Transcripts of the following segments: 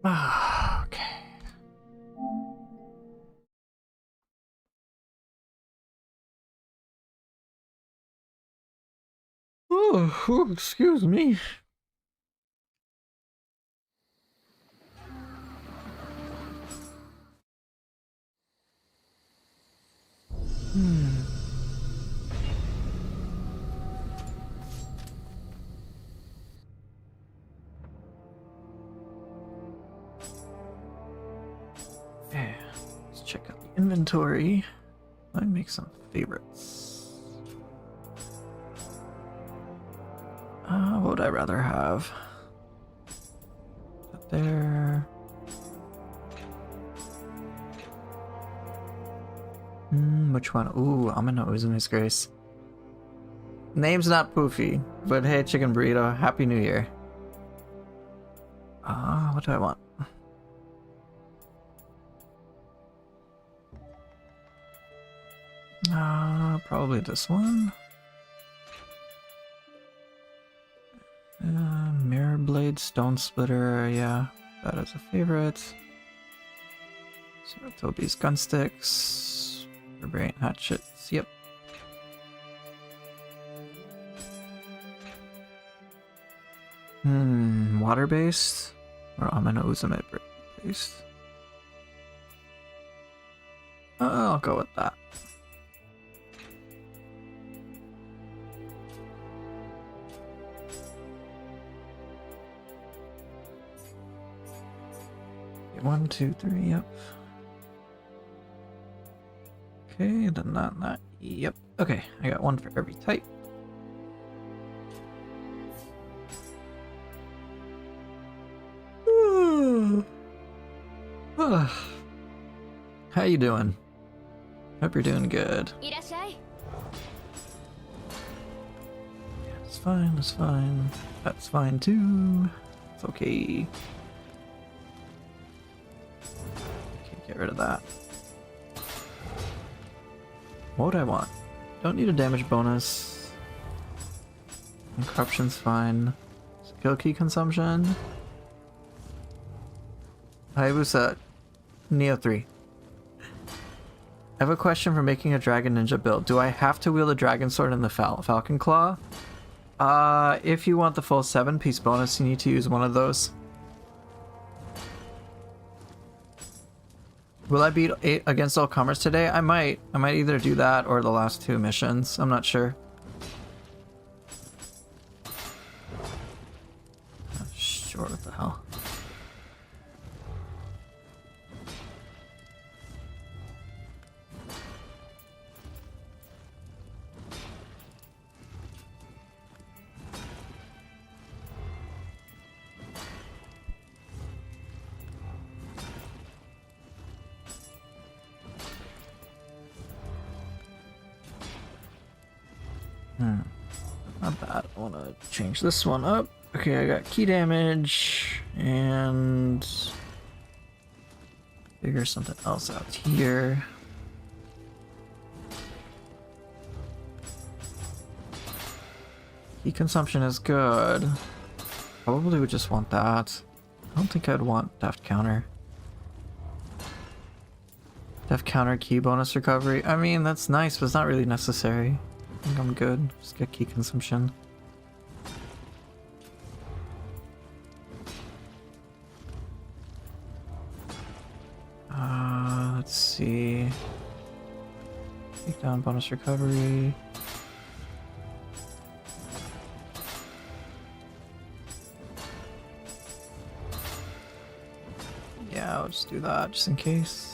Ah, okay. Oh, excuse me. Hmm. Yeah. Let's check out the inventory. Let me make some favorites. What would I rather have? That there. Which one? Ooh, I'm gonna Uzumi's Grace. Name's not Poofy, but hey, Chicken Burrito, Happy New Year. What do I want? Probably this one. Mirror Blade, Stone Splitter, yeah, that is a favorite. Toby's Gunsticks, Brain Hatchets, yep. Water-based? Or Amino Uzume based? I'll go with that. One, two, three, yep. Okay, then that, yep. Okay, I got one for every type. How you doing? Hope you're doing good. Yeah, it's fine, it's fine. That's fine too. It's okay. Okay, get rid of that. What would I want? Don't need a damage bonus. And corruption's fine. Skill key consumption. Hayabusa, Nioh 3. I have a question for making a Dragon Ninja build. Do I have to wield a Dragon Sword in the Falcon Claw? If you want the full 7-piece bonus, you need to use one of those. Will I beat 8 against all comers today? I might. I might either do that or the last 2 missions. I'm not sure. Sure, what the hell. Not bad. I want to change this one up. Okay, I got key damage and figure something else out here. Key consumption is good. Probably would just want that. I don't think I'd want deft counter. Deft counter key bonus recovery. I mean, that's nice, but it's not really necessary. I think I'm good. Just get key consumption. Let's see. Take down bonus recovery. Yeah, I'll just do that just in case.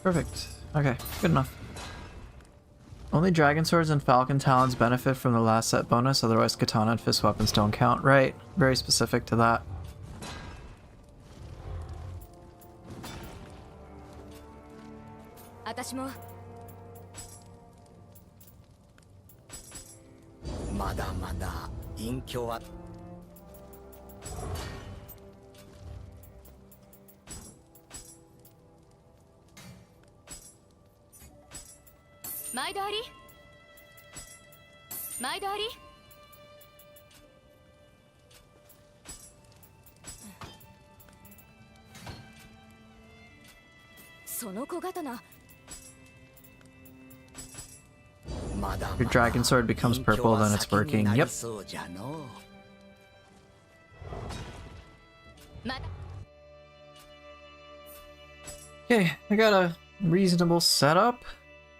Perfect. Okay, good enough. Only Dragon Swords and Falcon Talons benefit from the last set bonus, otherwise Katana and Fist Weapons don't count. Right, very specific to that. 毎度あり。その小刀。 Your dragon sword becomes purple, then it's working. Yep. Okay, I got a reasonable setup.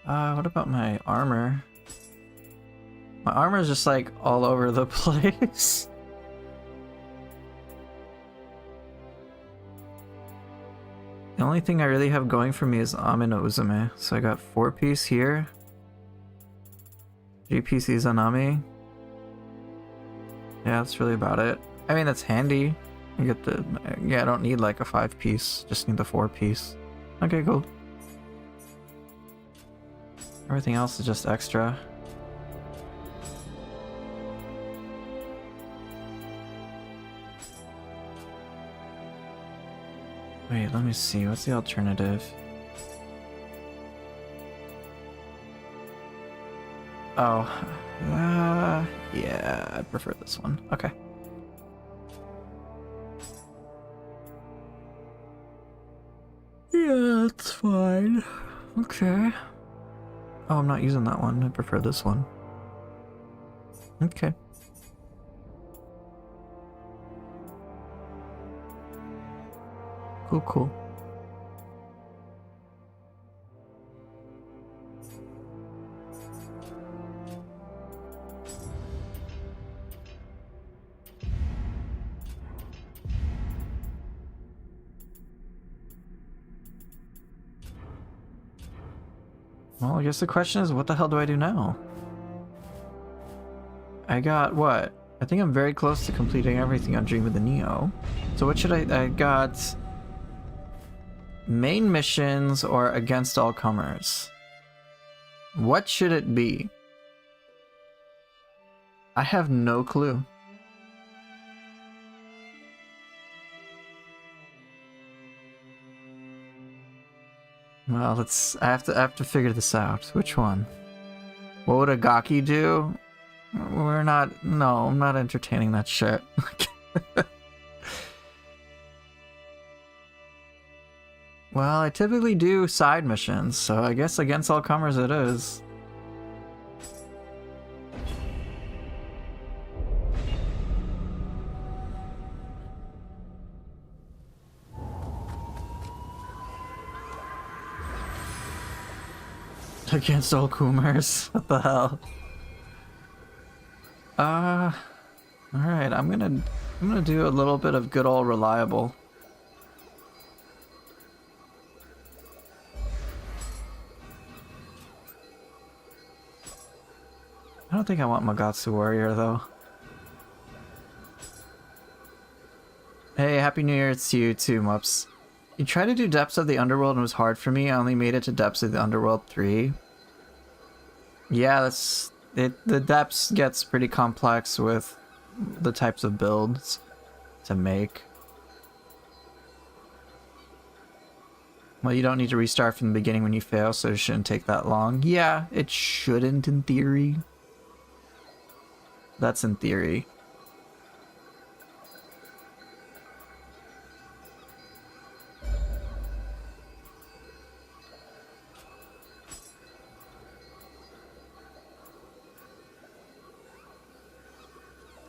What about my armor? My armor is just like all over the place. The only thing I really have going for me is Ame no Uzume. So I got 4-piece here. 3 PCs on Ame. Yeah, that's really about it. I mean, that's handy. You get the... Yeah, I don't need like a 5-piece. Just need the 4-piece. Okay, cool. Everything else is just extra. Wait, let me see. What's the alternative? Oh, yeah, I prefer this one. Okay. Yeah, that's fine. Okay. Oh, I'm not using that one. I prefer this one. Okay. Cool, cool. Well, I guess the question is, what the hell do I do now? I got what? I think I'm very close to completing everything on Dream of the Nioh. So what should I got main missions or against all comers. What should it be? I have no clue. Well, I have to figure this out. Which one? What would a Gaki do? No, I'm not entertaining that shit. Well, I typically do side missions, so I guess against all comers it is. Against all Kumars? What the hell? Alright, I'm gonna do a little bit of good old reliable. I don't think I want Magatsu Warrior though. Hey, Happy New Year to you too, Mups. You tried to do Depths of the Underworld and it was hard for me. I only made it to Depths of the Underworld 3. Yeah, that's it. The Depths gets pretty complex with the types of builds to make. Well, you don't need to restart from the beginning when you fail, so it shouldn't take that long. Yeah, it shouldn't in theory. That's in theory.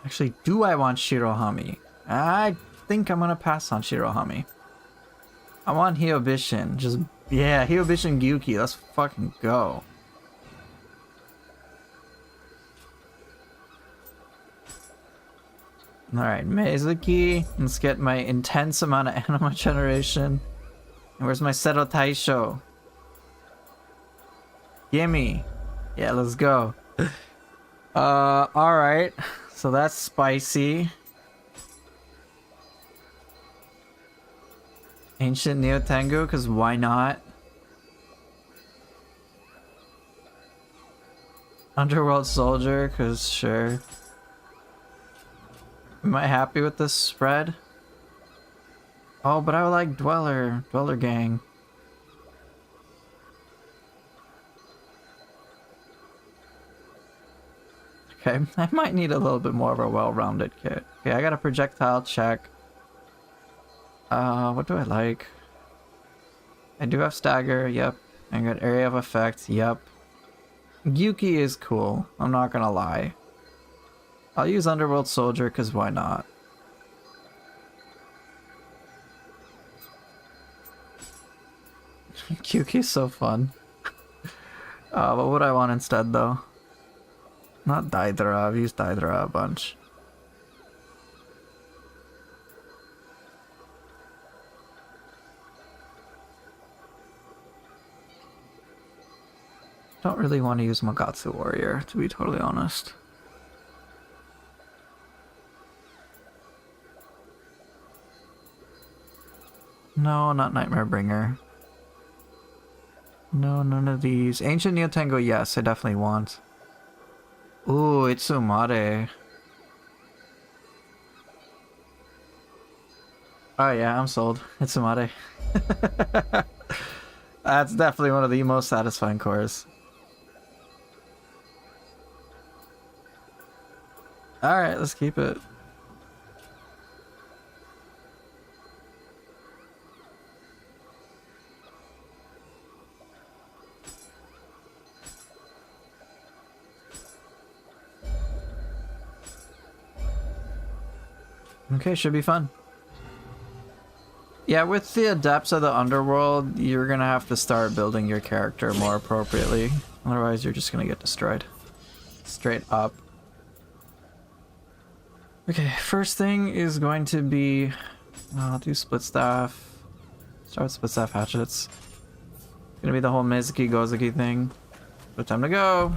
Actually, do I want Shirohami? I think I'm gonna pass on Shirohami. I want Hyobishin. Just, yeah, Hyobishin Gyuki. Let's fucking go. Alright, Meizuki. Let's get my intense amount of anima generation. And where's my Seto Taisho? Gimme. Yeah, let's go. Alright. So that's spicy. Ancient Neo Tengu, because why not? Underworld Soldier, because sure. Am I happy with this spread? Oh, but I like Dweller Gang. Okay, I might need a little bit more of a well-rounded kit. Okay, I got a projectile check. What do I like? I do have stagger, yep. I got area of effect, yep. Yuki is cool, I'm not gonna lie. I'll use Underworld Soldier, because why not? Yuki's so fun. What would I want instead, though? Not Daedra, I've used Daedra a bunch. Don't really want to use Magatsu Warrior, to be totally honest. No, not Nightmare Bringer. No, none of these. Ancient Neo Tango, yes, I definitely want. Ooh, it's Umare. Oh yeah, I'm sold. It's Umare. That's definitely one of the most satisfying cores. Alright, let's keep it. Okay, should be fun. Yeah, with the depths of the underworld, you're gonna have to start building your character more appropriately. Otherwise, you're just gonna get destroyed. Straight up. Okay, first thing is going to be... I'll do split staff. Start with split staff hatchets. It's gonna be the whole Mizuki Gozuki thing. But time to go!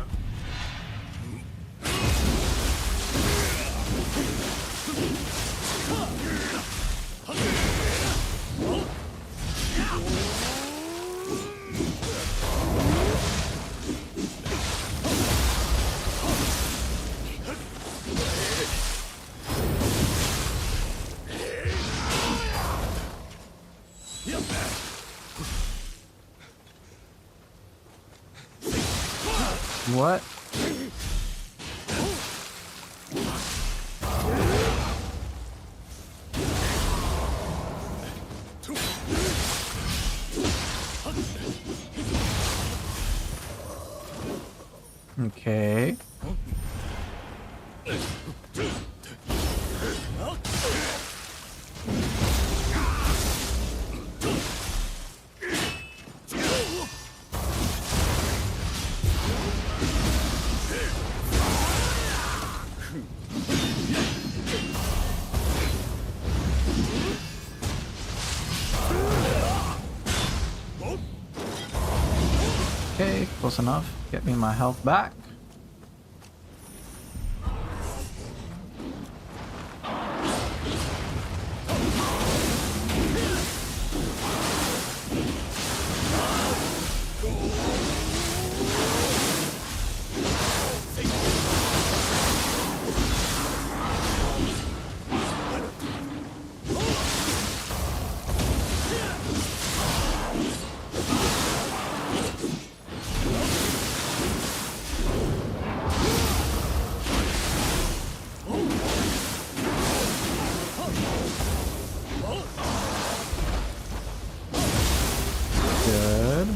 What? Okay. Okay, close enough. Get me my health back. Good.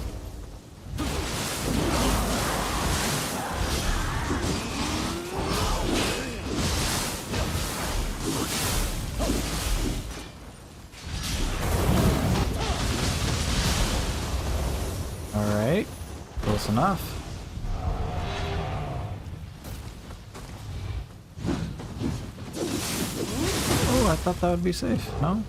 All right, close enough. Oh, I thought that would be safe. No?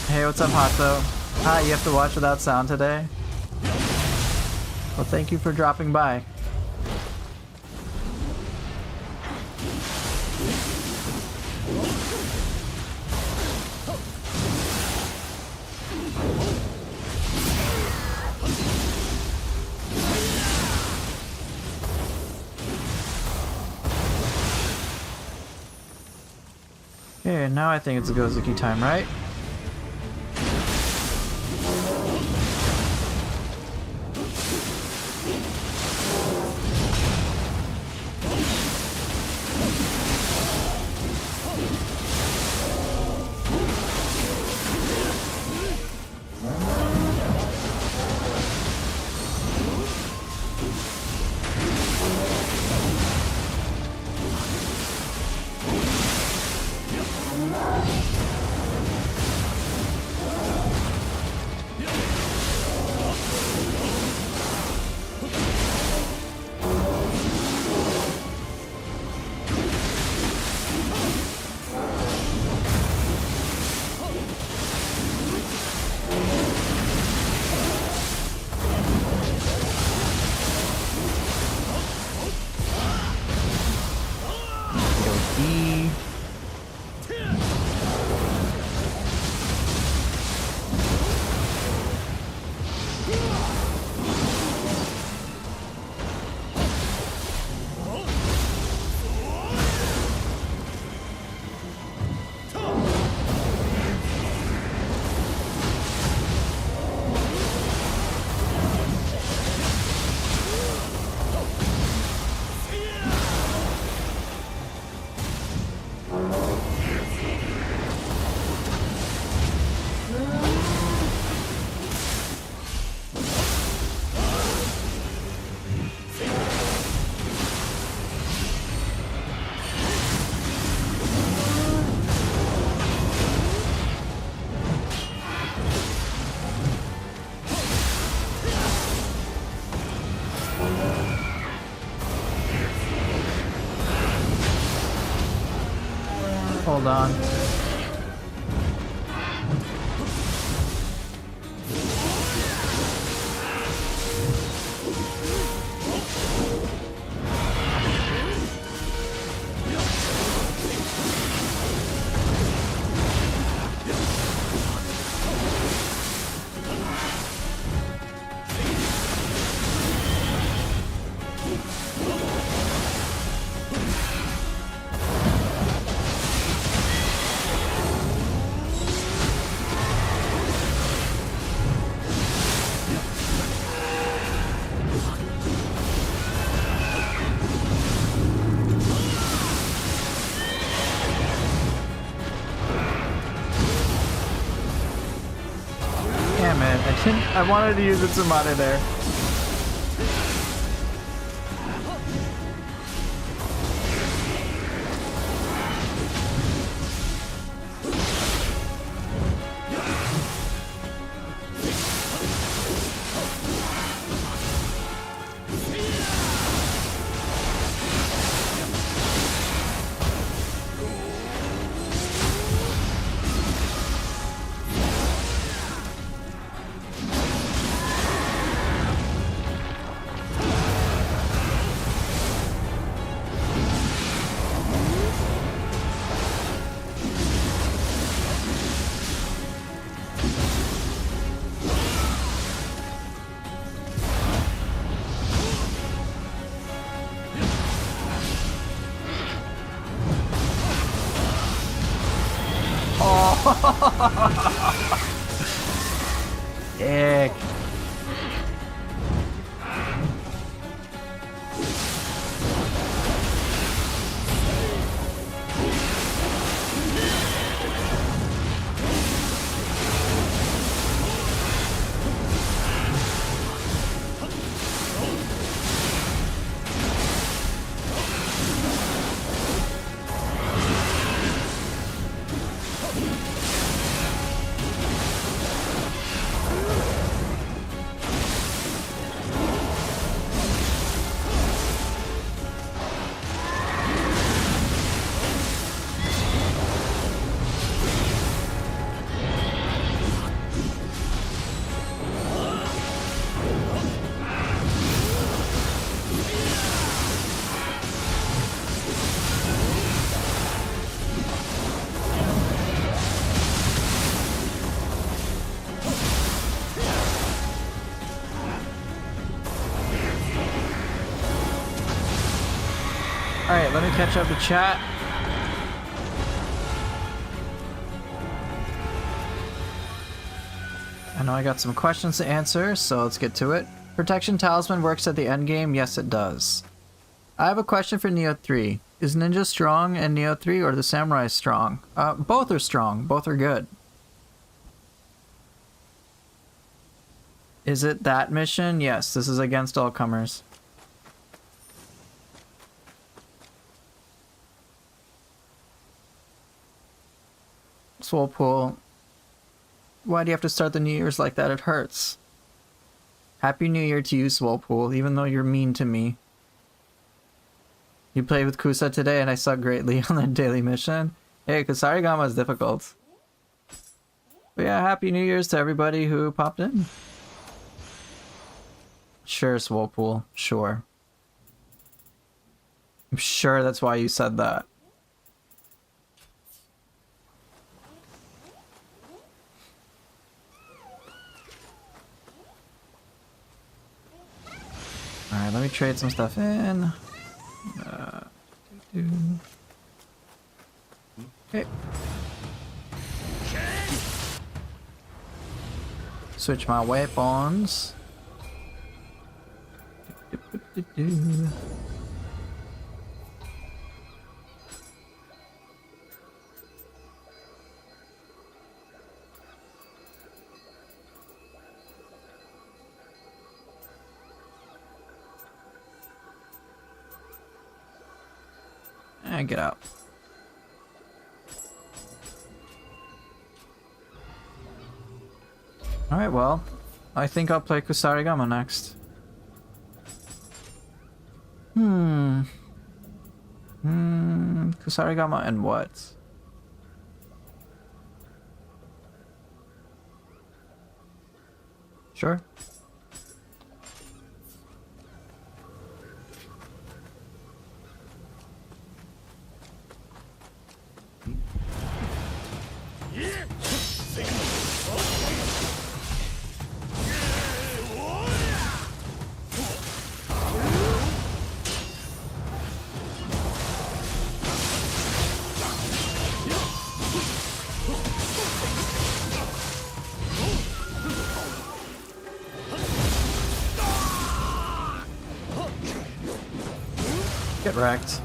Hey, what's up, Hato? Hi, you have to watch without sound today? Well, thank you for dropping by. Okay, now I think it's a Gozuki time, right? Hold on. Damn it, I wanted to use Utsumade there. Dick. Alright, let me catch up to chat. I know I got some questions to answer, so let's get to it. Protection Talisman works at the end game? Yes, it does. I have a question for Nioh 3. Is Ninja strong in Nioh 3 or the Samurai strong? Both are strong. Both are good. Is it that mission? Yes, this is against all comers. Swolpool. Why do you have to start the New Year's like that? It hurts. Happy New Year to you, Swolpool, even though you're mean to me. You played with Kusa today and I suck greatly on the daily mission. Hey, Kusarigama is difficult. But yeah, Happy New Year's to everybody who popped in. Sure, Swolpool, sure. I'm sure that's why you said that. Alright, let me trade some stuff in. Okay. Switch my weapons. And get out. Alright, well, I think I'll play Kusarigama next. Kusarigama and what? Sure. Get wrecked.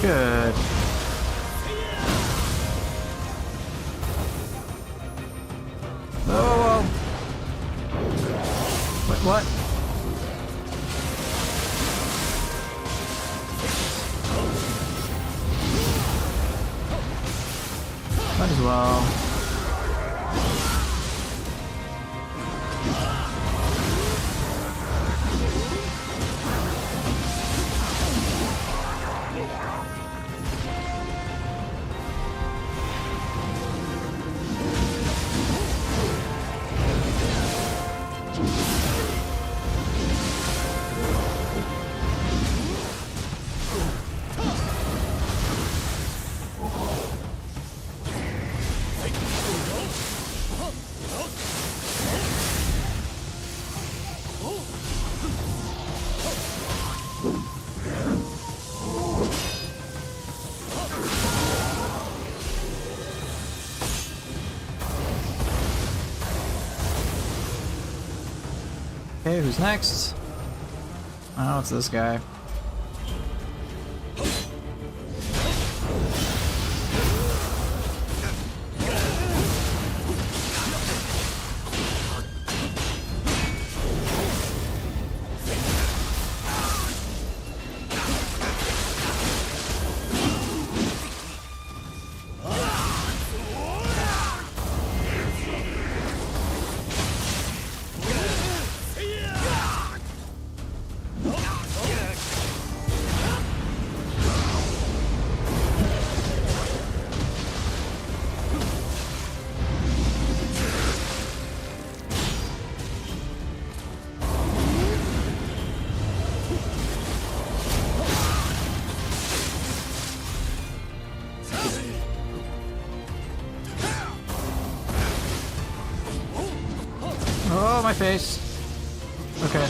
Good. Oh, wait, what? Might as well. Okay, who's next? Oh, it's this guy. my face. Okay.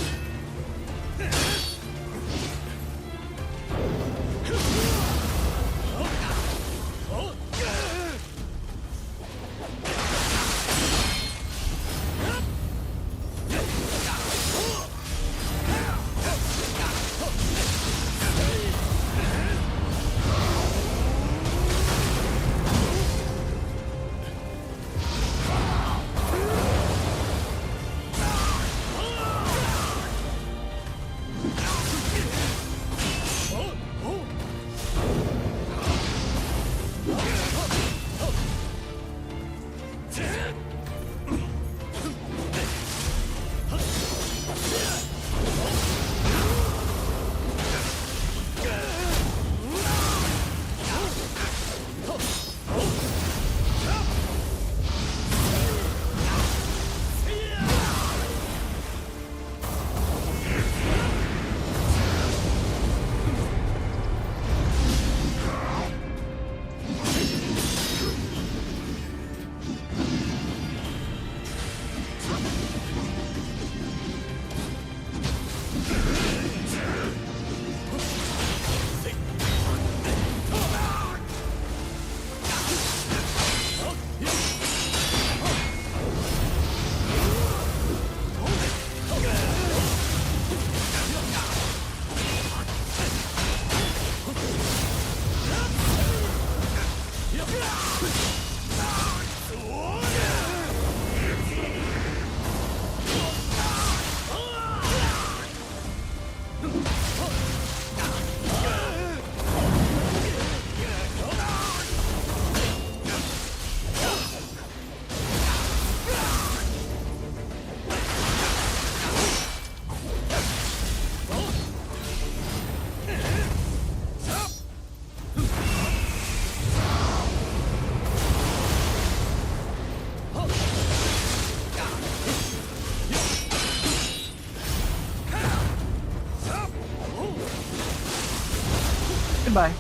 Goodbye.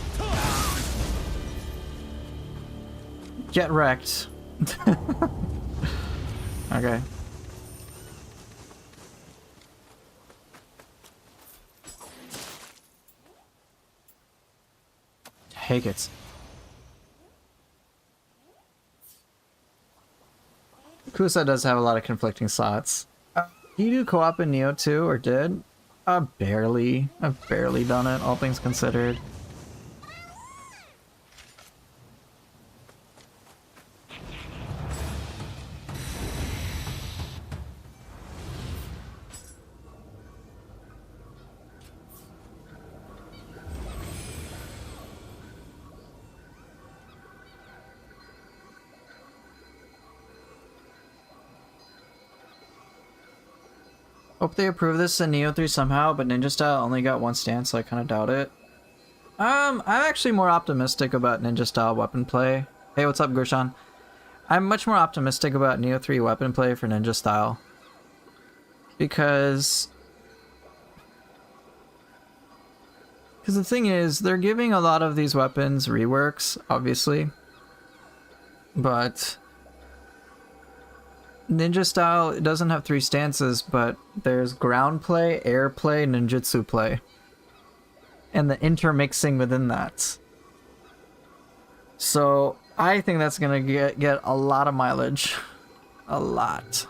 Get wrecked. Okay. Take it. Kusa does have a lot of conflicting slots. Do you do co-op in Nioh 2, or did? Barely. I've barely done it, all things considered. Hope they approve this in Nioh 3 somehow, but Ninja Style only got one stance, so I kind of doubt it. I'm actually more optimistic about Ninja Style weapon play. Hey, what's up, Gershon? I'm much more optimistic about Nioh 3 weapon play for Ninja Style. Because the thing is, they're giving a lot of these weapons reworks, obviously. But Ninja Style, it doesn't have 3 stances, but there's ground play, air play, ninjutsu play. And the intermixing within that. So I think that's gonna get a lot of mileage. A lot.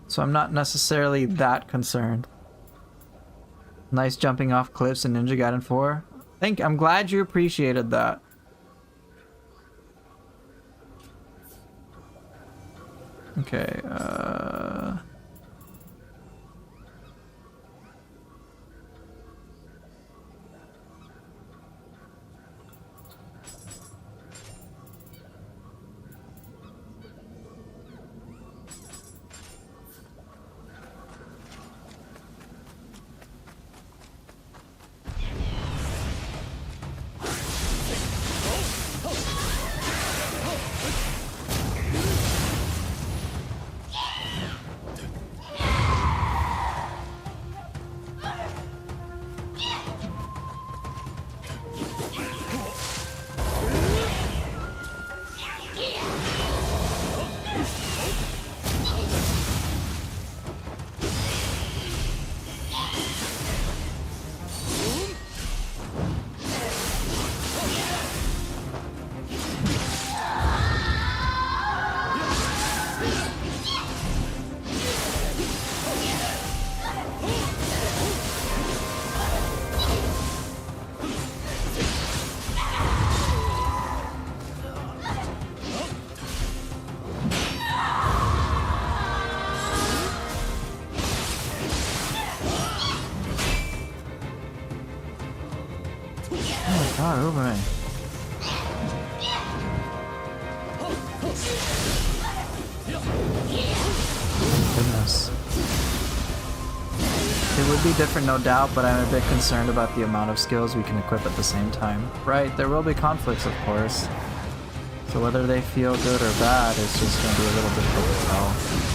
So I'm not necessarily that concerned. Nice jumping off cliffs in Ninja Gaiden 4. I'm glad you appreciated that. Okay, Uberme. Goodness. It would be different, no doubt, but I'm a bit concerned about the amount of skills we can equip at the same time. Right, there will be conflicts, of course. So whether they feel good or bad, it's just going to be a little difficult to tell.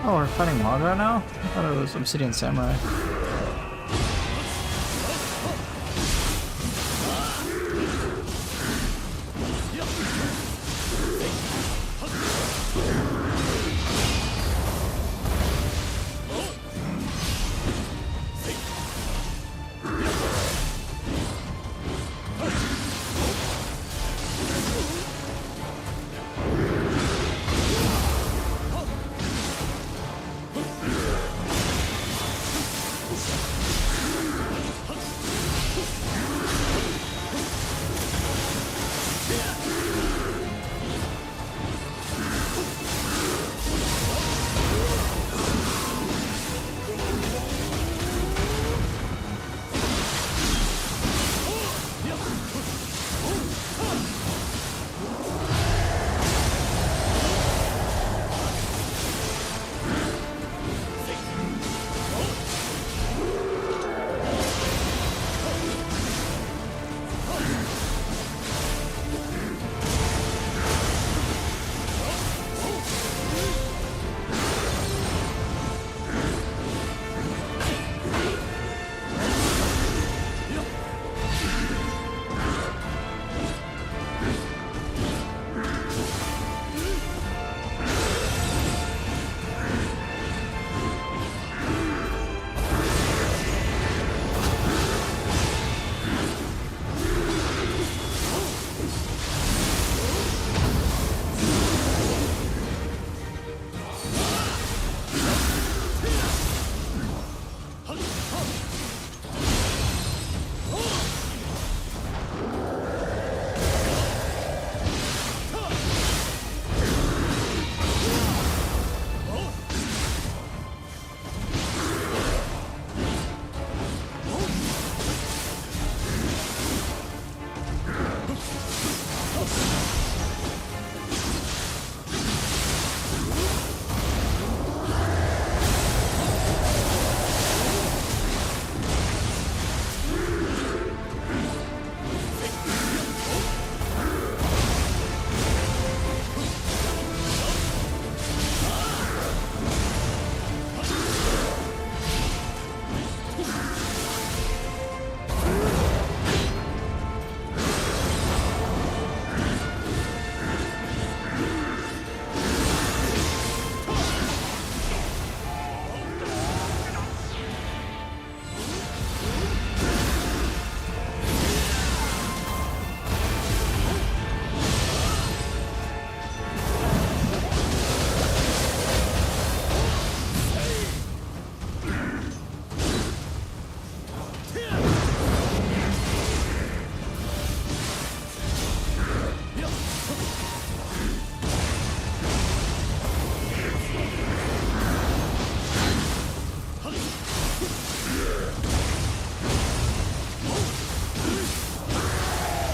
Oh, we're fighting Magra now? I thought it was Obsidian Samurai.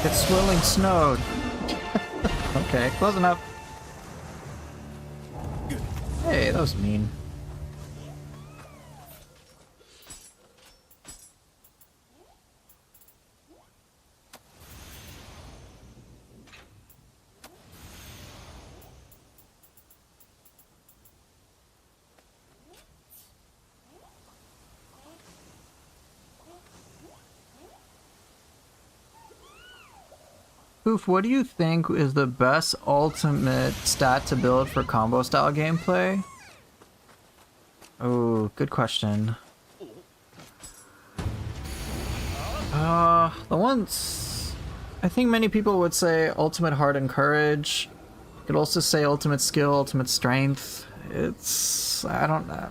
It's swirling snowed. Okay, close enough. Hey, that was mean. Oof, what do you think is the best ultimate stat to build for combo style gameplay? Oh, good question. The ones I think many people would say ultimate heart and courage. You could also say ultimate skill, ultimate strength. I don't know.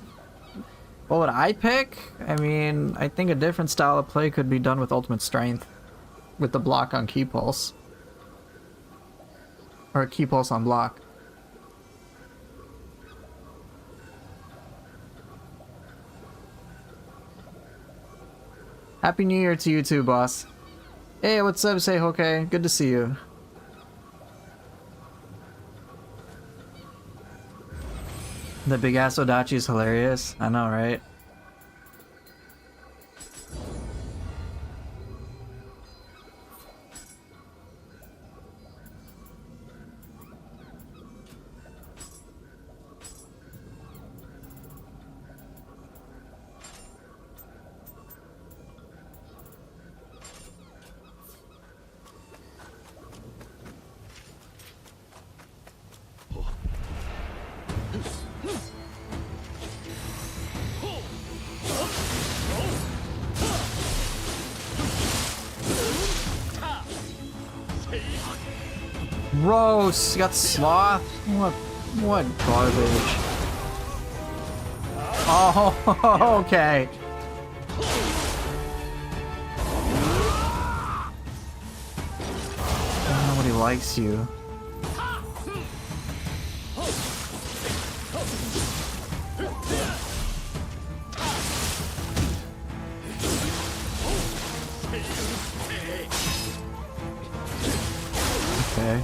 What would I pick? I mean, I think a different style of play could be done with ultimate strength. With the block on key pulse. Or key pulse on block. Happy New Year to you too, boss. Hey, what's up, say Hoke? Good to see you. The big ass Odachi is hilarious. I know, right? Gross! You got sloth? What garbage? Oh, okay. Nobody likes you. Okay.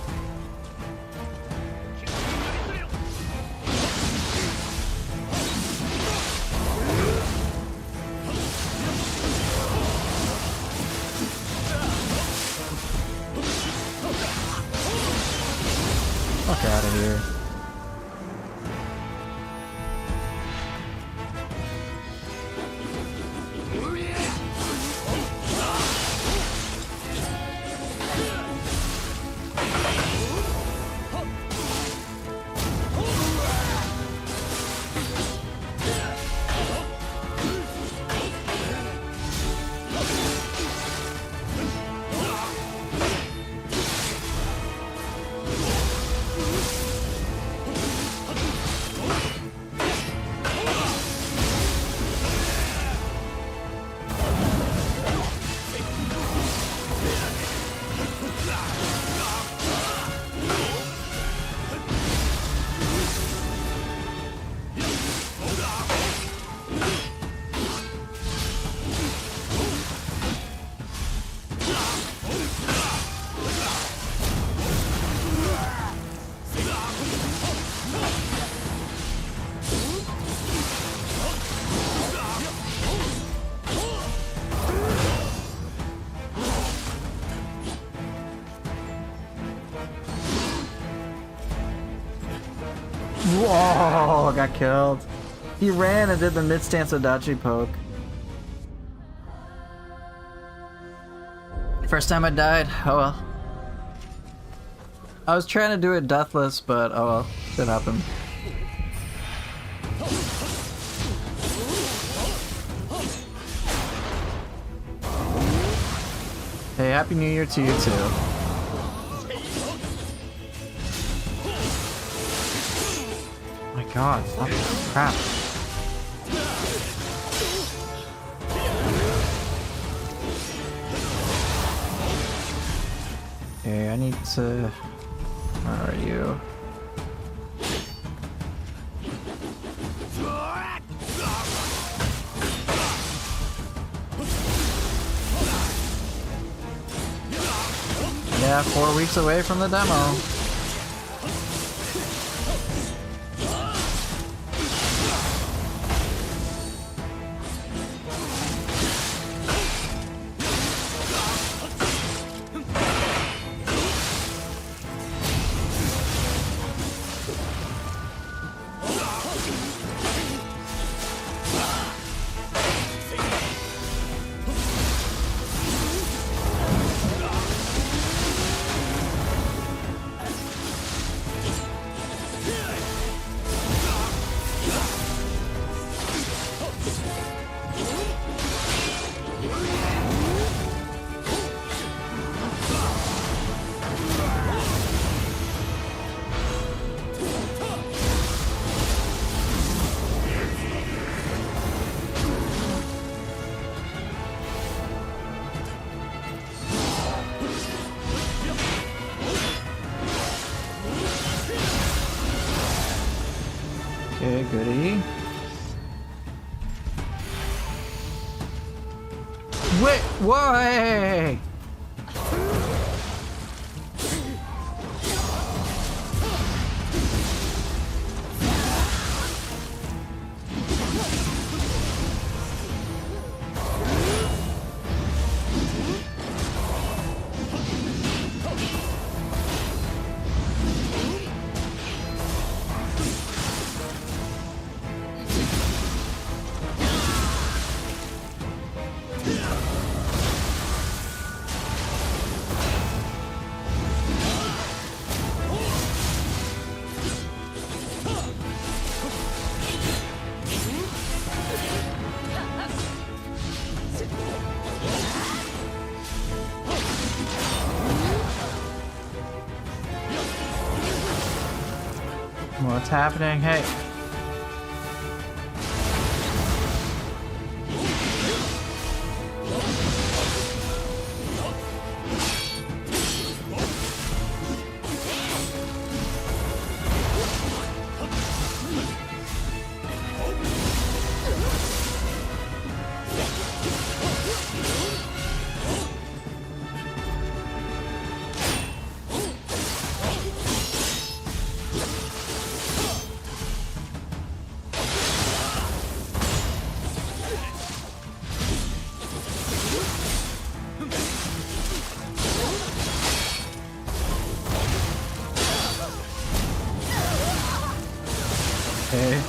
Fuck out of here. Whoa, got killed. He ran and did the mid-stance Odachi poke. First time I died, oh well. I was trying to do it deathless, but oh well, shit happened. Hey, Happy New Year to you too. God, stop this crap. Okay, I need to... Where are you? Yeah, 4 weeks away from the demo. Okay, goody. Wait, why? What's happening? Hey. Okay.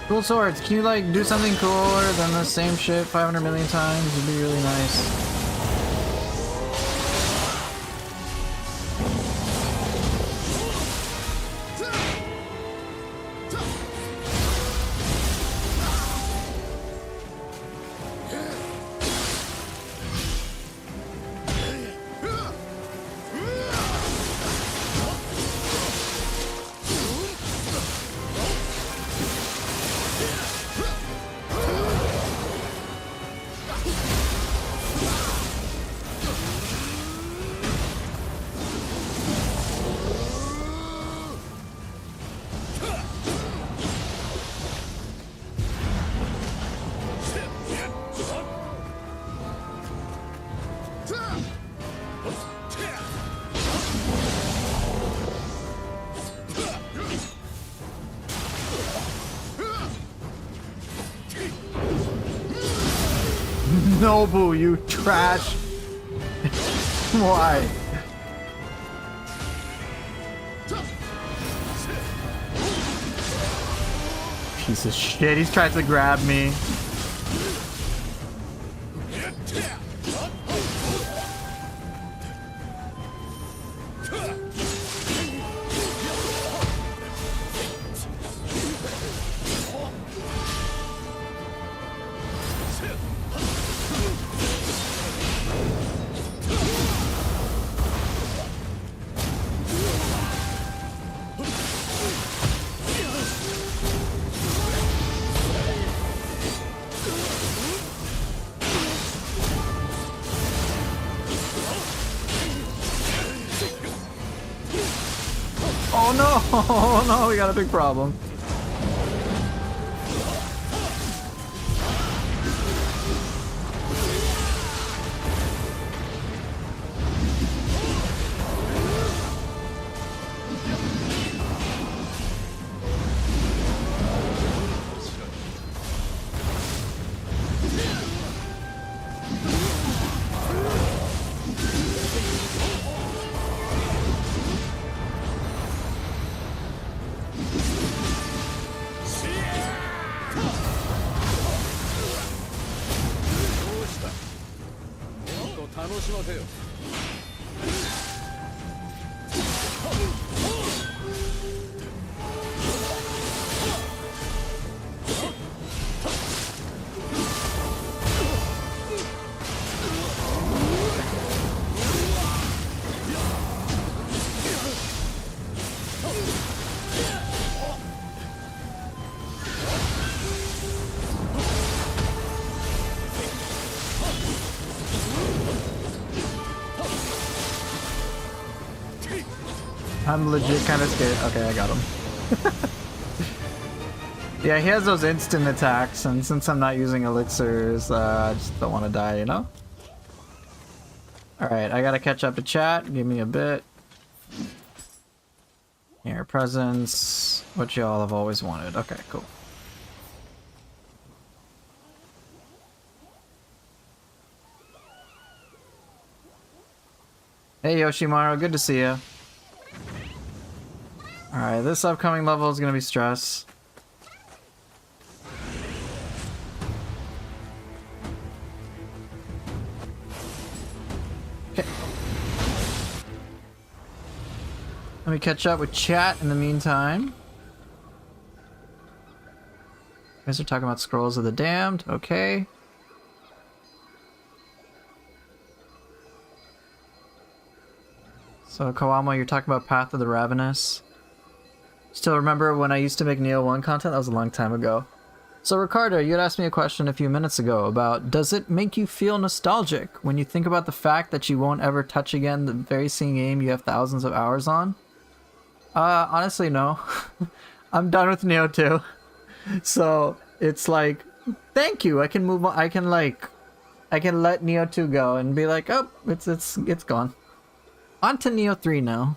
Cool swords. Can you like do something cooler than the same shit 500 million times? It'd be really nice. Nobu, you trash. Why? Piece of shit, he's trying to grab me. Oh no! Oh no, we got a big problem. I'm legit kind of scared. Okay, I got him. Yeah, he has those instant attacks, and since I'm not using elixirs, I just don't want to die, you know? Alright, I gotta catch up to chat. Give me a bit. Here, presents. What y'all have always wanted. Okay, cool. Hey Yoshimaru, good to see you. Alright, this upcoming level is gonna be stress. Okay. Let me catch up with chat in the meantime. You guys are talking about Scrolls of the Damned, okay. So Kawama, you're talking about Path of the Ravenous. Still remember when I used to make Nioh 1 content? That was a long time ago. So Ricardo, you had asked me a question a few minutes ago about, does it make you feel nostalgic when you think about the fact that you won't ever touch again the very same game you have thousands of hours on? Honestly, no. I'm done with Nioh 2. So it's like, thank you. I can move on. I can let Nioh 2 go and be like, oh, it's gone. On to Nioh 3 now.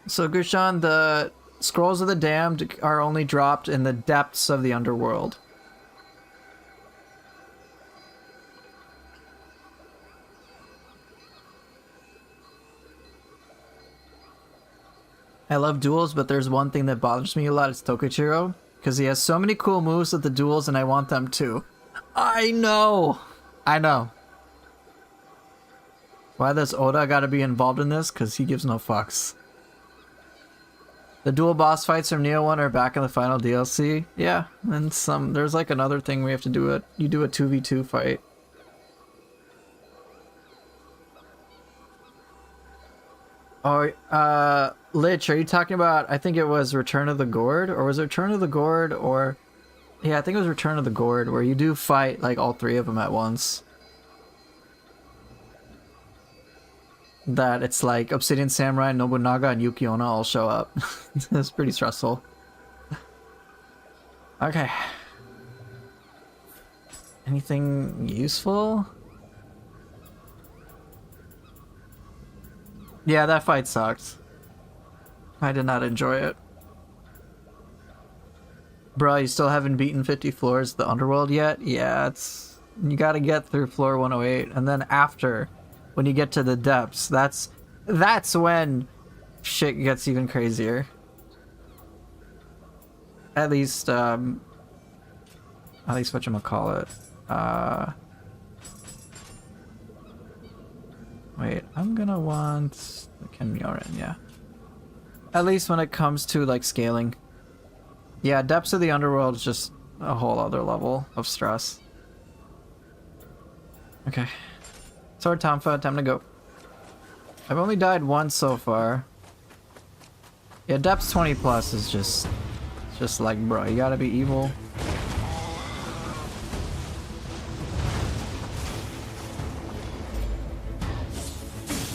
So Gushan, the Scrolls of the Damned are only dropped in the depths of the underworld. I love duels, but there's one thing that bothers me a lot, it's Tokichiro. Because he has so many cool moves with the duels and I want them too. I know! I know. Why does Oda gotta be involved in this? Because he gives no fucks. The dual boss fights from Nioh 1 are back in the final DLC. Yeah, and there's like another thing we have to do you do a 2v2 fight. Oh, Lich, are you talking about, I think it was Return of the Gourd? Or was it Return of the Gourd or... Yeah, I think it was Return of the Gourd, where you do fight like all three of them at once. That it's like Obsidian Samurai, Nobunaga, and Yukiona all show up. It's pretty stressful. Okay. Anything useful? Yeah, that fight sucked. I did not enjoy it. Bro, you still haven't beaten 50 floors of the underworld yet? Yeah, it's... You gotta get through floor 108, and then after, when you get to the depths, that's when shit gets even crazier. At least whatchamacallit. Wait, I'm gonna want the Kenyoran, yeah. At least when it comes to, like, scaling. Yeah, Depths of the Underworld is just a whole other level of stress. Okay. Sword Tomfa, time to go. I've only died once so far. Yeah, Depths 20 plus is just like, bro, you gotta be evil.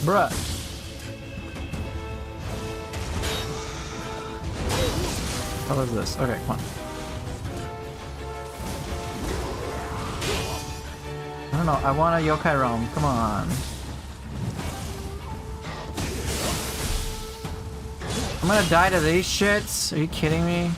Bruh. What is this? Okay, come on. I don't know, I want a yokai roam, come on. I'm gonna die to these shits? Are you kidding me?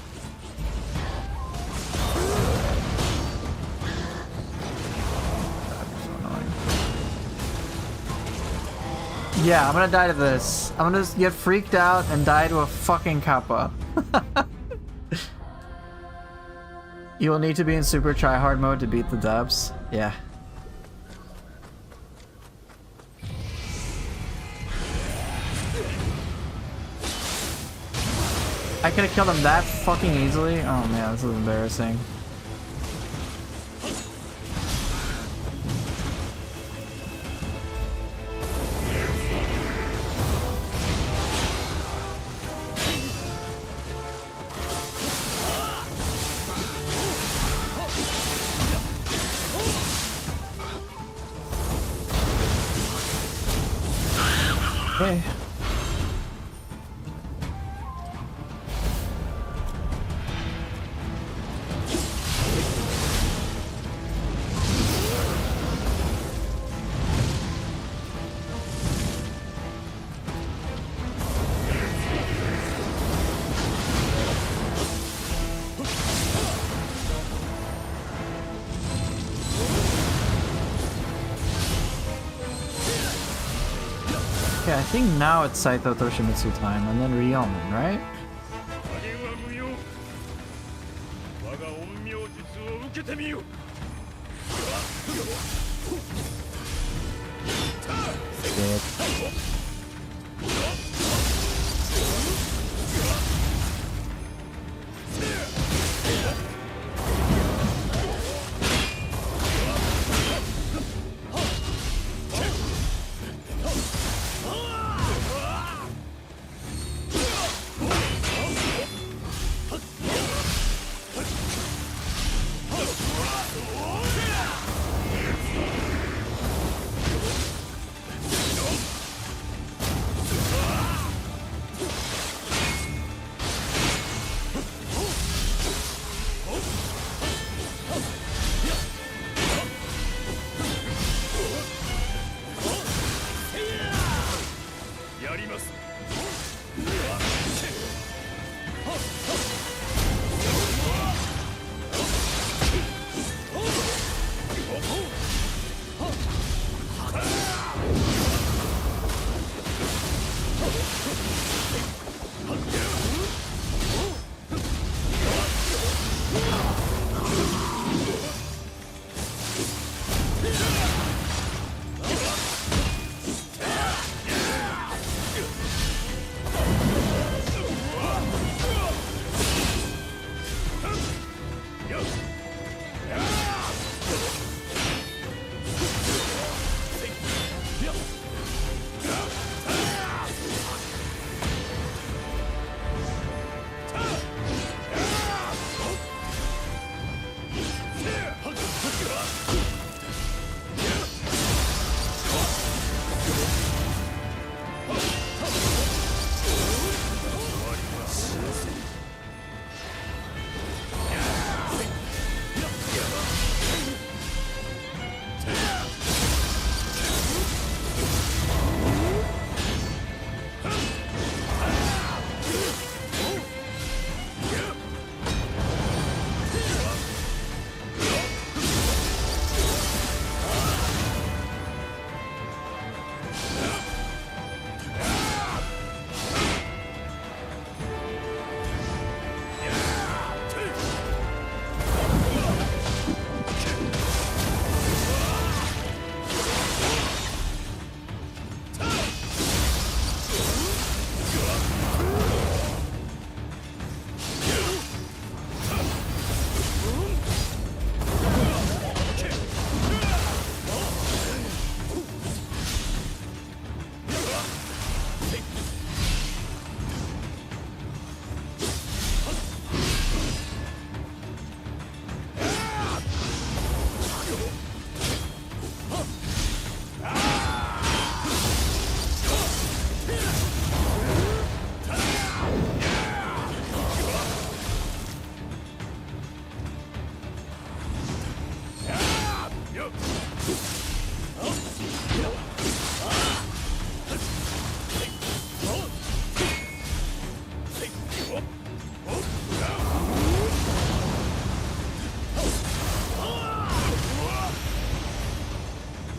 Yeah, I'm gonna die to this. I'm gonna get freaked out and die to a fucking kappa. You will need to be in super tryhard mode to beat the depths. Yeah. I could have killed him that fucking easily. Oh man, this is embarrassing. Okay. Okay, I think now it's Saito Toshimitsu time, and then Ryomen, right?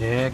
Dick.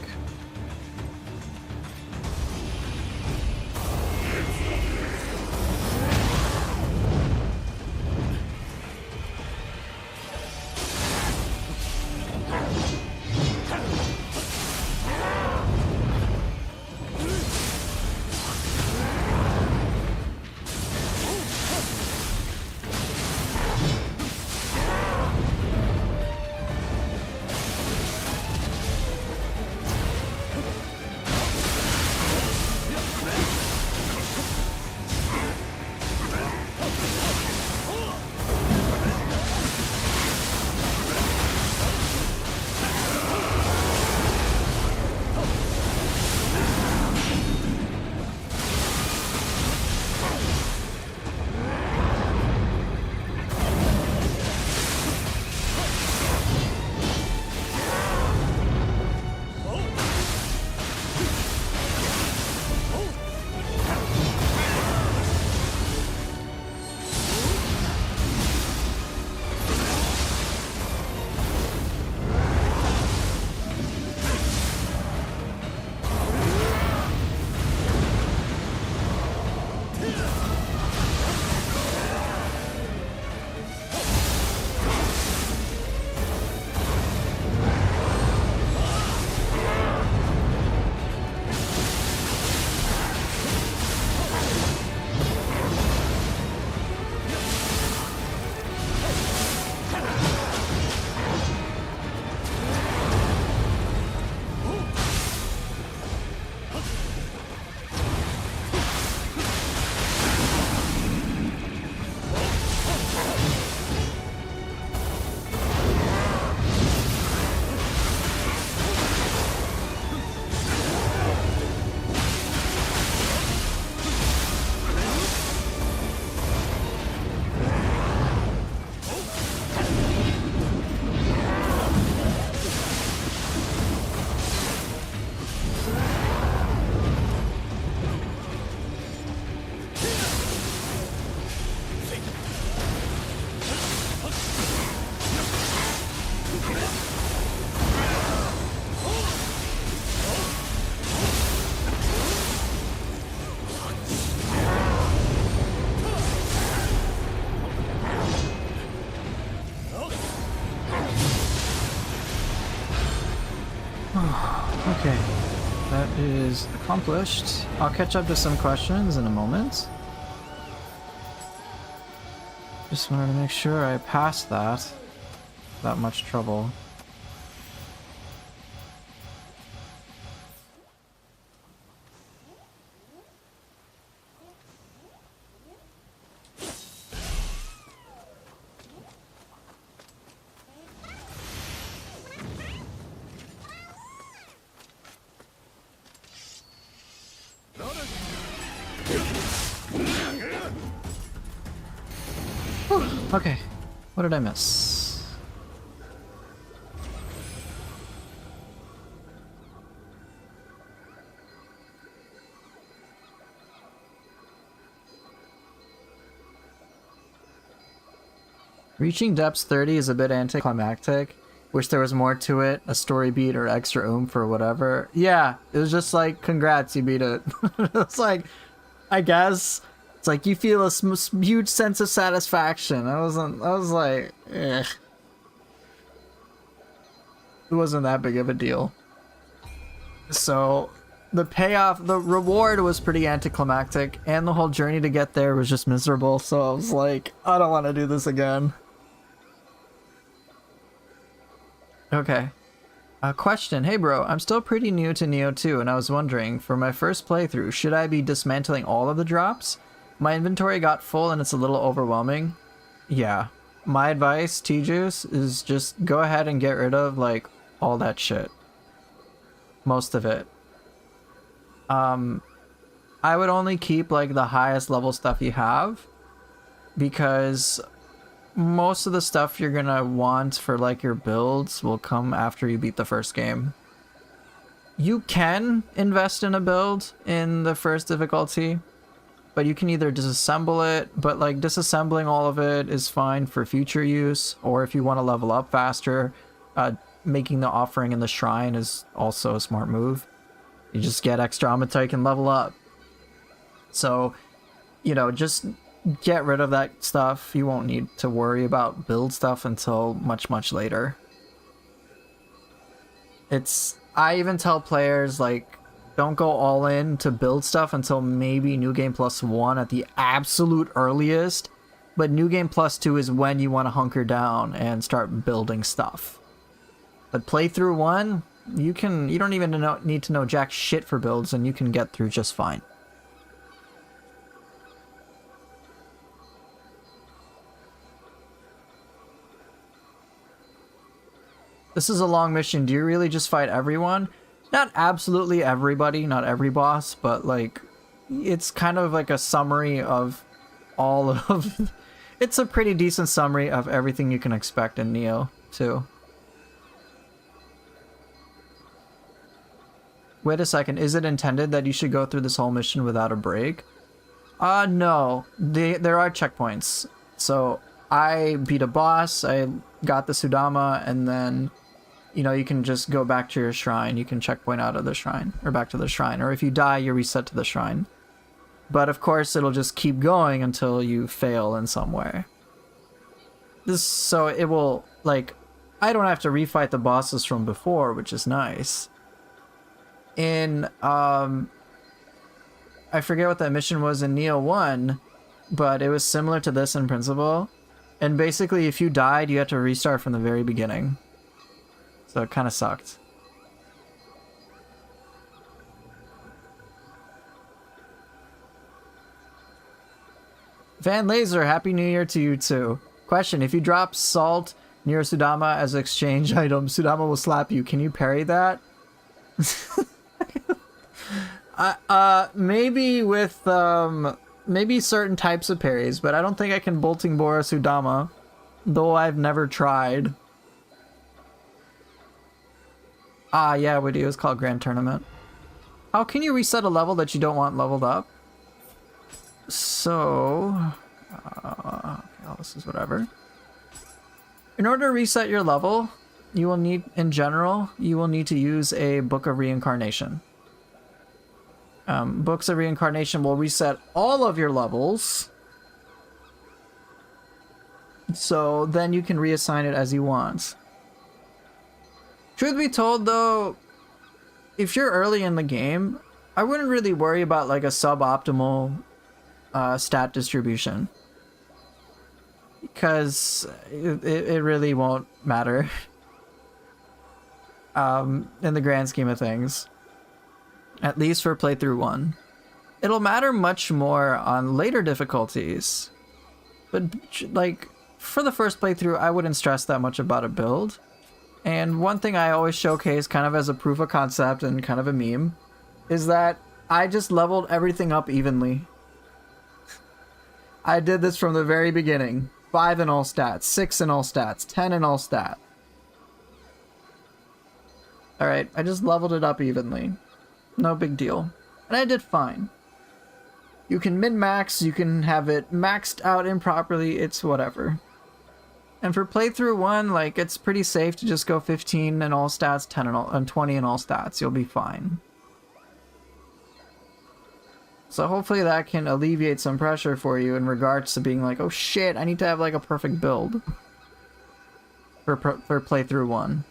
Okay, that is accomplished. I'll catch up to some questions in a moment. Just wanted to make sure I passed that without much trouble. Okay, what did I miss? Reaching depths 30 is a bit anticlimactic. Wish there was more to it, a story beat or extra oomph or whatever. Yeah, it was just like, congrats, you beat it. It's like, I guess. It's like you feel a huge sense of satisfaction. I was like, eh. It wasn't that big of a deal. So, the payoff, the reward was pretty anticlimactic, and the whole journey to get there was just miserable, so I was like, I don't want to do this again. Okay. Question. Hey bro, I'm still pretty new to Nioh 2, and I was wondering, for my first playthrough, should I be dismantling all of the drops? My inventory got full and it's a little overwhelming. Yeah. My advice, T-Juice, is just go ahead and get rid of, like, all that shit. Most of it. I would only keep, like, the highest level stuff you have, because most of the stuff you're gonna want for, like, your builds will come after you beat the first game. You can invest in a build in the first difficulty, but you can either disassemble it, but like disassembling all of it is fine for future use, or if you want to level up faster, making the offering in the shrine is also a smart move. You just get extra Amata, you can level up. So, you know, just get rid of that stuff. You won't need to worry about build stuff until much, much later. I even tell players, like, don't go all in to build stuff until maybe New Game Plus 1 at the absolute earliest. But New Game Plus 2 is when you want to hunker down and start building stuff. But playthrough 1, you don't even need to know jack shit for builds, and you can get through just fine. This is a long mission. Do you really just fight everyone? Not absolutely everybody, not every boss, but like, it's kind of like a summary of all of... It's a pretty decent summary of everything you can expect in Nioh, too. Wait a second, is it intended that you should go through this whole mission without a break? No. There are checkpoints. So, I beat a boss, I got the Sudama, and then, you know, you can just go back to your shrine. You can checkpoint out of the shrine, or back to the shrine. Or if you die, you reset to the shrine. But of course, it'll just keep going until you fail in some way. So it will, like, I don't have to refight the bosses from before, which is nice. In, I forget what that mission was in Nioh 1, but it was similar to this in principle. And basically, if you died, you had to restart from the very beginning. So it kind of sucked. Van Laser, Happy New Year to you too. Question, if you drop salt near Sudama as an exchange item, Sudama will slap you. Can you parry that? Maybe with, maybe certain types of parries, but I don't think I can Bolting Bora Sudama, though I've never tried. Yeah, what it was called Grand Tournament. How can you reset a level that you don't want leveled up? So, okay, this is whatever. In order to reset your level, you will need, in general, you will need to use a Book of Reincarnation. Books of Reincarnation will reset all of your levels. So then you can reassign it as you want. Truth be told though, if you're early in the game, I wouldn't really worry about like a suboptimal stat distribution, because it really won't matter in the grand scheme of things, at least for playthrough 1. It'll matter much more on later difficulties, but like for the first playthrough I wouldn't stress that much about a build. And one thing I always showcase kind of as a proof of concept and kind of a meme is that I just leveled everything up evenly. I did this from the very beginning. 5 in all stats, 6 in all stats, 10 in all stat. Alright, I just leveled it up evenly. No big deal. And I did fine. You can min-max, you can have it maxed out improperly, it's whatever. And for playthrough 1, like, it's pretty safe to just go 15 in all stats, 10 in all, and 20 in all stats. You'll be fine. So hopefully that can alleviate some pressure for you in regards to being like, oh shit, I need to have like a perfect build for playthrough 1.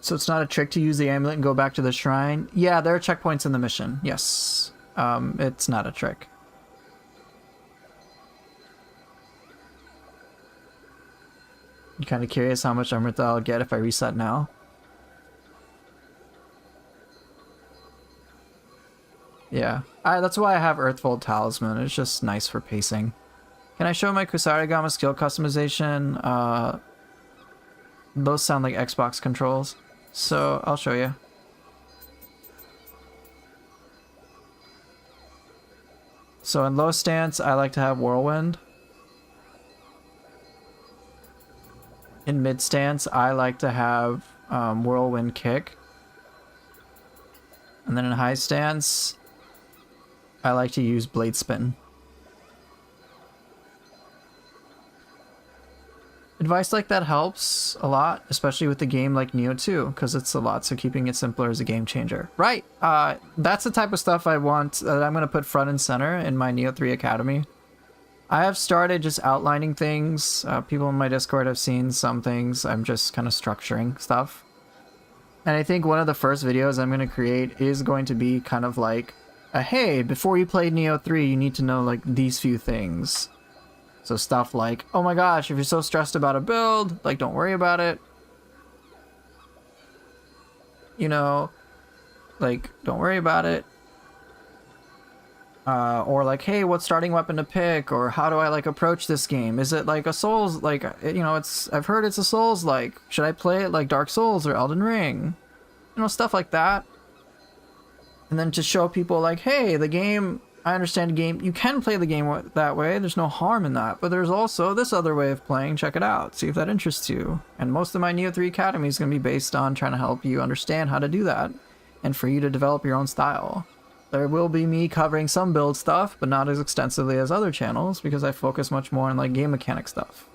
So it's not a trick to use the amulet and go back to the shrine? Yeah, there are checkpoints in the mission. Yes. It's not a trick. You kind of curious how much Amrita I'll get if I reset now? Yeah. That's why I have Earthfold Talisman. It's just nice for pacing. Can I show my Kusarigama skill customization? Those sound like Xbox controls. So, I'll show you. So in low stance, I like to have Whirlwind. In mid stance, I like to have Whirlwind Kick. And then in high stance, I like to use Blade Spin. advice like that helps a lot, especially with the game like Nioh 2, because it's a lot, so keeping it simpler is a game changer. Right, that's the type of stuff I want, that I'm going to put front and center in my Nioh 3 Academy. I have started just outlining things. People in my Discord have seen some things. I'm just kind of structuring stuff. And I think one of the first videos I'm going to create is going to be kind of like, hey, before you play Nioh 3, you need to know like these few things. So stuff like, oh my gosh, if you're so stressed about a build, like don't worry about it. You know, like don't worry about it. Or like, hey, what starting weapon to pick? Or how do I like approach this game? Is it like a Souls, like, you know, I've heard it's a Souls like. Should I play it like Dark Souls or Elden Ring? You know, stuff like that. And then to show people like, hey, the game, I understand the game, you can play the game that way, there's no harm in that, but there's also this other way of playing, check it out, see if that interests you. And most of my Nioh 3 Academy is going to be based on trying to help you understand how to do that, and for you to develop your own style. There will be me covering some build stuff, but not as extensively as other channels, because I focus much more on like game mechanic stuff.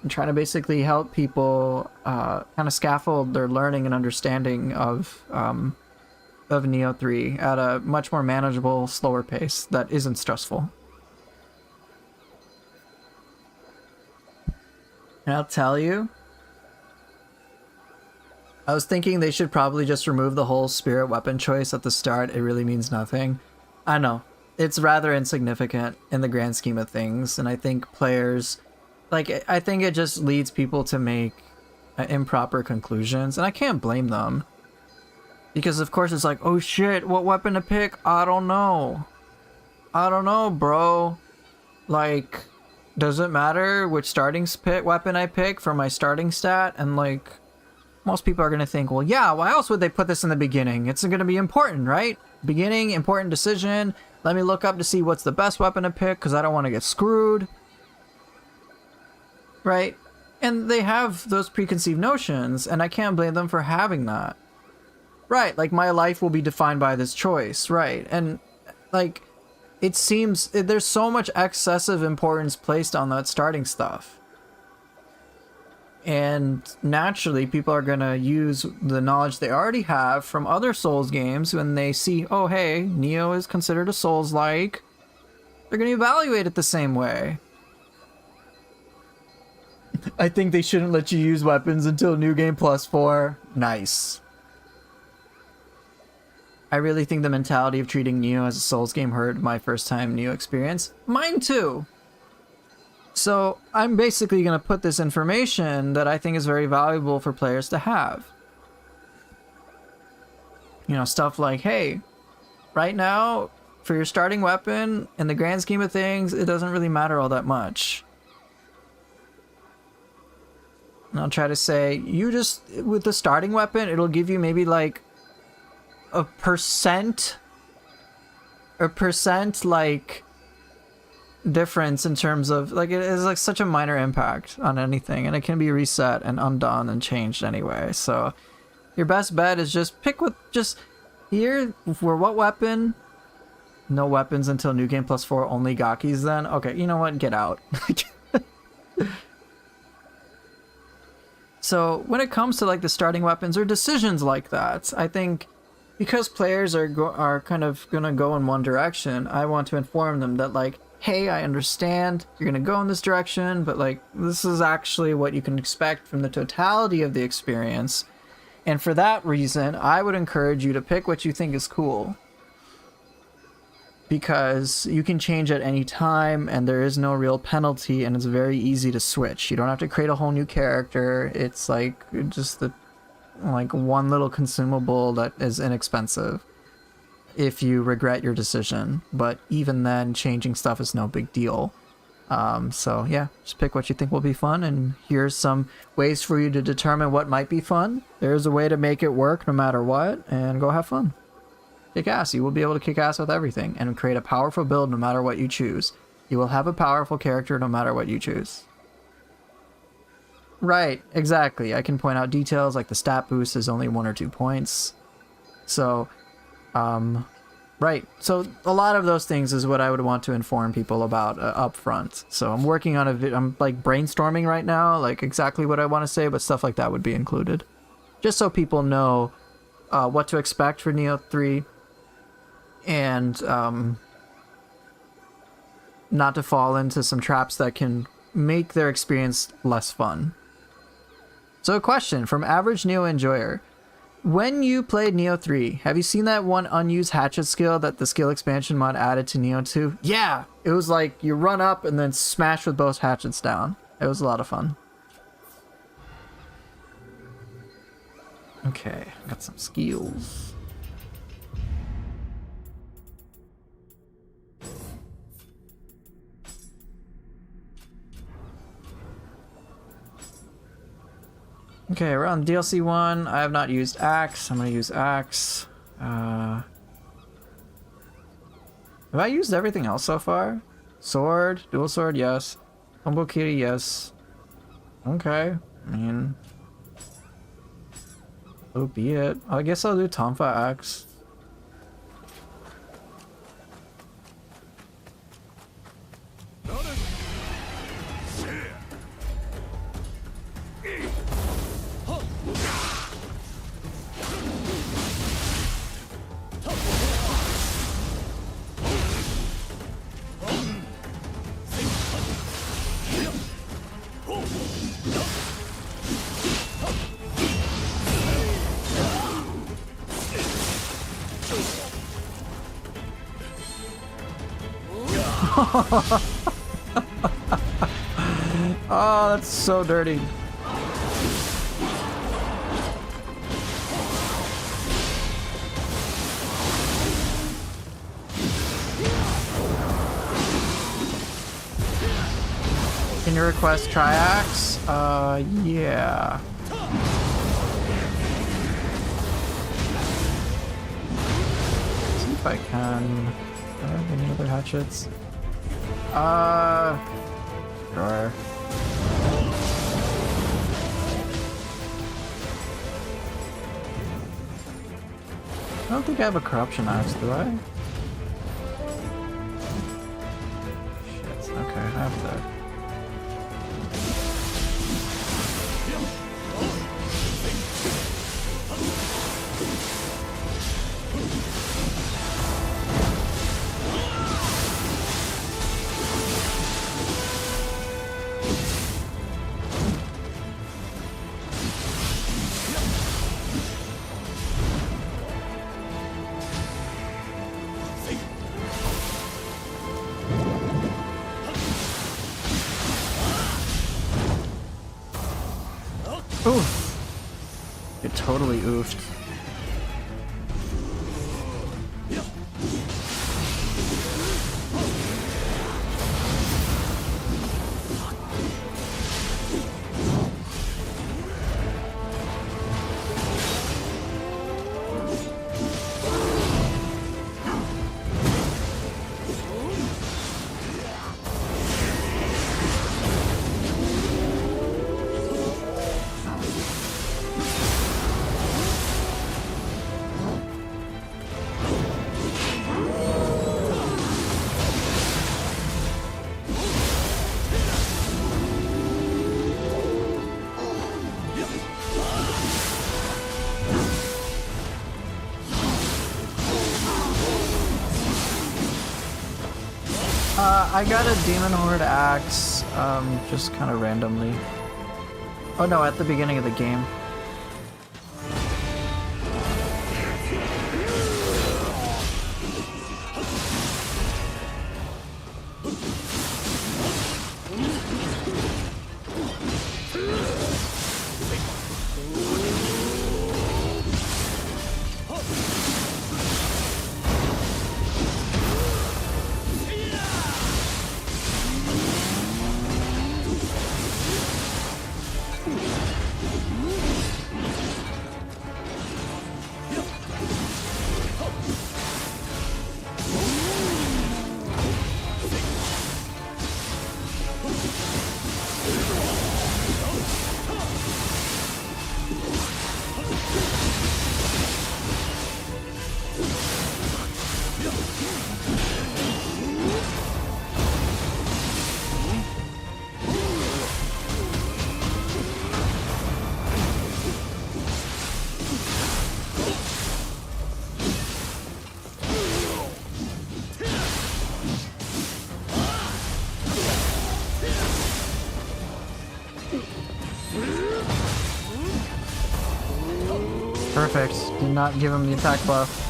I'm trying to basically help people kind of scaffold their learning and understanding of Nioh 3 at a much more manageable, slower pace that isn't stressful. And I'll tell you, I was thinking they should probably just remove the whole spirit weapon choice at the start. It really means nothing. I know. It's rather insignificant in the grand scheme of things, and I think players... like, I think it just leads people to make improper conclusions, and I can't blame them. Because of course it's like, oh shit, what weapon to pick? I don't know. I don't know, bro. Like, does it matter which starting weapon I pick for my starting stat? And like... most people are going to think, well, yeah, why else would they put this in the beginning? It's going to be important, right? Beginning, important decision. Let me look up to see what's the best weapon to pick because I don't want to get screwed. Right? And they have those preconceived notions, and I can't blame them for having that. Right, like my life will be defined by this choice, right? And like, it seems there's so much excessive importance placed on that starting stuff. And naturally, people are going to use the knowledge they already have from other Souls games when they see, oh, hey, Nioh is considered a Souls-like. They're going to evaluate it the same way. I think they shouldn't let you use weapons until New Game Plus 4. Nice. I really think the mentality of treating Nioh as a Souls game hurt my first time Nioh experience. Mine too. So I'm basically going to put this information that I think is very valuable for players to have. You know, stuff like, hey, right now, for your starting weapon, in the grand scheme of things, it doesn't really matter all that much. And I'll try to say, you just, with the starting weapon, it'll give you maybe like a percent like difference in terms of like it is like such a minor impact on anything, and it can be reset and undone and changed anyway. So your best bet is just pick with just here for what weapon. No weapons until New Game Plus 4, only Gakis then. Okay, you know what, get out. So when it comes to like the starting weapons or decisions like that, I think because players are kind of gonna go in one direction, I want to inform them that like, hey, I understand you're gonna go in this direction, but like this is actually what you can expect from the totality of the experience. And for that reason, I would encourage you to pick what you think is cool. Because you can change at any time and there is no real penalty, and it's very easy to switch. You don't have to create a whole new character. It's like just like one little consumable that is inexpensive if you regret your decision. But even then, changing stuff is no big deal. So yeah, just pick what you think will be fun, and here's some ways for you to determine what might be fun. There's a way to make it work no matter what, and go have fun. Kick ass. You will be able to kick ass with everything and create a powerful build no matter what you choose. You will have a powerful character no matter what you choose. Right, exactly. I can point out details like the stat boost is only 1 or 2 points. So, Right. So a lot of those things is what I would want to inform people about up front. So I'm working on I'm like brainstorming right now, like exactly what I want to say, but stuff like that would be included. Just so people know what to expect for Nioh 3 and not to fall into some traps that can make their experience less fun. So a question from average Nioh enjoyer. When you played Nioh 3, have you seen that one unused hatchet skill that the skill expansion mod added to Nioh 2? Yeah! It was like you run up and then smash with both hatchets down. It was a lot of fun. Okay, got some skills. Okay, we're on DLC 1. I have not used Axe. I'm gonna use Axe. Have I used everything else so far? Sword, dual sword, yes. Combo Kiri, yes. Okay, I mean... so be it. I guess I'll do Tonfa Axe. Oh, that's so dirty. Can you request Triax? Yeah. See if I can. Any other hatchets? Sure. I don't think I have a corruption axe, do I? Shit, okay, I have that. Oof. You're totally oofed. I got a Demon Horde axe, just kind of randomly. Oh no, at the beginning of the game. Perfect. Did not give him the attack buff.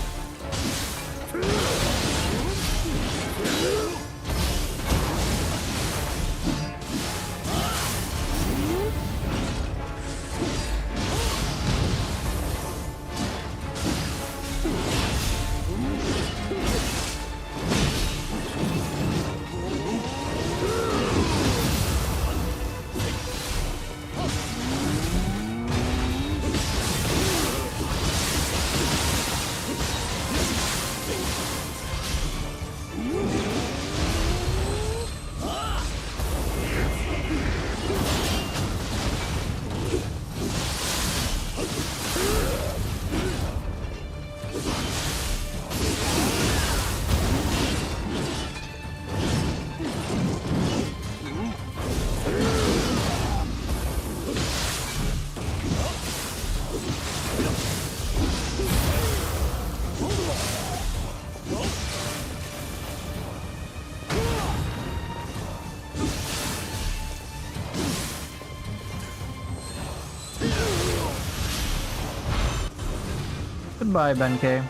Goodbye, Benkei.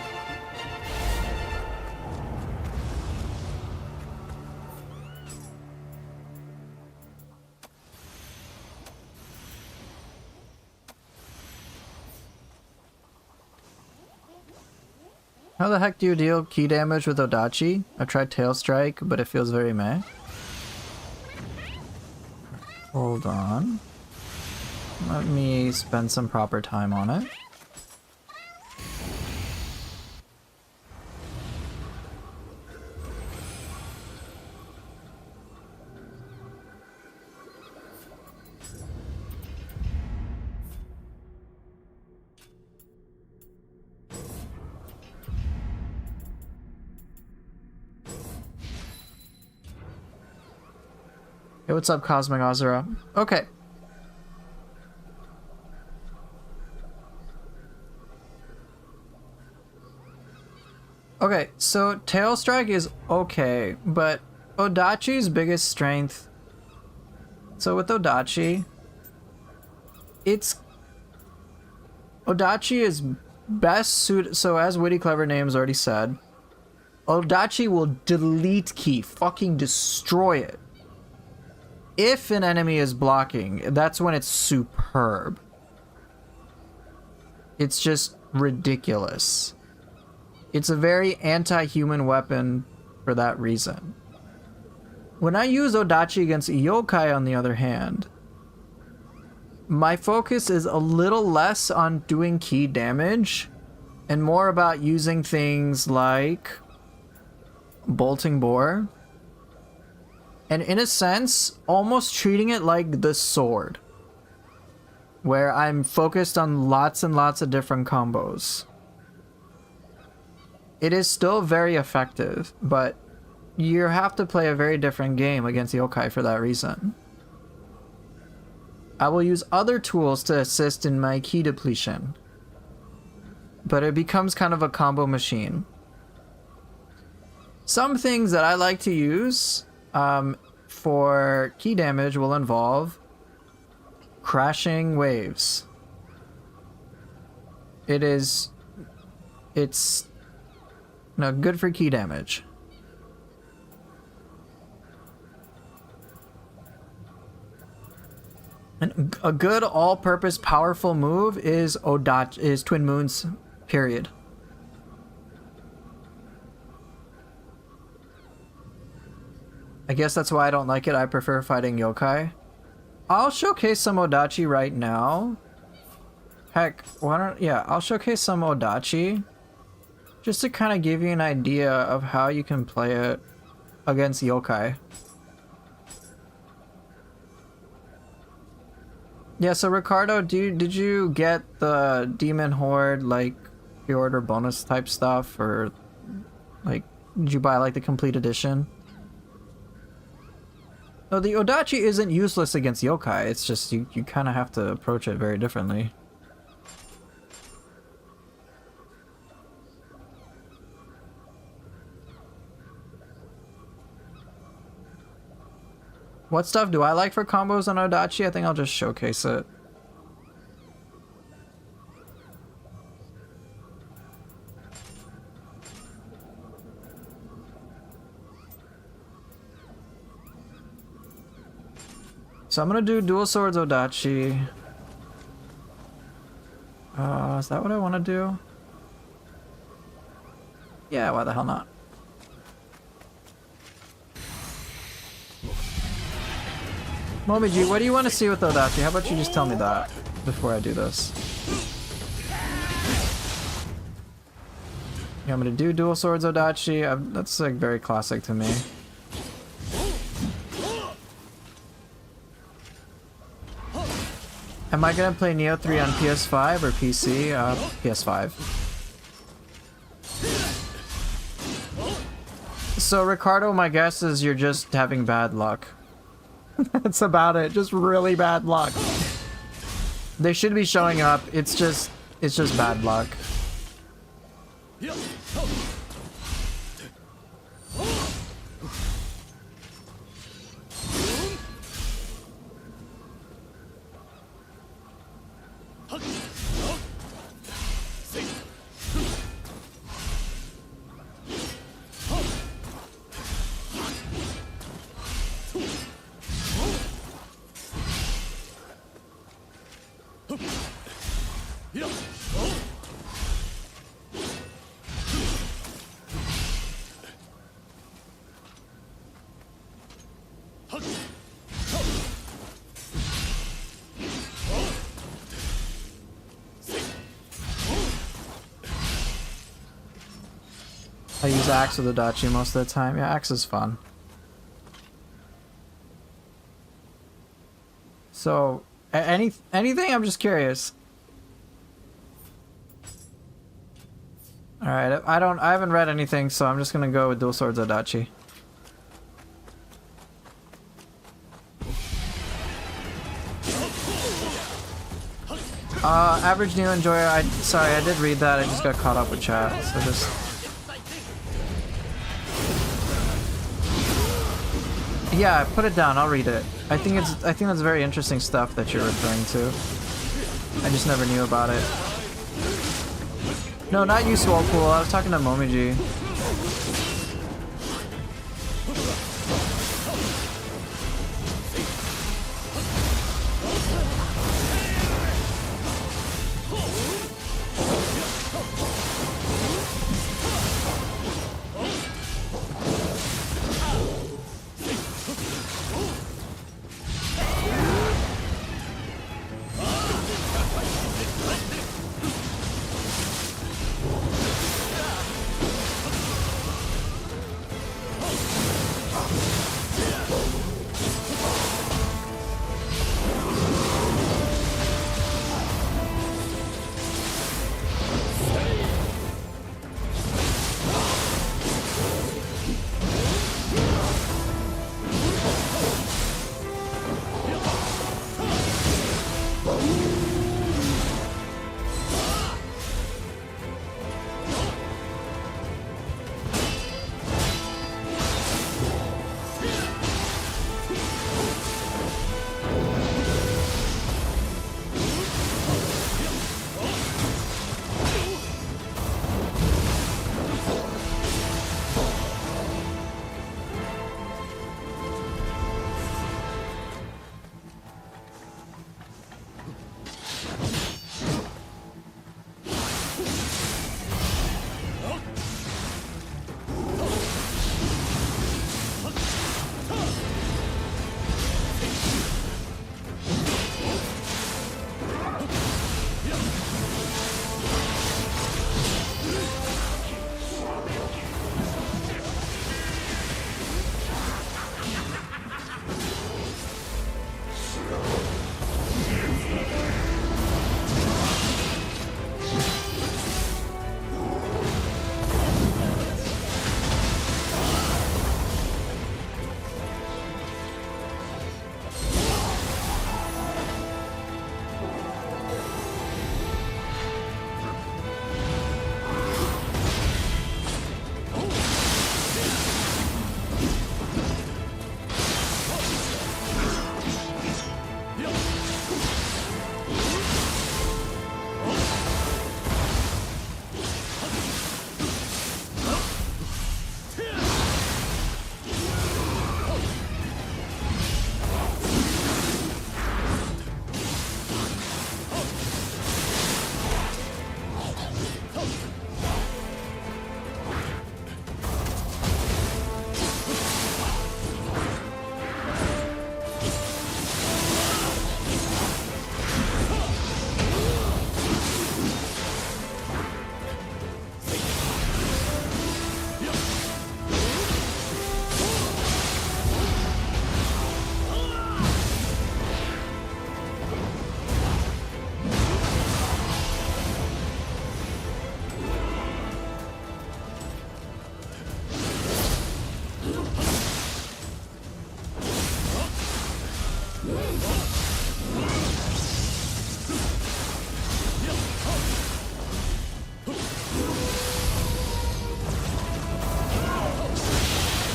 How the heck do you deal key damage with Odachi? I've tried Tail Strike, but it feels very meh. Hold on. Let me spend some proper time on it. Hey, what's up, Cosmic Azura? Okay. Okay, so Tail Strike is okay, but Odachi's biggest strength... So with Odachi, Odachi is best suited... So as Witty Clever Names already said, Odachi will delete key, fucking destroy it. If an enemy is blocking, that's when it's superb. It's just ridiculous. It's a very anti-human weapon for that reason. When I use Odachi against Yokai, on the other hand, my focus is a little less on doing key damage and more about using things like Bolting Boar. And in a sense, almost treating it like the sword, where I'm focused on lots and lots of different combos. It is still very effective, but you have to play a very different game against Yokai for that reason. I will use other tools to assist in my key depletion, but it becomes kind of a combo machine. Some things that I like to use for key damage will involve crashing waves. It's no good for key damage. And a good all-purpose powerful move is Twin Moons, period. I guess that's why I don't like it. I prefer fighting yokai. I'll showcase some Odachi right now. Heck, I'll showcase some Odachi just to kind of give you an idea of how you can play it against yokai. Yeah, so Ricardo, did you get the Demon Horde, like, pre-order bonus type stuff, or, like, did you buy, like, the complete edition? No, the Odachi isn't useless against yokai, it's just you kind of have to approach it very differently. What stuff do I like for combos on Odachi? I think I'll just showcase it. So I'm gonna do dual swords Odachi. Is that what I want to do? Yeah, why the hell not? Momiji, what do you want to see with Odachi? How about you just tell me that before I do this? Yeah, I'm gonna do dual swords Odachi. That's like very classic to me. Am I gonna play Nioh 3 on PS5 or PC? PS5. So Ricardo, my guess is you're just having bad luck. That's about it. Just really bad luck. They should be showing up. It's just bad luck. I use Axe with Odachi most of the time. Yeah, Axe is fun. So, anything? I'm just curious. All right, I haven't read anything, so I'm just gonna go with dual swords Odachi. Average Nioh enjoyer. Sorry, I did read that. I just got caught up with chat, so just. Yeah, put it down. I'll read it. I think that's very interesting stuff that you're referring to. I just never knew about it. No, not you, Swolpool. I was talking to Momiji.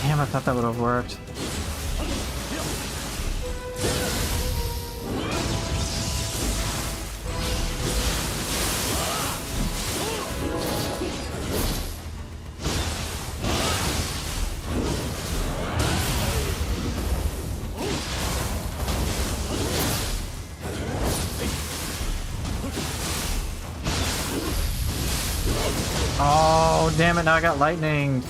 Damn, I thought that would have worked. Oh, damn it, now I got lightning.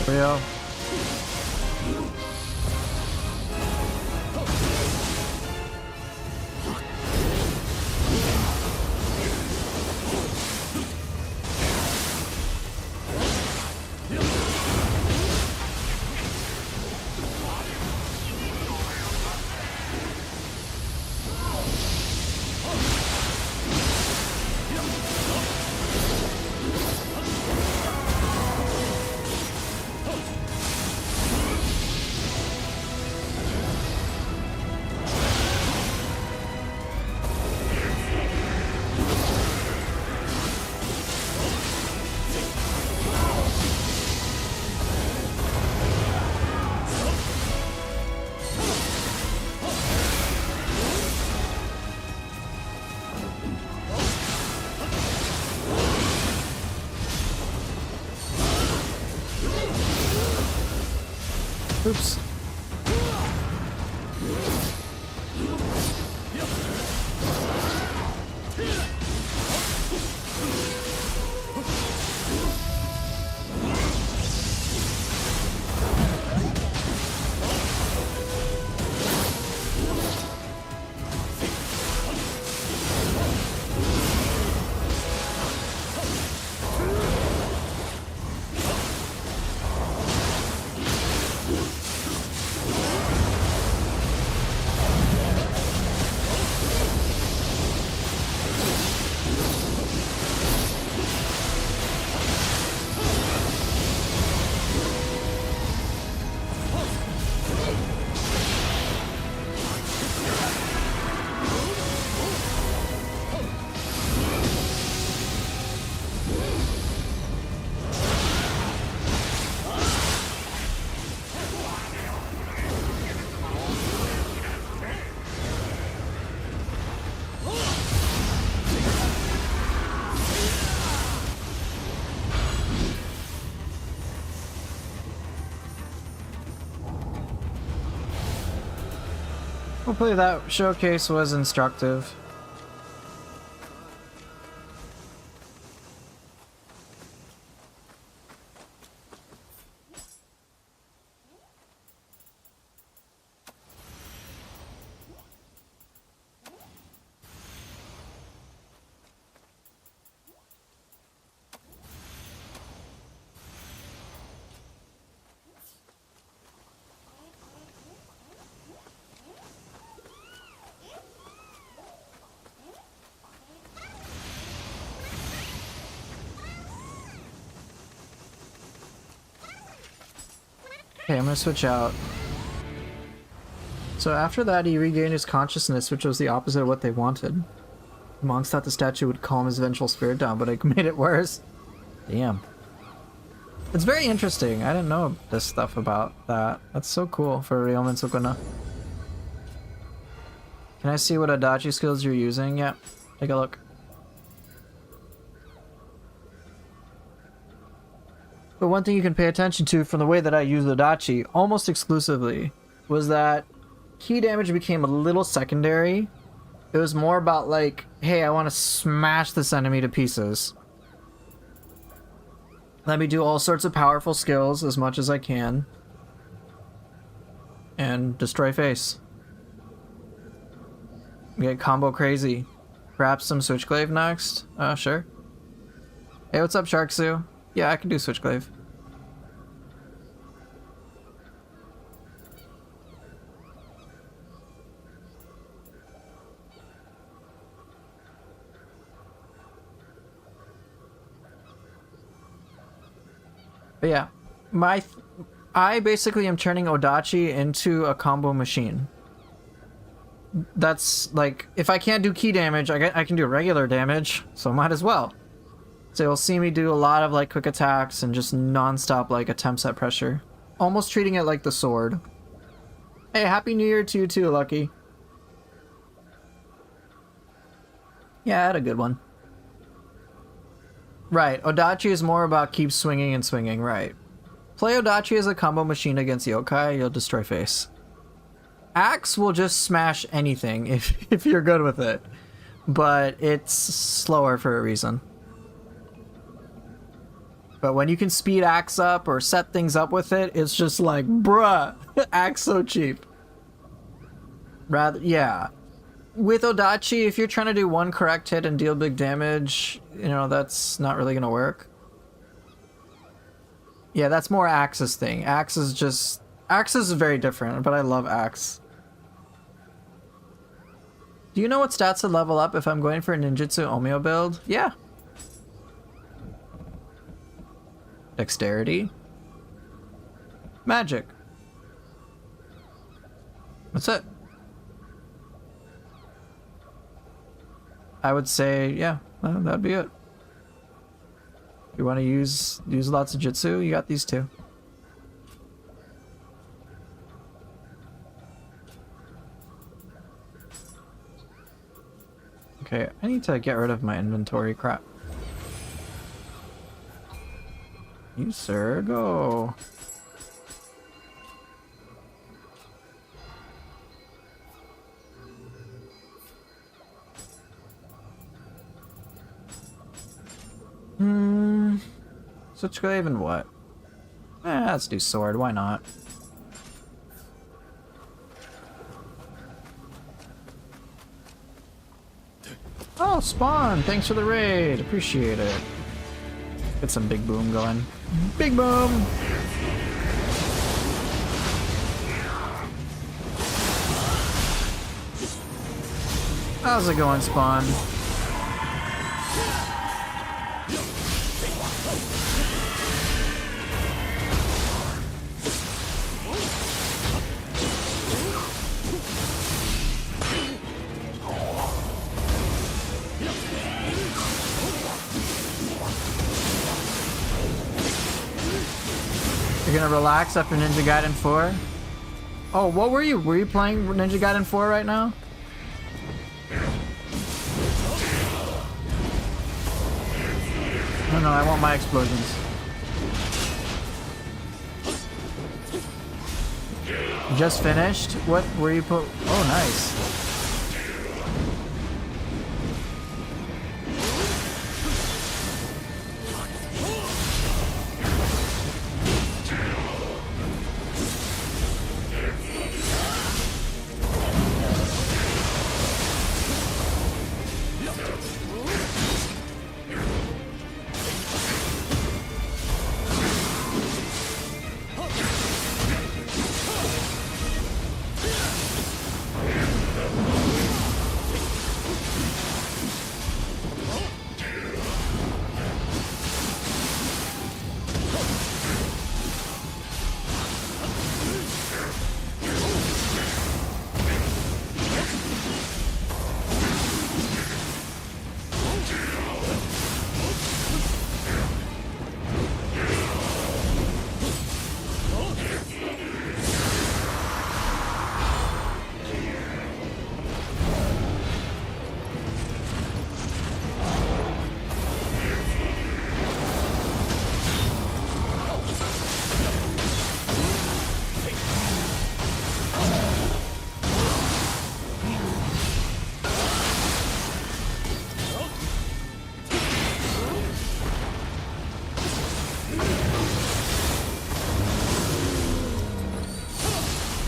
Real. Oops. Hopefully that showcase was instructive. Okay, I'm gonna switch out. So after that, he regained his consciousness, which was the opposite of what they wanted. The monks thought the statue would calm his vengeful spirit down, but it made it worse. Damn. It's very interesting. I didn't know this stuff about that. That's so cool for Real Sukuna. Can I see what Adachi skills you're using? Yeah, take a look. But one thing you can pay attention to from the way that I use Adachi almost exclusively was that key damage became a little secondary. It was more about like, hey, I want to smash this enemy to pieces. Let me do all sorts of powerful skills as much as I can. And destroy face. Get combo crazy. Perhaps some Switchglaive next? Sure. Hey, what's up, Sharksu? Yeah, I can do Switchglaive. But yeah, I basically am turning Odachi into a combo machine. That's like, if I can't do key damage, I can do regular damage, so might as well. So you'll see me do a lot of like quick attacks and just non-stop like attempts at pressure. Almost treating it like the sword. Hey, Happy New Year to you too, Lucky. Yeah, I had a good one. Right, Odachi is more about keep swinging and swinging, right. Play Odachi as a combo machine against Yokai, you'll destroy face. Axe will just smash anything if you're good with it. But it's slower for a reason. But when you can speed Axe up or set things up with it, it's just like, bruh, Axe so cheap. Rather, yeah. With Odachi, if you're trying to do one correct hit and deal big damage, you know, that's not really gonna work. Yeah, that's more Axe's thing. Axe is very different, but I love Axe. Do you know what stats to level up if I'm going for a ninjutsu Omio build? Yeah. Dexterity. Magic. That's it. I would say, yeah, that'd be it. You want to use lots of jutsu? You got these two. Okay, I need to get rid of my inventory crap. You, sir, go. Switch glaive and what? Let's do sword, why not? Oh, Spawn! Thanks for the raid! Appreciate it. Get some big boom going. Big boom! How's it going, Spawn? You're gonna relax after Ninja Gaiden 4? Oh, what were you? Were you playing Ninja Gaiden 4 right now? No, I want my explosions. You just finished? What were you put? Oh, nice.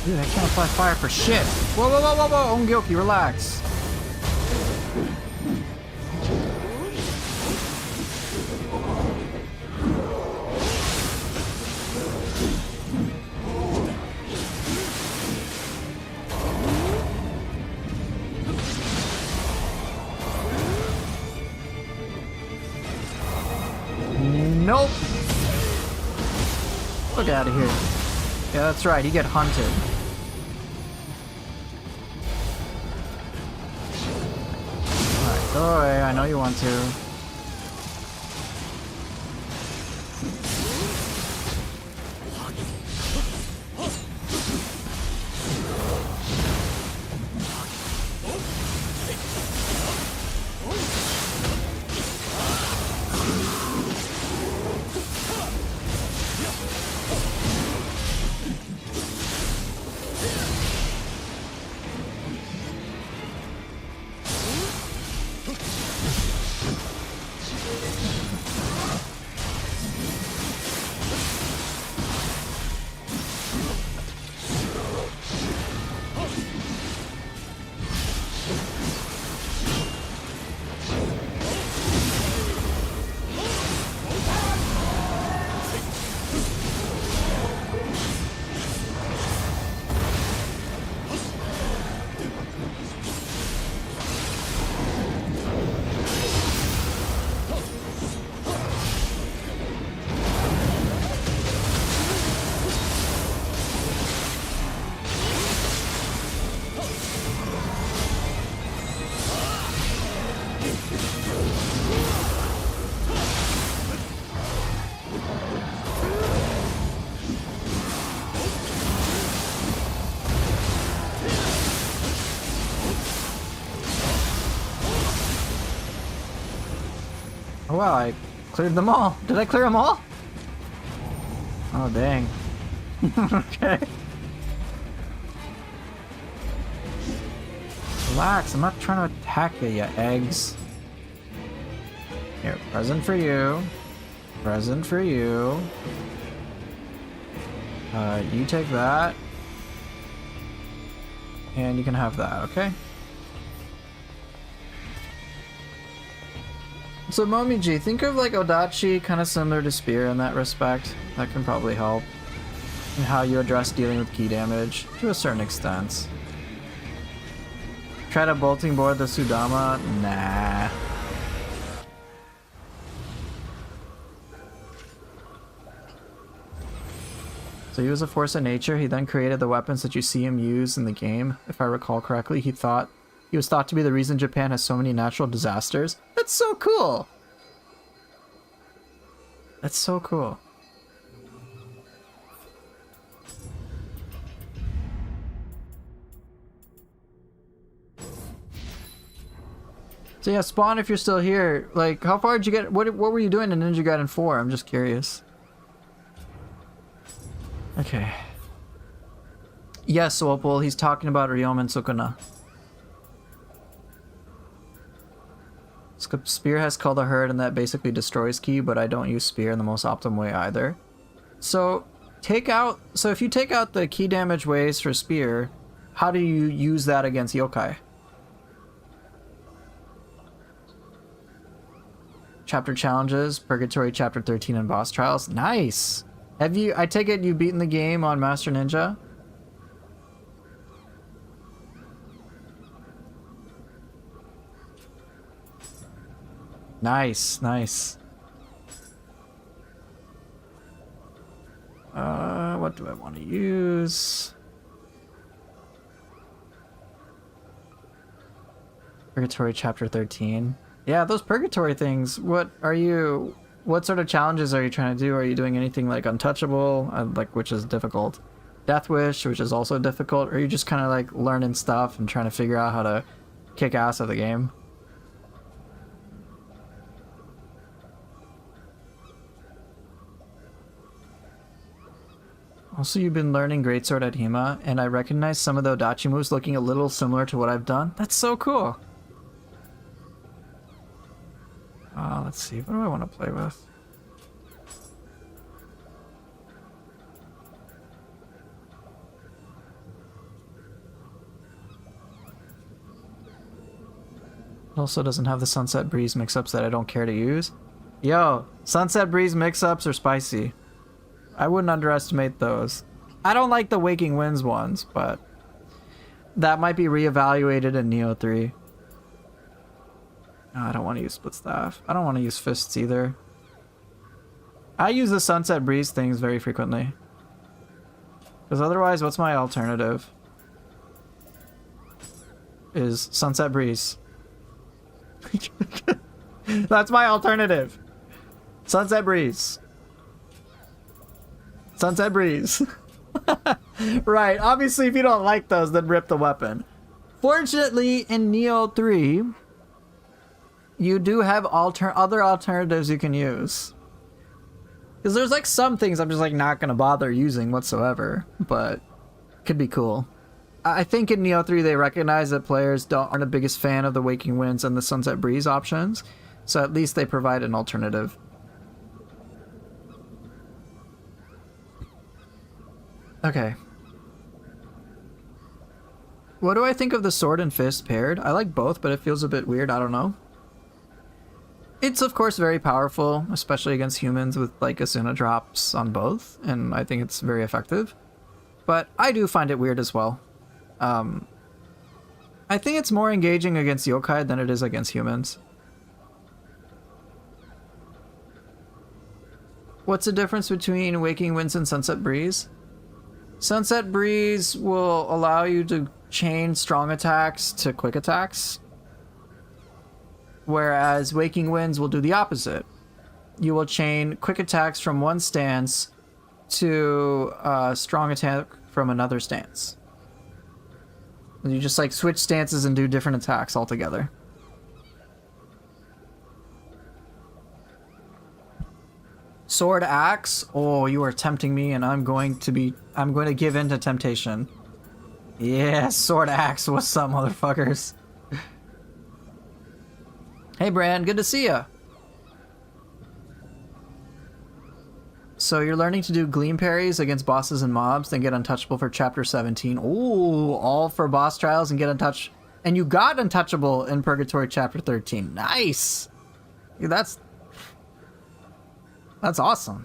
Dude, I can't apply fire for shit. Whoa, whoa, whoa, whoa, whoa, Ongyoki, relax. Nope. Look out of here. Yeah, that's right, he get hunted. Alright, go away, I know you want to. Oh wow, I cleared them all. Did I clear them all? Oh dang. Okay. Relax, I'm not trying to attack you, you eggs. Here, present for you. Present for you. You take that. And you can have that, okay? So Momiji, think of like Odachi kind of similar to Spear in that respect. That can probably help. And how you address dealing with key damage to a certain extent. Try to bolting board the Sudama? Nah. So he was a force of nature. He then created the weapons that you see him use in the game. If I recall correctly, he was thought to be the reason Japan has so many natural disasters. That's so cool! That's so cool. So yeah, Spawn, if you're still here, like, how far did you get? What were you doing in Ninja Gaiden 4? I'm just curious. Okay. Yes, Opal, he's talking about Ryomen Sukuna. Spear has called a herd and that basically destroys Ki, but I don't use Spear in the most optimal way either. So if you take out the Ki damage ways for Spear, how do you use that against Yokai? Chapter challenges, Purgatory Chapter 13 and boss trials. Nice! I take it you've beaten the game on Master Ninja? Nice, nice. What do I want to use? Purgatory Chapter 13. Yeah, those Purgatory things, what sort of challenges are you trying to do? Are you doing anything like Untouchable, which is difficult? Death Wish, which is also difficult? Or are you just kind of like learning stuff and trying to figure out how to kick ass at the game? Also, you've been learning Greatsword at Hima, and I recognize some of the Odachi moves looking a little similar to what I've done. That's so cool! Let's see, what do I want to play with? It also doesn't have the Sunset Breeze mix-ups that I don't care to use. Yo, Sunset Breeze mix-ups are spicy. I wouldn't underestimate those. I don't like the Waking Winds ones, but that might be reevaluated in Nioh 3. No, I don't want to use Split Staff. I don't want to use Fists either. I use the Sunset Breeze things very frequently. Because otherwise, what's my alternative? Is Sunset Breeze. That's my alternative. Sunset Breeze. Sunset Breeze. Right, obviously if you don't like those, then rip the weapon. Fortunately, in Nioh 3, you do have other alternatives you can use. Because there's like some things I'm just like not going to bother using whatsoever, but could be cool. I think in Nioh 3 they recognize that players aren't the biggest fan of the Waking Winds and the Sunset Breeze options, so at least they provide an alternative. Okay. What do I think of the Sword and Fist paired? I like both, but it feels a bit weird, I don't know. It's of course very powerful, especially against humans with like Asuna drops on both, and I think it's very effective. But I do find it weird as well. I think it's more engaging against yokai than it is against humans. What's the difference between Waking Winds and Sunset Breeze? Sunset Breeze will allow you to chain strong attacks to quick attacks, whereas Waking Winds will do the opposite. You will chain quick attacks from one stance to strong attack from another stance. You just like switch stances and do different attacks altogether. Sword axe? Oh, you are tempting me, and I'm going to give in to temptation. Yeah, sword axe. What's up, motherfuckers? Hey, Brand. Good to see ya. So you're learning to do gleam parries against bosses and mobs, then get untouchable for chapter 17. Ooh, all for boss trials and get untouched. And you got untouchable in Purgatory chapter 13. Nice. Yeah, that's awesome.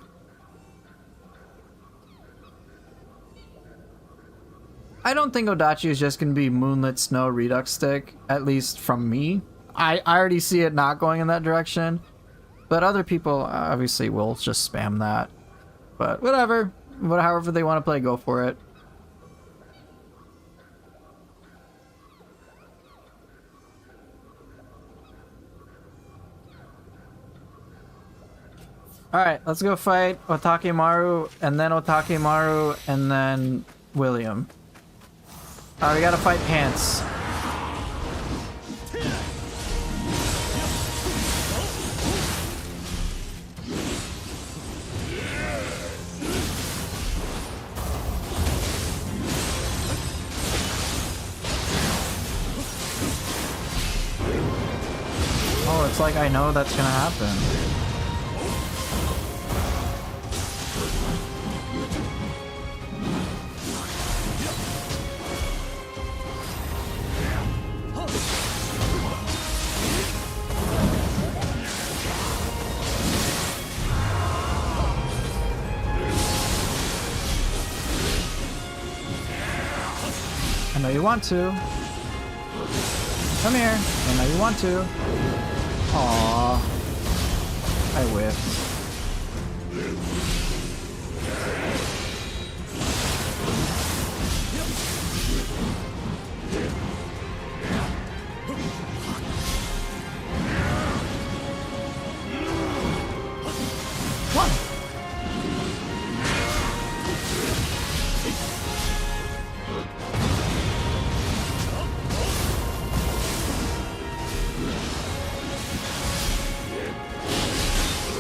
I don't think Odachi is just going to be Moonlit Snow Redux Stick, at least from me. I already see it not going in that direction. But other people obviously will just spam that. But whatever. However they want to play, go for it. Alright, let's go fight Otakimaru, and then Otakimaru, and then William. Alright, we gotta fight Pants. Oh, it's like I know that's gonna happen. I know you want to. Come here. I know you want to. Aww. I whiffed. One.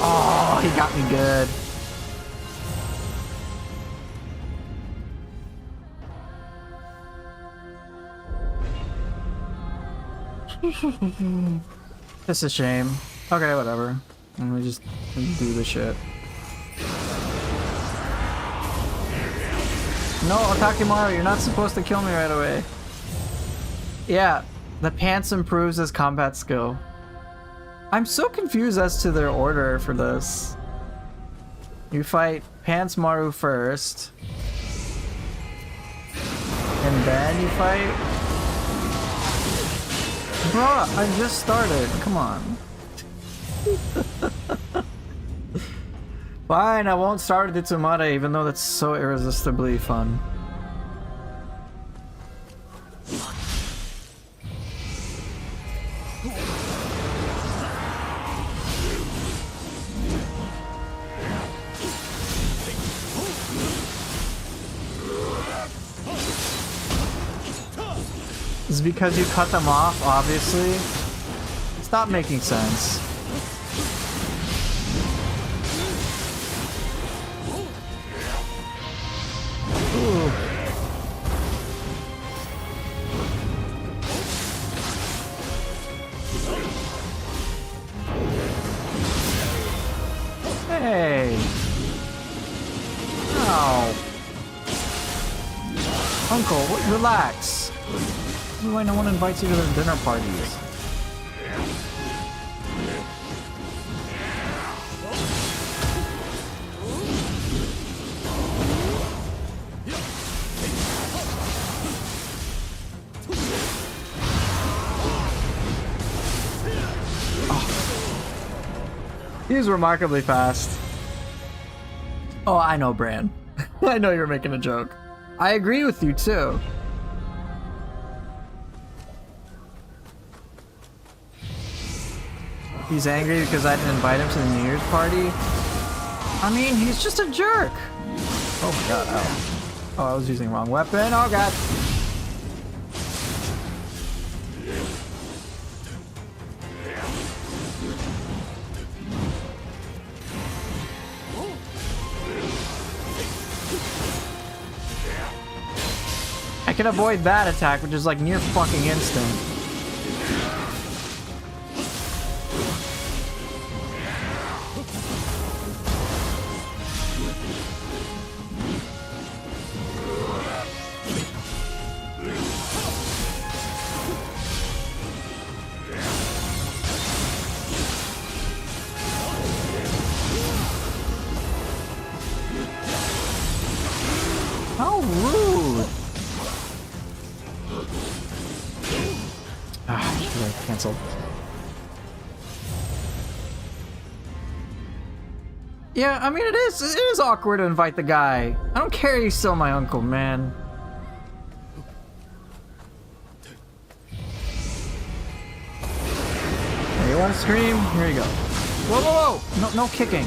Oh, he got me good. It's a shame. Okay, whatever. Let me just do the shit. No, Otakimaru, you're not supposed to kill me right away. Yeah, the Pants improves his combat skill. I'm so confused as to their order for this. You fight Pants Maru first. And then you fight... Bruh, I just started. Come on. Fine, I won't start with Itsumada even though that's so irresistibly fun. Is it because you cut them off, obviously? Stop making sense. Ooh. Hey. Ow. Uncle, relax. This is why no one invites you to their dinner parties. He's remarkably fast. Oh, I know, Bran. I know you're making a joke. I agree with you, too. He's angry because I didn't invite him to the New Year's party. I mean, he's just a jerk. Oh my god, ow. Oh, I was using the wrong weapon. Oh god. I can avoid that attack, which is like near fucking instant. How rude! Cancelled. Yeah, I mean it is awkward to invite the guy. I don't care, he's still my uncle, man. Hey, you wanna scream? Here you go. Whoa, whoa, whoa! No kicking.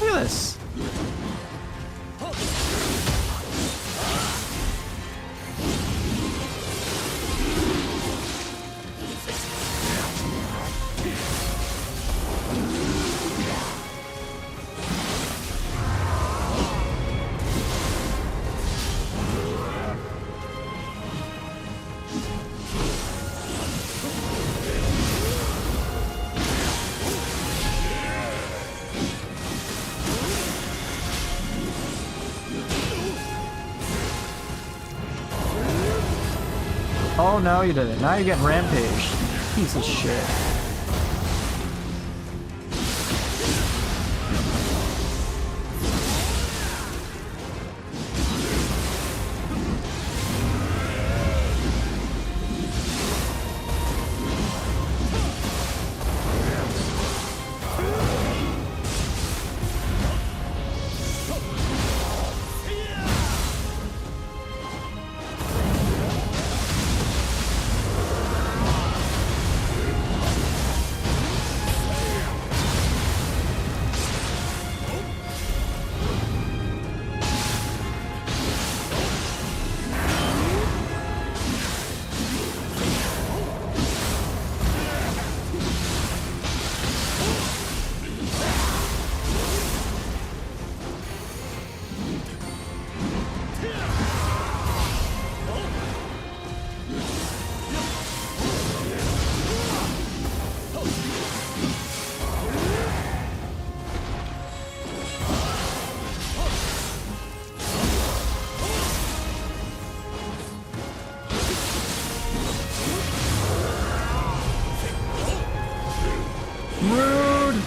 Look at this. Oh no, you didn't. Now you're getting rampaged. Piece of shit. Rude!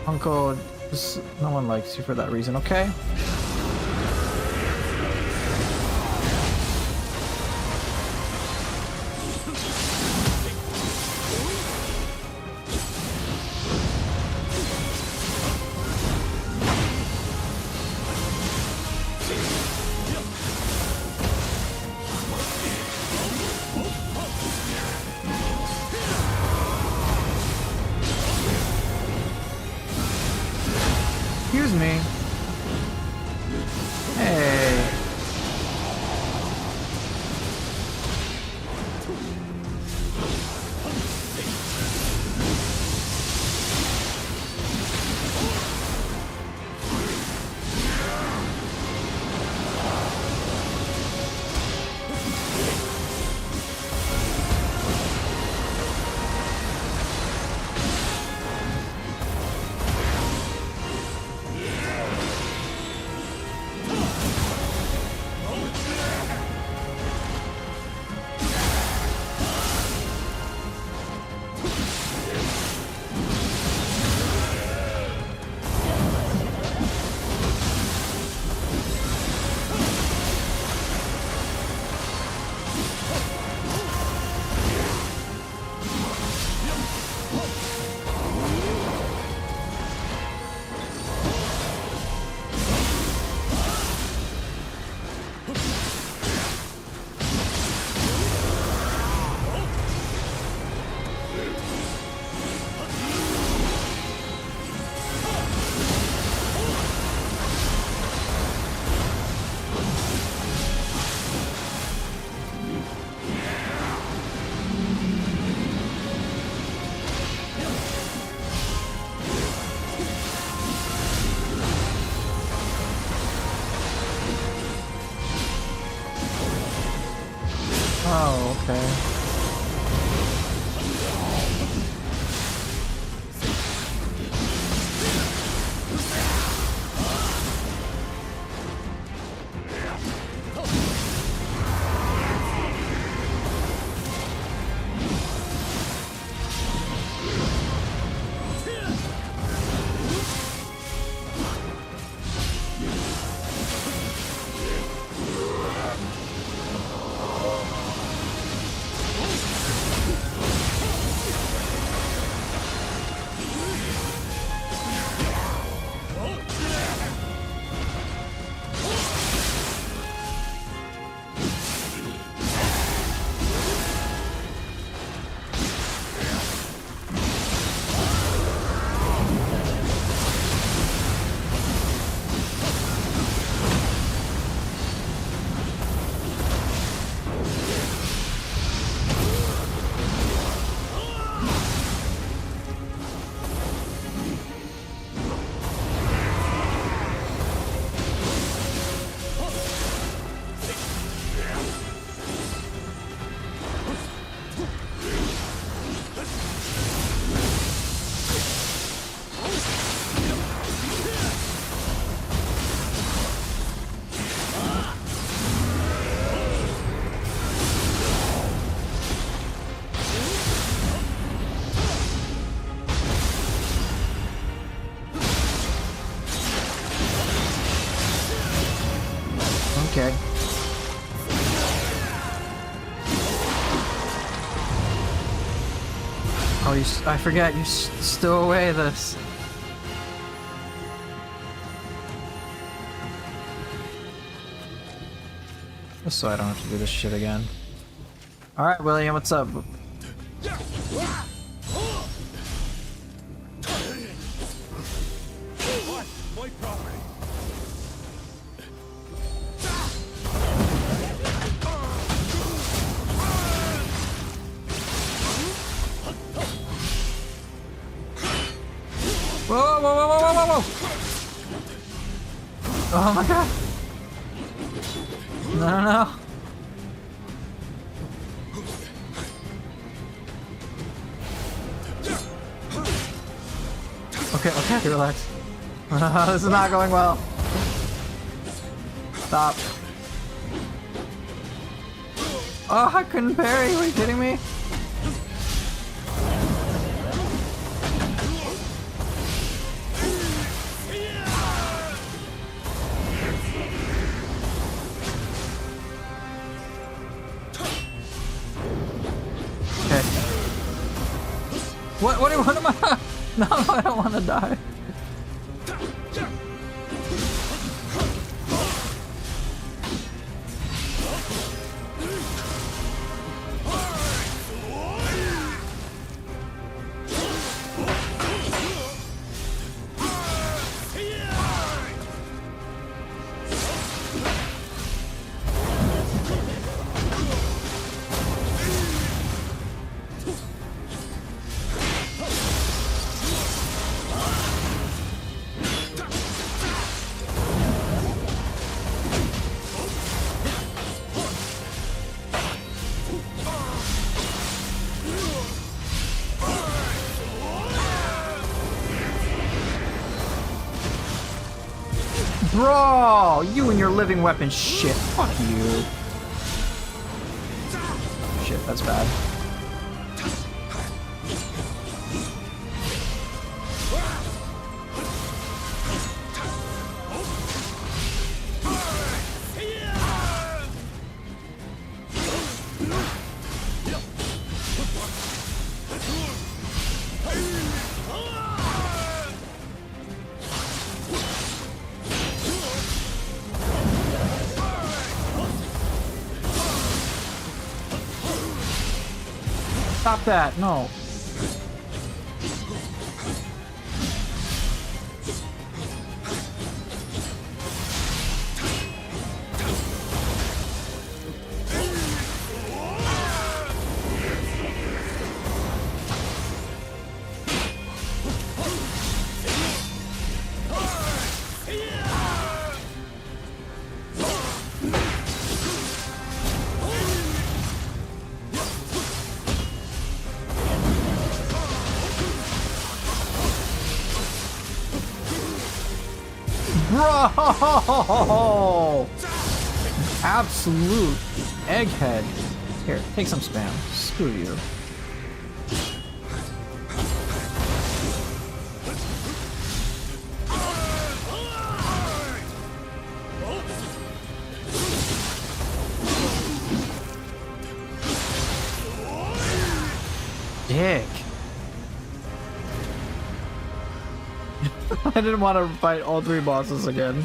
Uncle, No one likes you for that reason, okay? Excuse me. Hey. Oh, okay. Okay. Oh, I forget, you stow away this. Just so I don't have to do this shit again. Alright, William, what's up? My property. Whoa, whoa, whoa, whoa, whoa, whoa! Oh my god! No, no, no! Okay, okay, relax. This is not going well. Stop. Oh, I couldn't parry, are you kidding me? What do you want to... No, I don't want to die. Bro, you and your living weapon shit. Fuck you. Shit, that's bad. Stop that, no. Bro! Absolute egghead. Here, take some spam. Screw you. Dick. I didn't want to fight all three bosses again.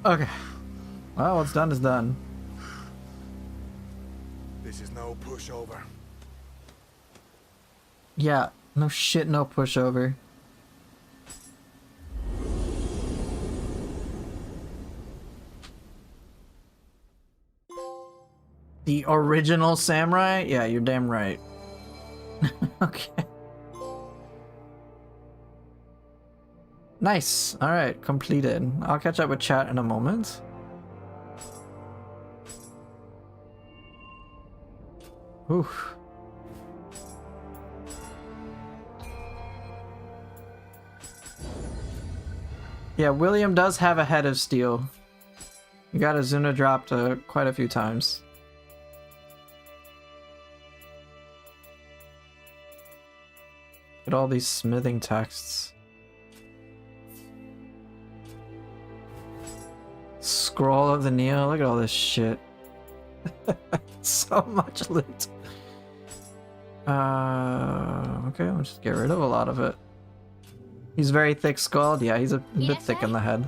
Okay. Well, what's done is done. This is no pushover. Yeah, no shit, no pushover. The original samurai? Yeah, you're damn right. Okay. Nice. Alright, completed. I'll catch up with chat in a moment. Oof. Yeah, William does have a head of steel. You got Azuna dropped quite a few times. Look at all these smithing texts. Scroll of the Nioh. Look at all this shit. So much loot. Okay, I'll just get rid of a lot of it. He's very thick-skulled. Yeah, he's a bit thick in the head.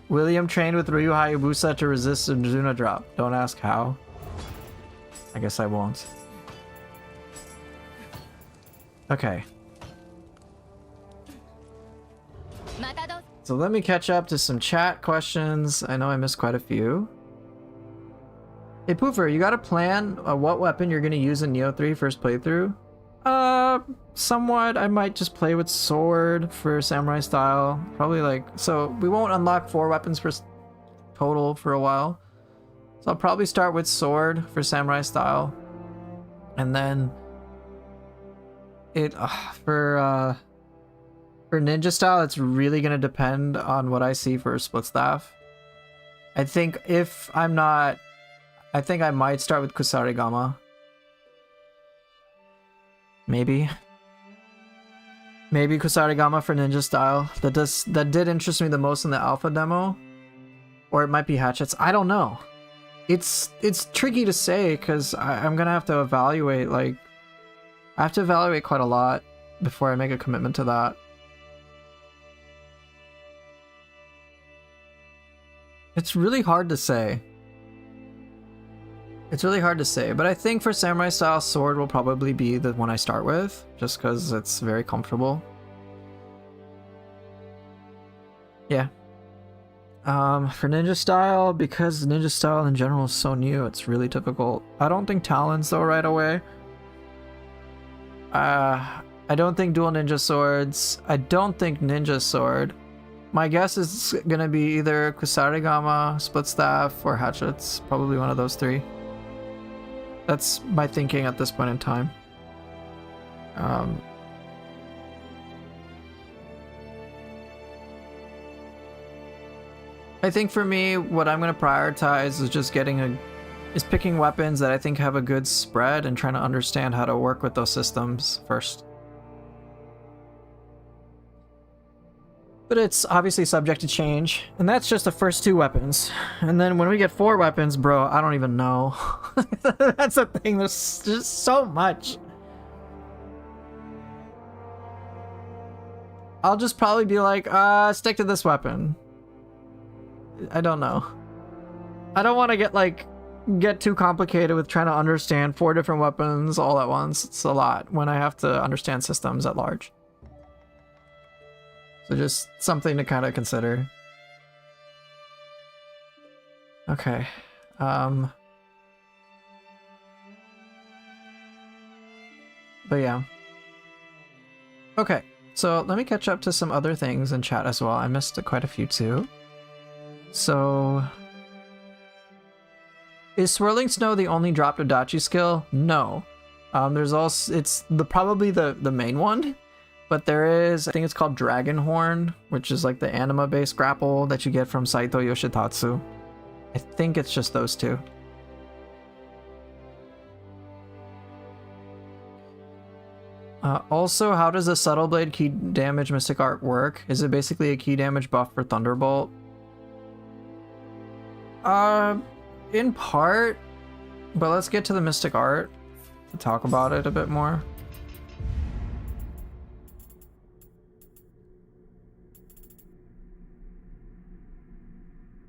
William trained with Ryu Hayabusa to resist a Azuna drop. Don't ask how. I guess I won't. Okay. So let me catch up to some chat questions. I know I missed quite a few. Hey Poofer, you got a plan of what weapon you're gonna use in Nioh 3 first playthrough? Somewhat. I might just play with sword for samurai style. Probably like, so we won't unlock 4 weapons for total for a while. So I'll probably start with sword for samurai style. And then for ninja style, it's really gonna depend on what I see for a split staff. I think if I'm not, I think I might start with Kusarigama. Maybe Kusarigama for ninja style. That did interest me the most in the alpha demo. Or it might be hatchets. I don't know. It's tricky to say because I'm gonna have to evaluate, like, I have to evaluate quite a lot before I make a commitment to that. It's really hard to say. It's really hard to say, but I think for samurai style, sword will probably be the one I start with, just because it's very comfortable. Yeah. For ninja style, because ninja style in general is so new, it's really difficult. I don't think talons though right away. I don't think dual ninja swords. I don't think ninja sword. My guess is gonna be either kusarigama, split staff, or hatchets. Probably one of those three. That's my thinking at this point in time. I think for me, what I'm going to prioritize is just picking weapons that I think have a good spread and trying to understand how to work with those systems first. But it's obviously subject to change, and that's just the first 2 weapons. And then when we get 4 weapons, bro, I don't even know. That's the thing, there's just so much. I'll just probably be like, stick to this weapon. I don't know. I don't want to get too complicated with trying to understand 4 different weapons all at once. It's a lot when I have to understand systems at large. So just something to kind of consider. Okay. But yeah. Okay. So let me catch up to some other things in chat as well. I missed quite a few too. So is Swirling Snow the only dropped Odachi skill? No. There's also, it's probably the main one. But there is, I think it's called Dragon Horn, which is like the anima-based grapple that you get from Saito Yoshitatsu. I think it's just those 2. Also, how does the Subtle Blade key damage Mystic Art work? Is it basically a key damage buff for Thunderbolt? In part, but let's get to the Mystic Art to talk about it a bit more.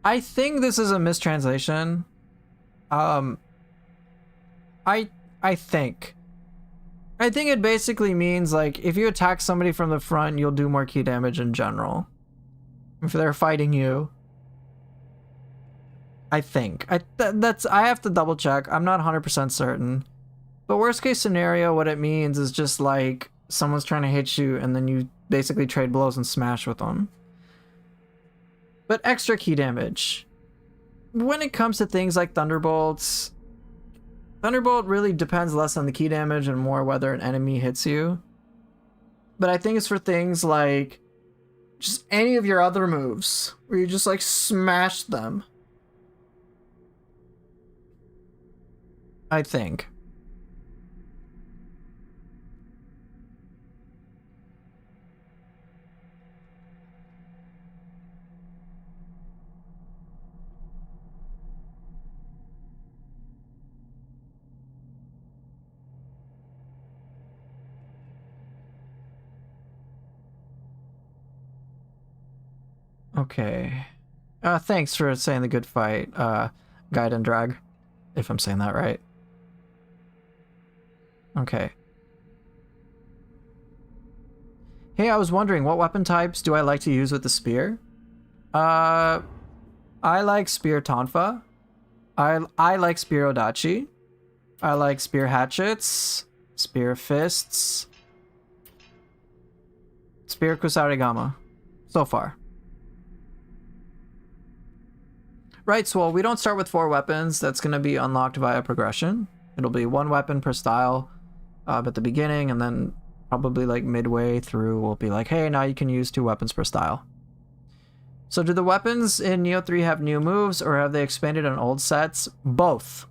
I think this is a mistranslation. I think it basically means like if you attack somebody from the front, you'll do more key damage in general. If they're fighting you. I think. I have to double check. I'm not 100% certain. But worst case scenario, what it means is just like someone's trying to hit you and then you basically trade blows and smash with them. But extra key damage. When it comes to things like Thunderbolts, Thunderbolt really depends less on the key damage and more whether an enemy hits you. But I think it's for things like just any of your other moves where you just like smash them. I think. Okay. Thanks for saying the good fight, Guide and Drag, if I'm saying that right. Okay. Hey, I was wondering, what weapon types do I like to use with the spear? I like spear tonfa. I like spear odachi. I like spear hatchets, spear fists, spear kusarigama. So far. Right, so well, we don't start with 4 weapons. That's going to be unlocked via progression. It'll be 1 weapon per style at the beginning, and then probably like midway through we'll be like, hey, now you can use 2 weapons per style. So do the weapons in Nioh 3 have new moves, or have they expanded on old sets? Both.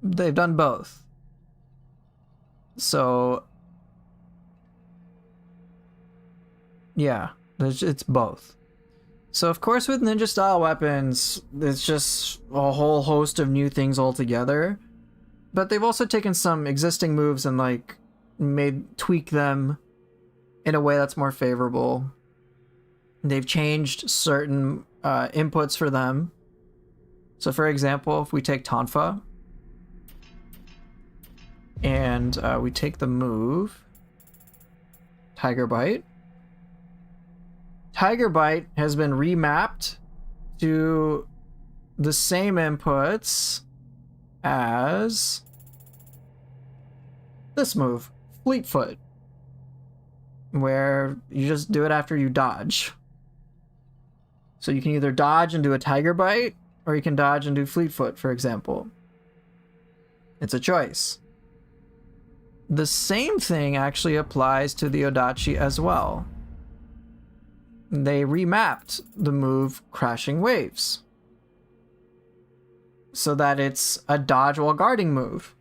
They've done both. So yeah, it's both. So of course with ninja style weapons, it's just a whole host of new things altogether. But they've also taken some existing moves and like tweak them in a way that's more favorable. They've changed certain inputs for them. So for example, if we take Tonfa and we take the move Tiger Bite. Tiger Bite has been remapped to the same inputs as this move, Fleetfoot, where you just do it after you dodge. So you can either dodge and do a Tiger Bite, or you can dodge and do Fleetfoot, for example. It's a choice. The same thing actually applies to the Odachi as well. They remapped the move Crashing Waves so that it's a dodge while guarding move.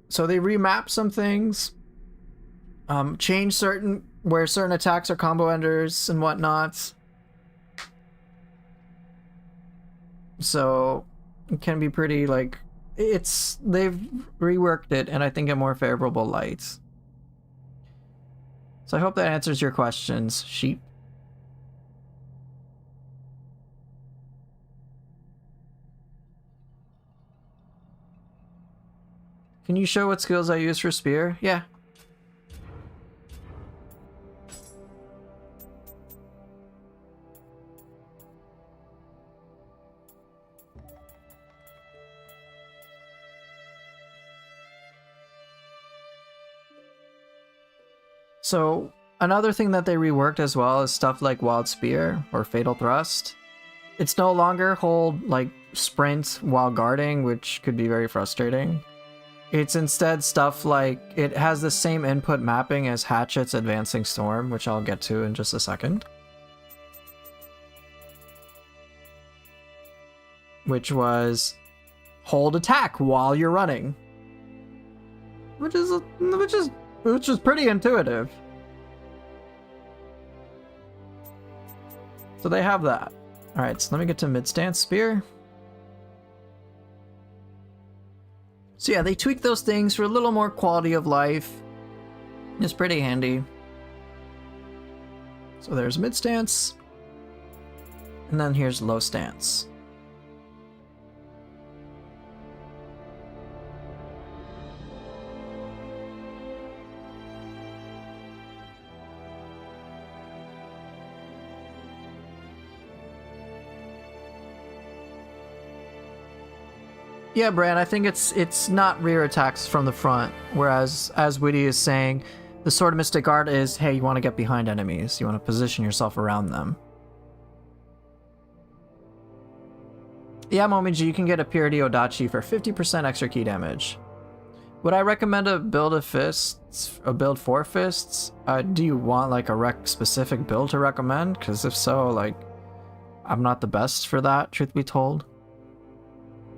So they remap some things, change certain attacks are combo enders and whatnot. So it can be pretty like they've reworked it and I think in more favorable light. So I hope that answers your questions, sheep. Can you show what skills I use for spear? Yeah. So another thing that they reworked as well is stuff like Wild Spear or Fatal Thrust. It's no longer hold like sprint while guarding, which could be very frustrating. It's instead stuff like it has the same input mapping as Hatchet's Advancing Storm, which I'll get to in just a second. Which was hold attack while you're running. Which is pretty intuitive. So they have that. Alright, so let me get to mid-stance spear. So yeah, they tweak those things for a little more quality of life. It's pretty handy. So there's mid-stance. And then here's low stance. Yeah, Bran, I think it's not rear attacks from the front, whereas, as Witty is saying, the Sword of Mystic Art is, hey, you want to get behind enemies, you want to position yourself around them. Yeah, Momiji, you can get a Purity Odachi for 50% extra key damage. Would I recommend a build of fists, a build for fists? Do you want like a specific build to recommend? Because if so, like, I'm not the best for that, truth be told.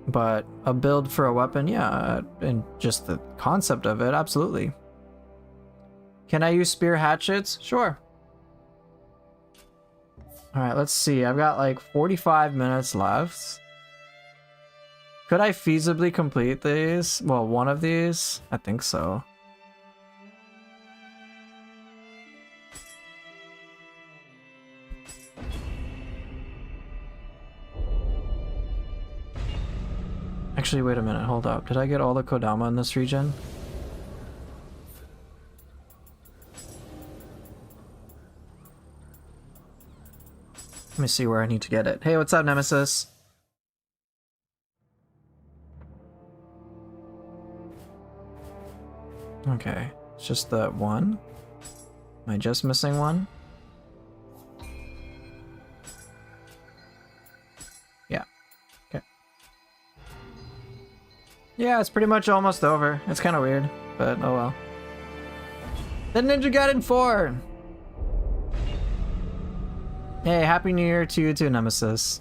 But a build for a weapon, yeah, and just the concept of it, absolutely. Can I use spear hatchets? Sure. Alright, let's see. I've got like 45 minutes left. Could I feasibly complete these? Well, one of these? I think so. Actually, wait a minute, hold up. Did I get all the Kodama in this region? Let me see where I need to get it. Hey, what's up, Nemesis? Okay, it's just the one. Am I just missing one? Yeah. Okay. Yeah, it's pretty much almost over. It's kind of weird, but oh well. The Ninja Gaiden 4! Hey, Happy New Year to you too, Nemesis.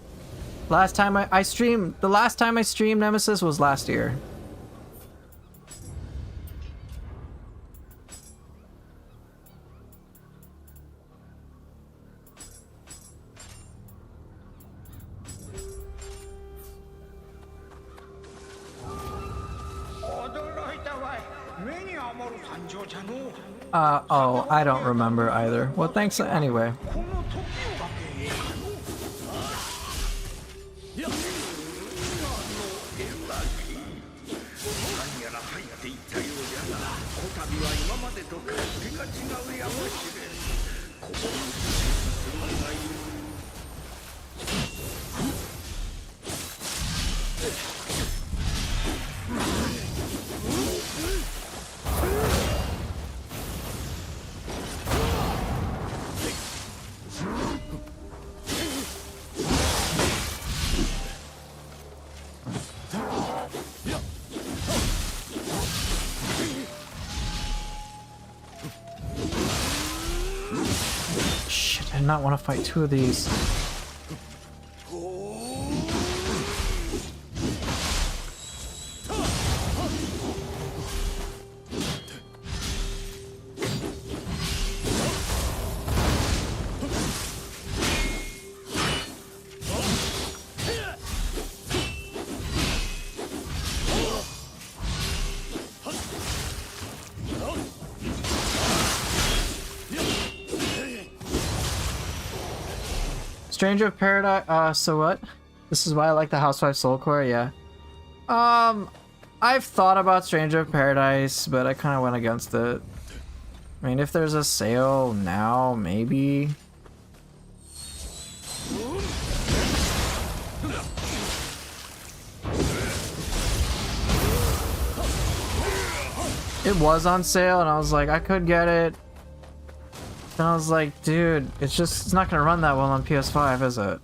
Last time I streamed, the last time I streamed Nemesis was last year. Oh, I don't remember either. Well, thanks anyway. Shit, I did not want to fight two of these. Stranger of Paradise, so what? This is why I like the Housewife Soul Core, yeah. I've thought about Stranger of Paradise, but I kind of went against it. I mean, if there's a sale now, maybe. It was on sale, and I was like, I could get it. And I was like, dude, it's not gonna run that well on PS5, is it?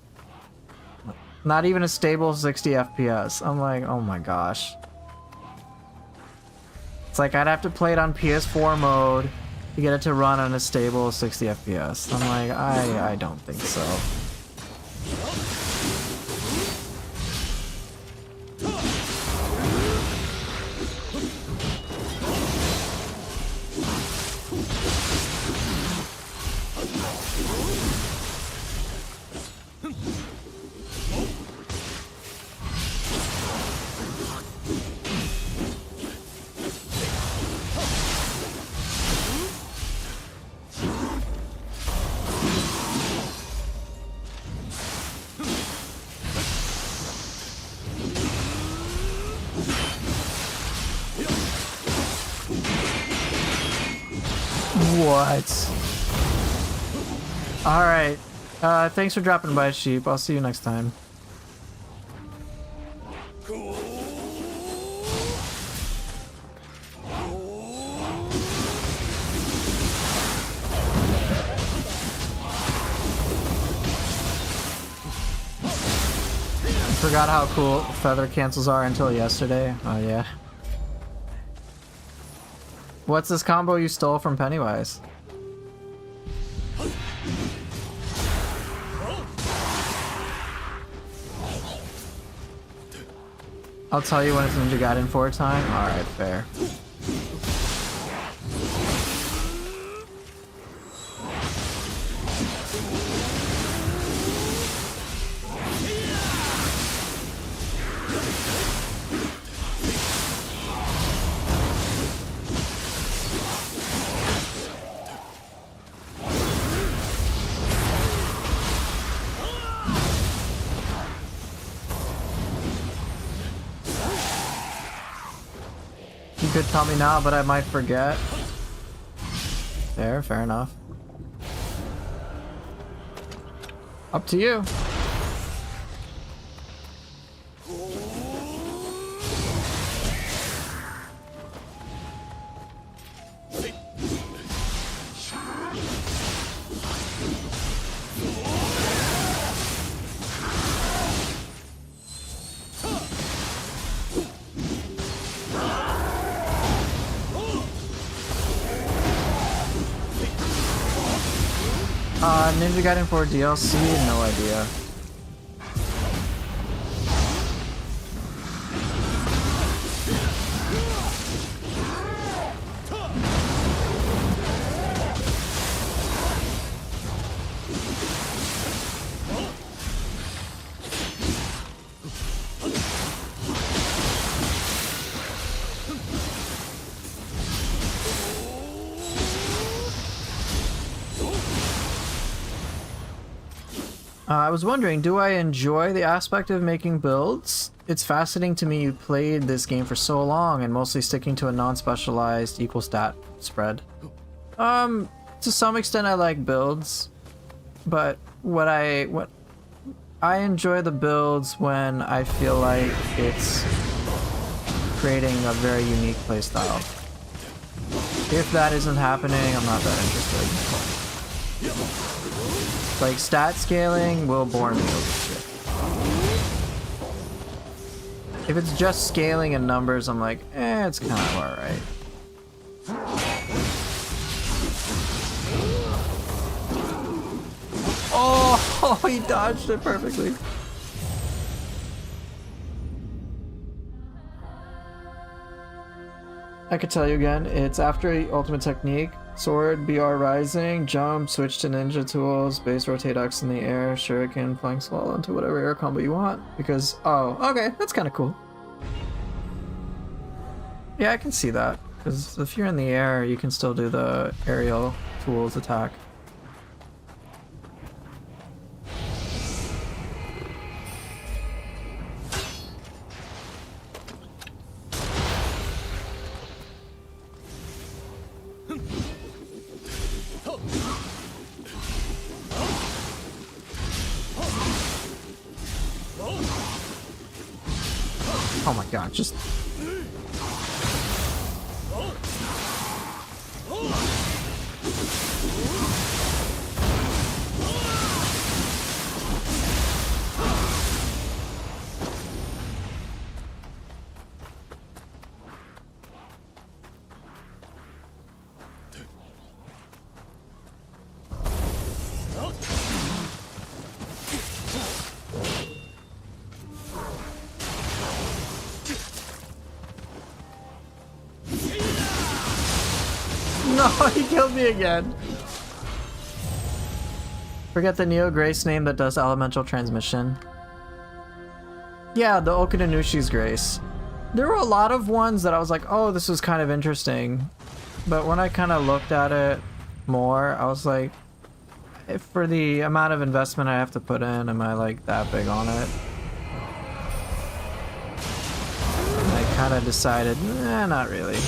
Not even a stable 60 FPS. I'm like, oh my gosh. It's like I'd have to play it on PS4 mode to get it to run on a stable 60 FPS. I'm like, I don't think so. What? Alright. Thanks for dropping by, Sheep. I'll see you next time. Forgot how cool feather cancels are until yesterday. Oh yeah. What's this combo you stole from Pennywise? I'll tell you when it's Ninja Gaiden 4 time. Alright, fair. You could tell me now, but I might forget. Fair enough. Up to you. Ninja Gaiden 4 DLC? No idea. I was wondering, do I enjoy the aspect of making builds? It's fascinating to me you played this game for so long and mostly sticking to a non-specialized equal stat spread. To some extent I like builds, but what I enjoy the builds when I feel like it's creating a very unique playstyle. If that isn't happening, I'm not that interested. Like, stat scaling will bore me over shit. If it's just scaling and numbers, I'm like, it's kind of alright. Oh, he dodged it perfectly. I could tell you again, it's after ultimate technique, sword, BR rising, jump, switch to ninja tools, base rotate X in the air, shuriken, flying swallow into whatever air combo you want. Because, oh, okay, that's kind of cool. Yeah, I can see that. Because if you're in the air, you can still do the aerial tools attack. Oh my god, just... No, he killed me again. Forget the Nioh Grace name that does elemental transmission. Yeah, the Okinonushi's Grace. There were a lot of ones that I was like, oh, this was kind of interesting. But when I kind of looked at it more, I was like, for the amount of investment I have to put in, am I like that big on it? And I kind of decided, not really.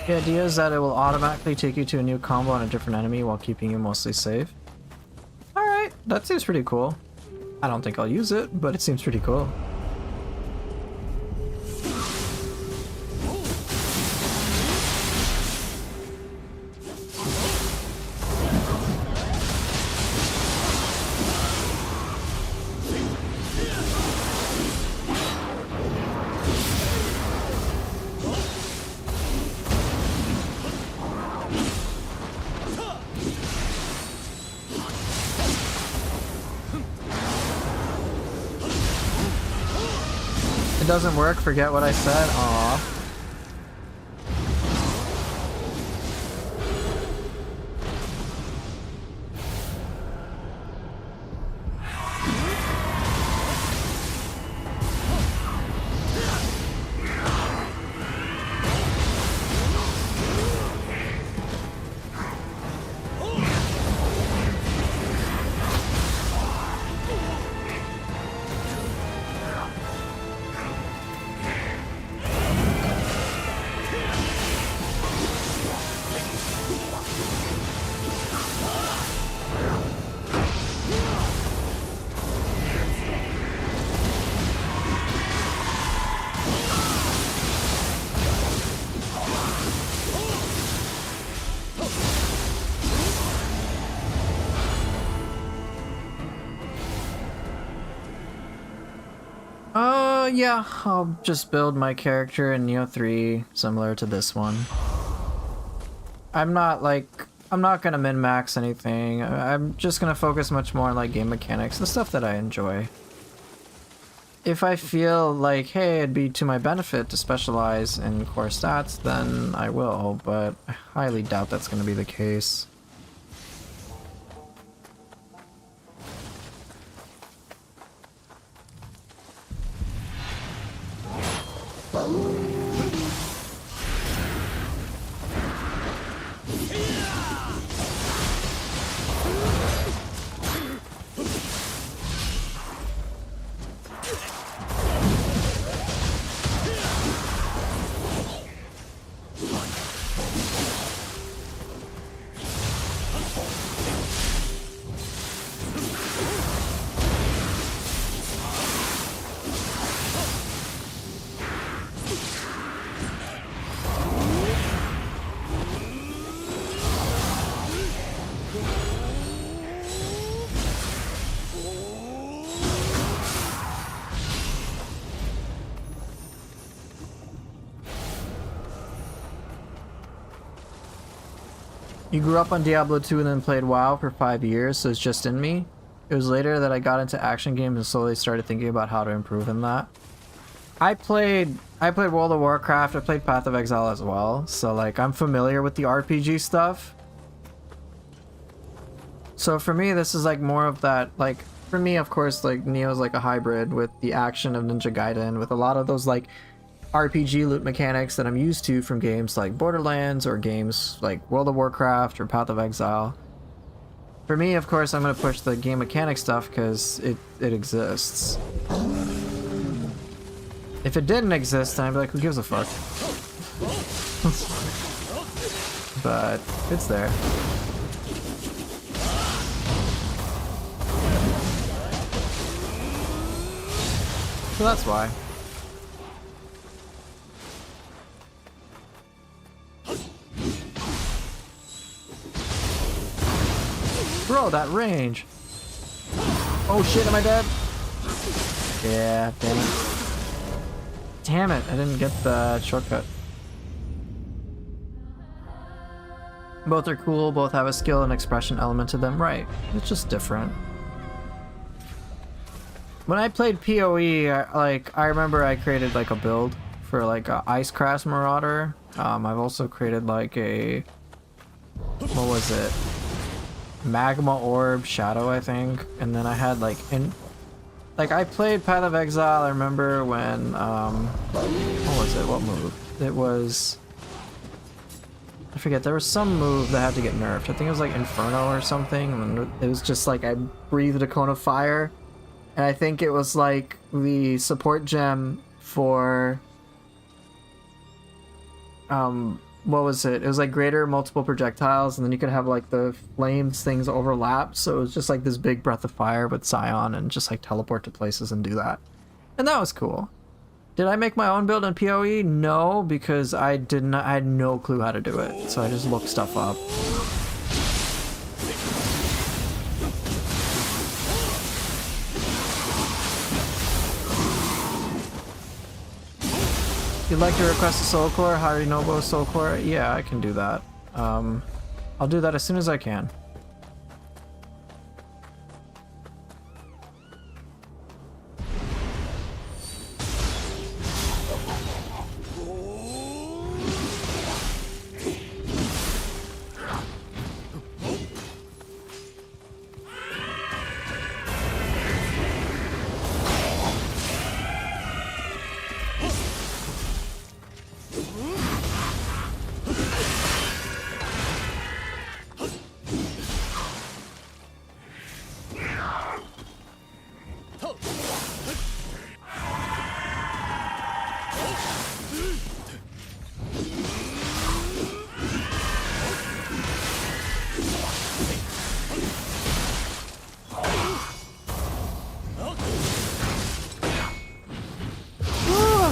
The idea is that it will automatically take you to a new combo on a different enemy while keeping you mostly safe. Alright, that seems pretty cool. I don't think I'll use it, but it seems pretty cool. Doesn't work, forget what I said. Aww. Yeah, I'll just build my character in Nioh 3 similar to this one. I'm not gonna min-max anything. I'm just gonna focus much more on like game mechanics, the stuff that I enjoy. If I feel like, hey, it'd be to my benefit to specialize in core stats, then I will, but I highly doubt that's gonna be the case. You grew up on Diablo 2 and then played WoW for 5 years, so it's just in me. It was later that I got into action games and slowly started thinking about how to improve in that. I played World of Warcraft, I played Path of Exile as well, so like I'm familiar with the RPG stuff. So for me, this is like more of that, like, for me, of course, like Nioh is like a hybrid with the action of Ninja Gaiden, with a lot of those like RPG loot mechanics that I'm used to from games like Borderlands or games like World of Warcraft or Path of Exile. For me, of course, I'm going to push the game mechanic stuff because it exists. If it didn't exist, then I'd be like, who gives a fuck? But it's there. So that's why. Bro, that range. Oh shit, am I dead? Yeah, damn it. Damn it, I didn't get the shortcut. Both are cool, both have a skill and expression element to them. Right, it's just different. When I played PoE, I remember I created like a build for like a Icecraft Marauder. I've also created like a... what was it? Magma Orb Shadow, I think. And then I had like I played Path of Exile. I remember when what was it? What move? It was, I forget, there was some move that had to get nerfed. I think it was like Inferno or something, and it was just like I breathed a cone of fire, and I think it was like the support gem for what was it? It was like greater multiple projectiles, and then you could have like the flames things overlap, so it was just like this big breath of fire with Scion and just like teleport to places and do that. And that was cool. Did I make my own build in PoE? No, because I had no clue how to do it, so I just looked stuff up. You'd like to request a soul core? Harinobo soul core? Yeah, I can do that. I'll do that as soon as I can.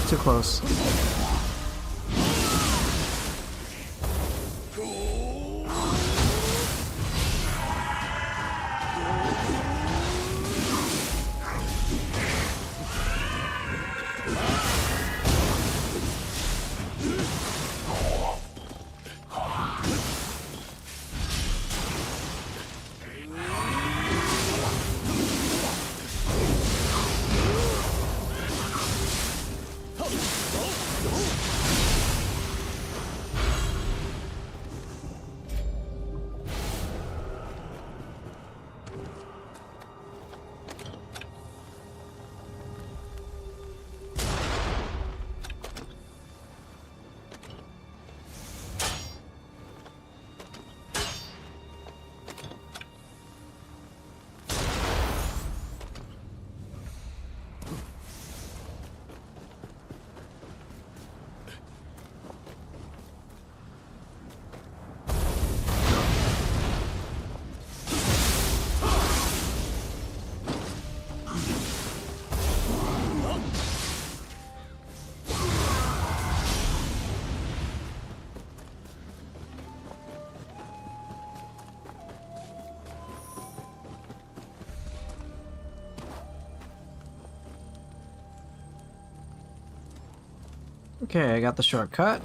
Too close. Okay, I got the shortcut.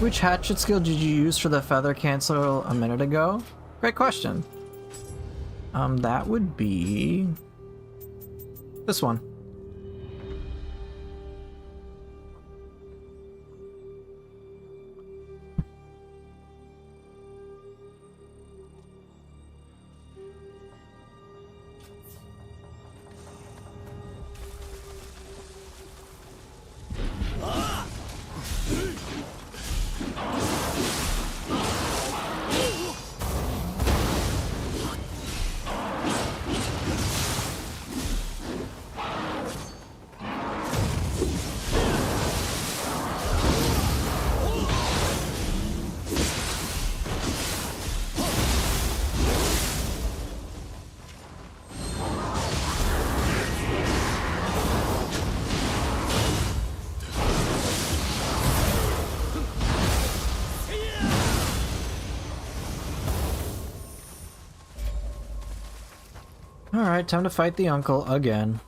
Which hatchet skill did you use for the feather cancel a minute ago? Great question. That would be this one. Alright, time to fight the uncle again.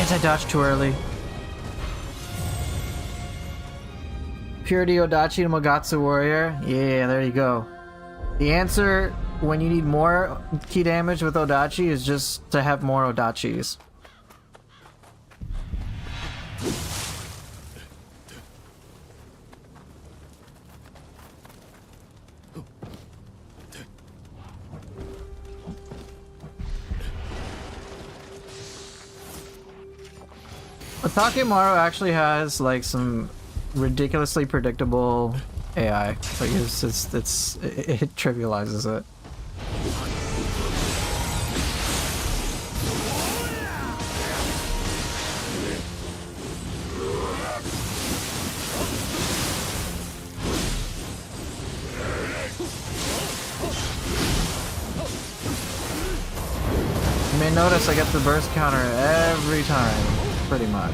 I dodged too early. Purity Odachi to Mogatsu Warrior. Yeah, there you go. The answer when you need more key damage with Odachi is just to have more Odachis. Takemaru actually has like some ridiculously predictable AI. Like it trivializes it. You may notice I get the burst counter every time. Pretty much.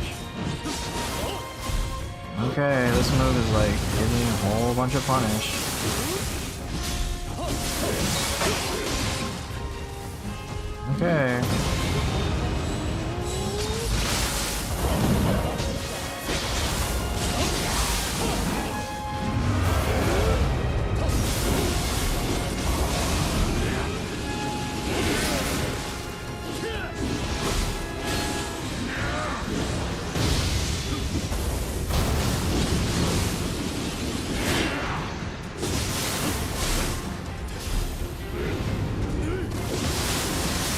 Okay, this move is like giving me a whole bunch of punish. Okay.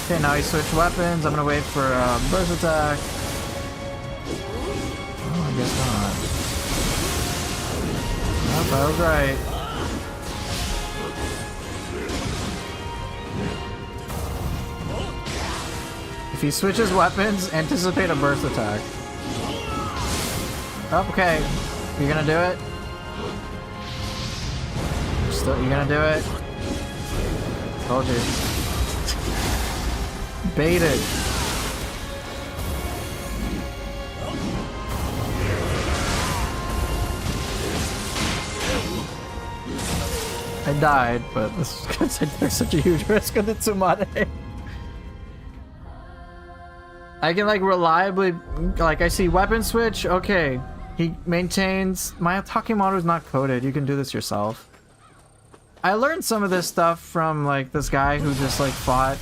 Okay, now he switched weapons. I'm gonna wait for burst attack. Oh, I guess not. Nope, I was right. If he switches weapons, anticipate a burst attack. Oh, okay. You're gonna do it? You're gonna do it? Told you. Baited. I died, but this is because there's such a huge risk of the Tsunade. I can like reliably, like I see weapon switch, okay. He maintains, my Takemaru is not coded, you can do this yourself. I learned some of this stuff from like this guy who just like fought.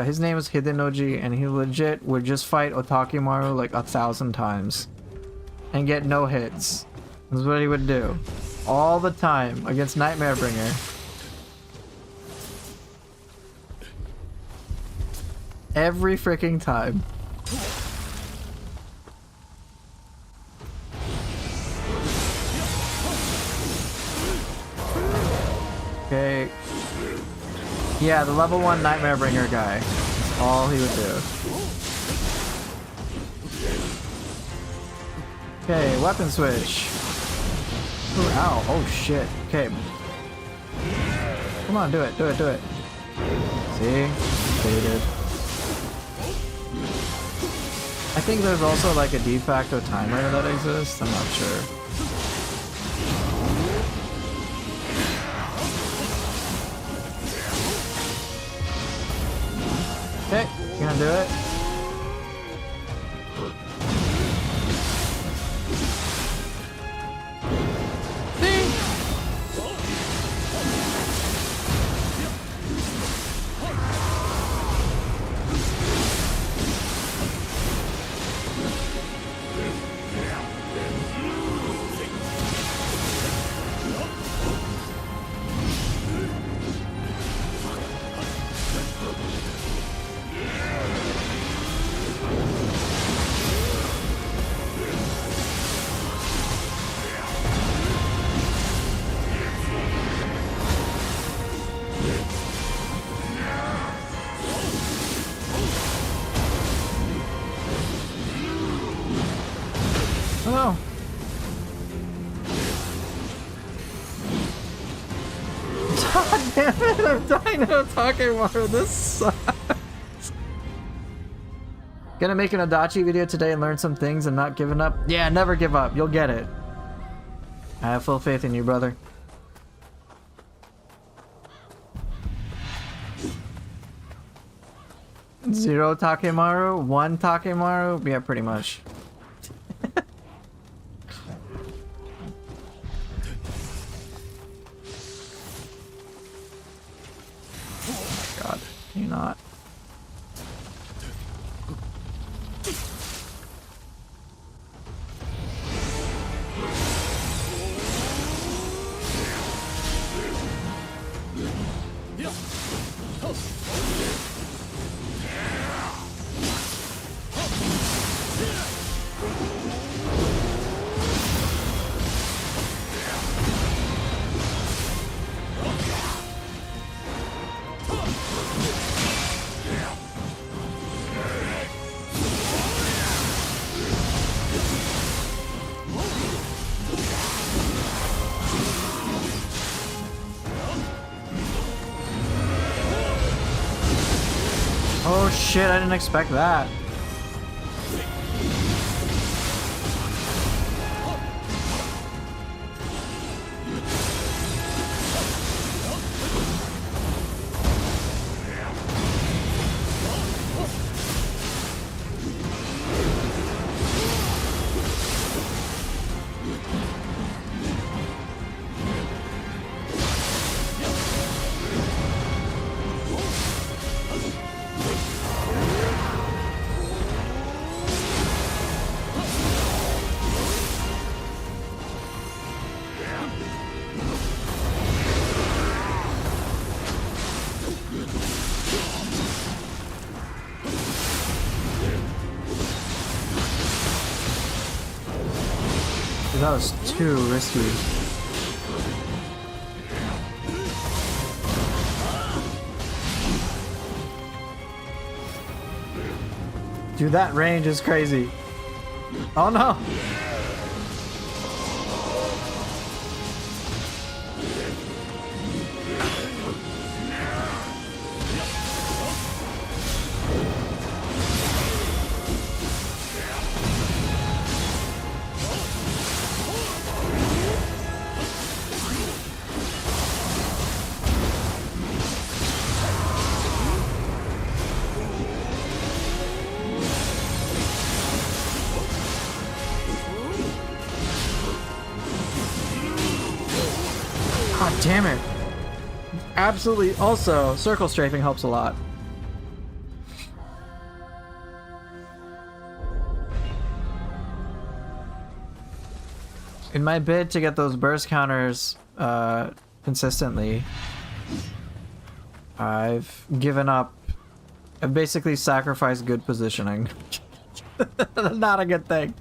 His name is Hidenoji, and he legit would just fight Otakimaru like 1,000 times and get no hits. That's what he would do all the time against Nightmare Bringer. Every freaking time. Okay. Yeah, the level 1 Nightmare Bringer guy. That's all he would do. Okay, weapon switch. Ooh, ow. Oh shit. Okay. Come on, do it, do it, do it. See? Faded. I think there's also like a de facto timer that exists. I'm not sure. Okay, you gonna do it? Oh. God damn it, I'm dying to Takemaru, this sucks. Gonna make an Adachi video today and learn some things and not giving up? Yeah, never give up, you'll get it. I have full faith in you, brother. Zero Takemaru, one Takemaru? Yeah, pretty much. not. Oh shit, I didn't expect that. That was too risky. Dude, that range is crazy. Oh no! God damn it. Absolutely. Also, circle strafing helps a lot. In my bid to get those burst counters consistently, I've given up. I've basically sacrificed good positioning. Not a good thing.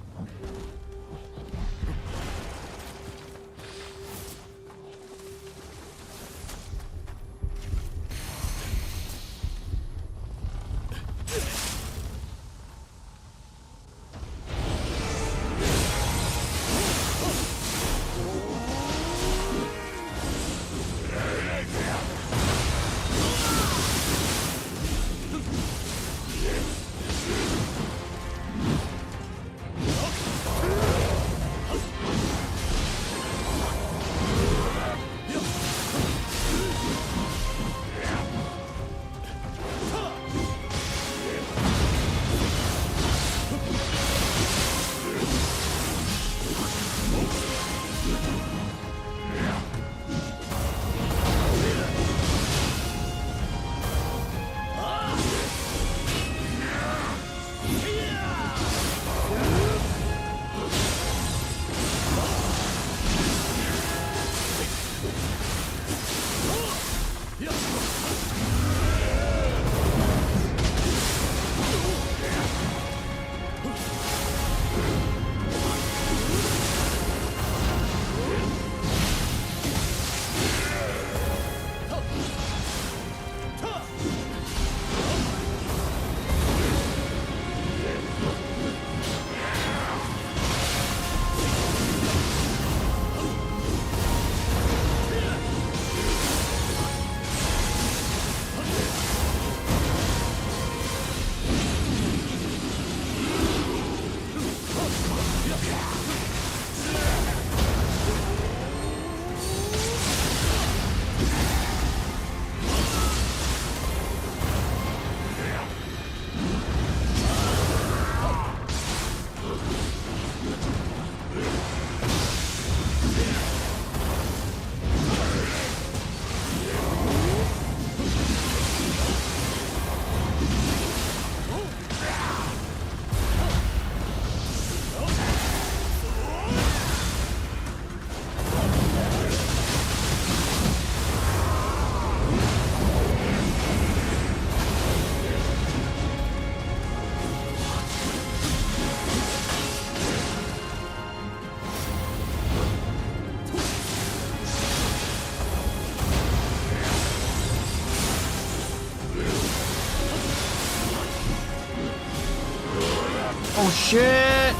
shit!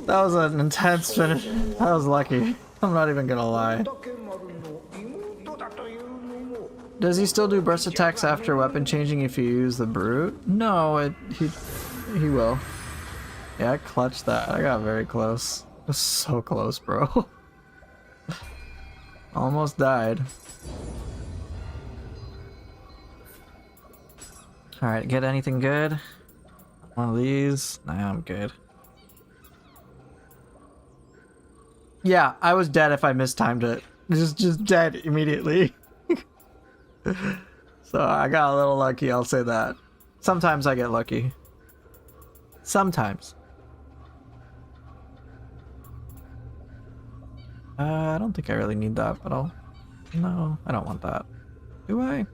That was an intense finish. That was lucky. I'm not even gonna lie. Does he still do burst attacks after weapon changing if you use the brute? No, he will. Yeah, I clutched that. I got very close. It was so close, bro. Almost died. Alright, get anything good? One of these? Nah, I'm good. Yeah, I was dead if I mistimed it. Just dead immediately. So I got a little lucky, I'll say that. Sometimes I get lucky. Sometimes. I don't think I really need that, but No, I don't want that. Do I?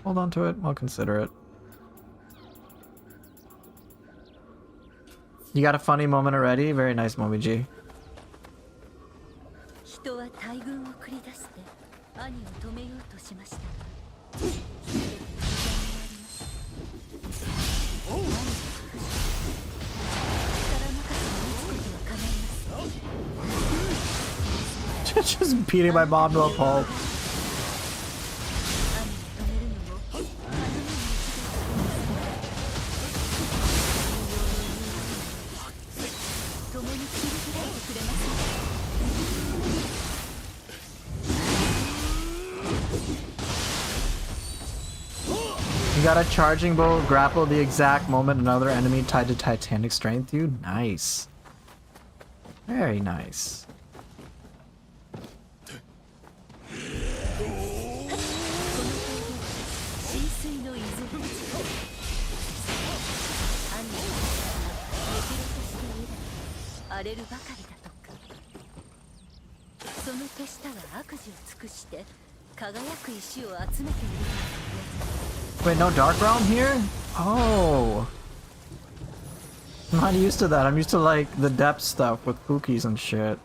Hold on to it, I'll consider it. You got a funny moment already? Very nice, Mommy G. Just beating my mom to a pulp. You got a charging bow grapple the exact moment another enemy tied to Titanic strength you? Nice. Very nice. Wait, no dark realm here? Oh. I'm not used to that. I'm used to like the depth stuff with cookies and shit.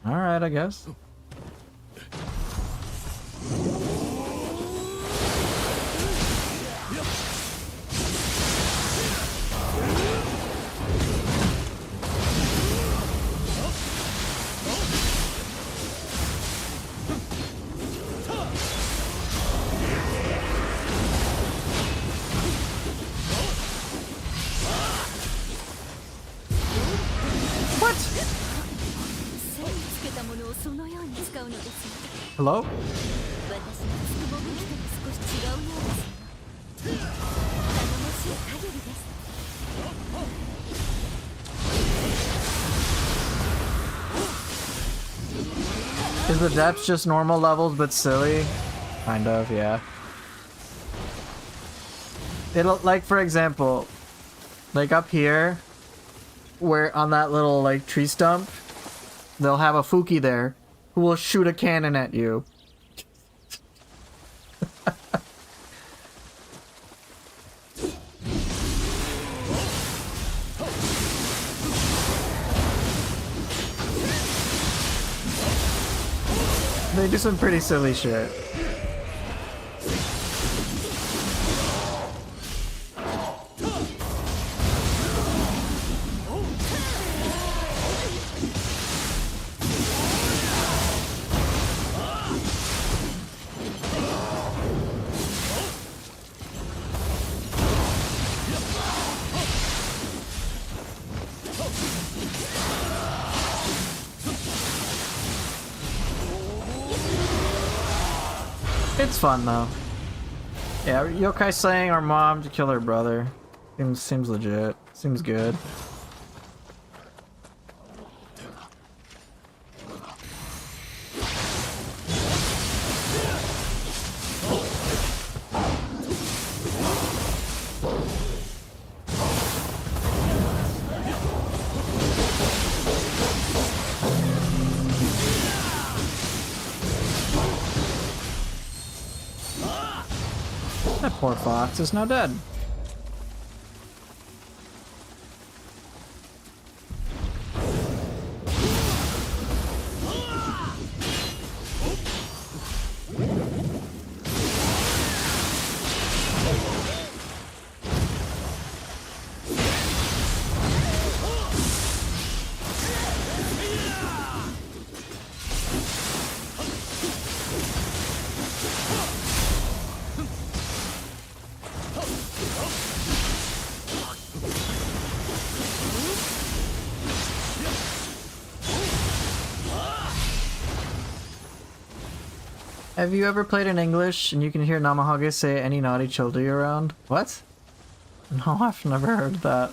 Alright, I guess. Hello? Is the depths just normal levels but silly? Kind of, yeah. It'll, like, for example, like up here, where on that little, like, tree stump, they'll have a Fuki there who will shoot a cannon at you. They do some pretty silly shit. It's fun though. Yeah, Yokai saying our mom to kill her brother. Seems legit. Seems good. poor fox is now dead. Have you ever played in English and you can hear Namahage say any naughty children around? What? No, I've never heard that.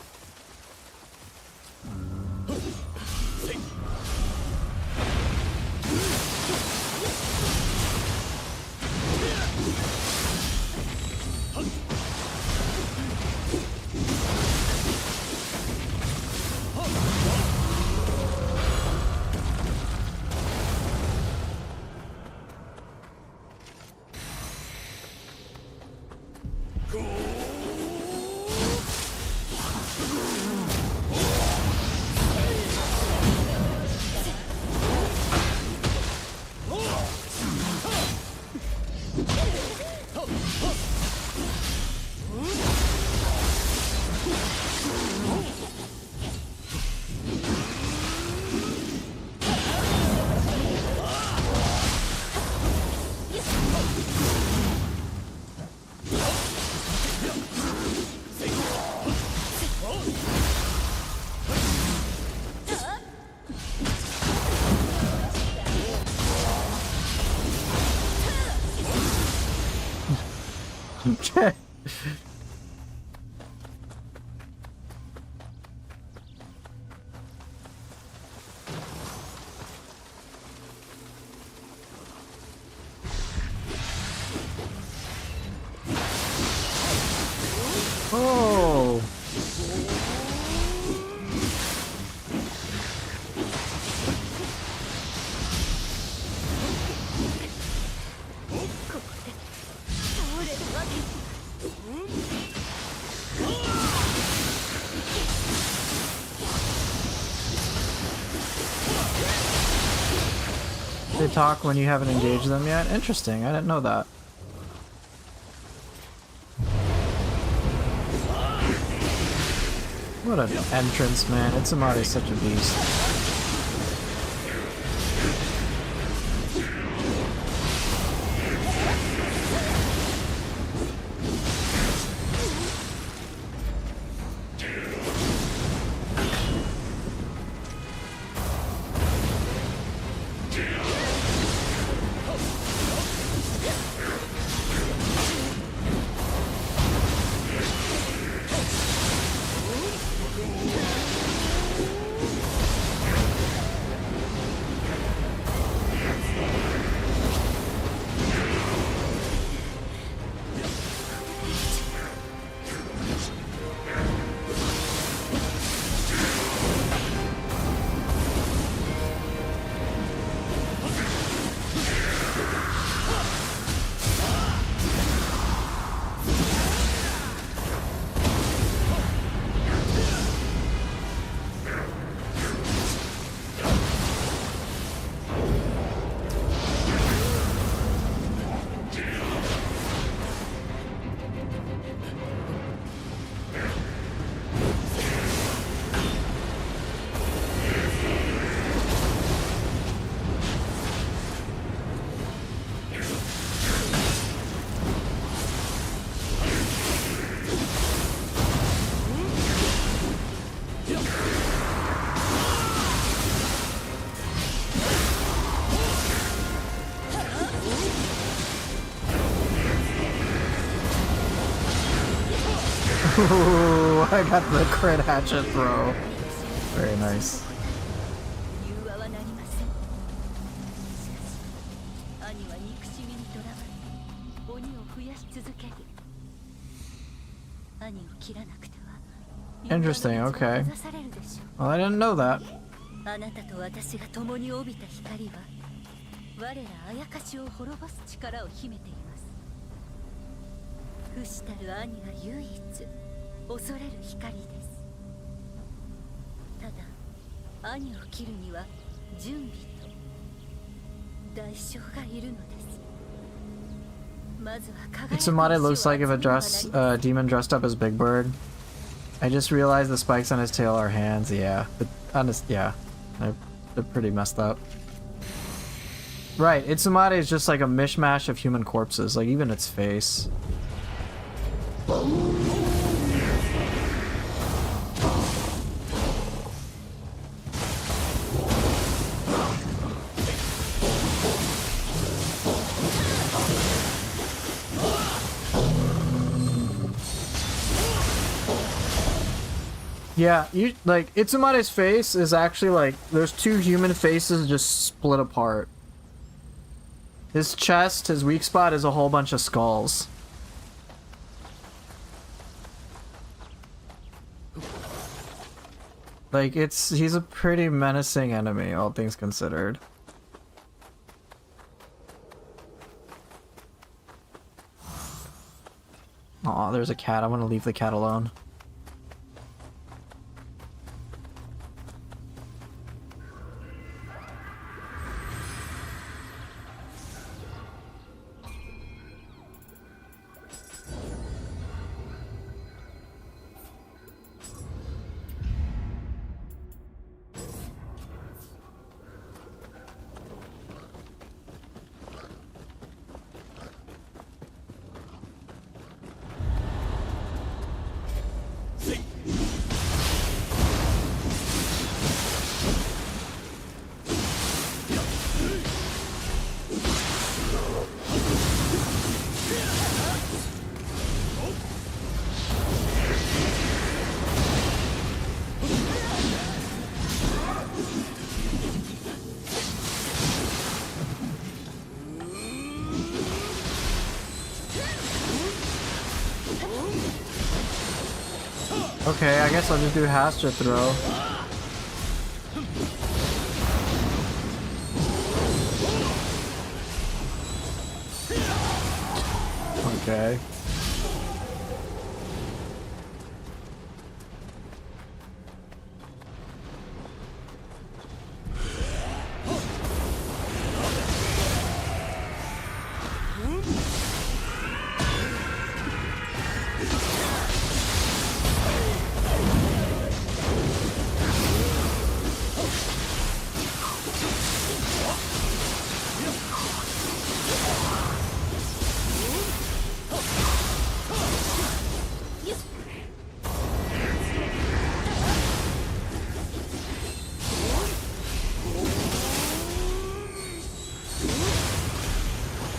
Okay. Oh. They talk when you haven't engaged them yet? Interesting, I didn't know that. What an entrance, man. Itsumare's such a beast. Ooh, I got the crit hatchet throw. Very nice. Interesting, okay. Well, I didn't know that. 不死たる兄が唯一恐れる光です。ただ兄を切るには準備と代償がいるのです。まずは輝く石を Utsumade looks like if a 集めねばなりません。 demon dressed up as Big Bird. I just realized the spikes on his tail are hands. Yeah, yeah, they're pretty messed up. Right, Utsumade is just like a mishmash of human corpses, like even its face. Yeah, you like Itsumade's face is actually like there's two human faces just split apart. His chest, his weak spot is a whole bunch of skulls. Like he's a pretty menacing enemy, all things considered. Aw, there's a cat. I want to leave the cat alone. Okay, I guess I'll just do Hastra throw. Okay.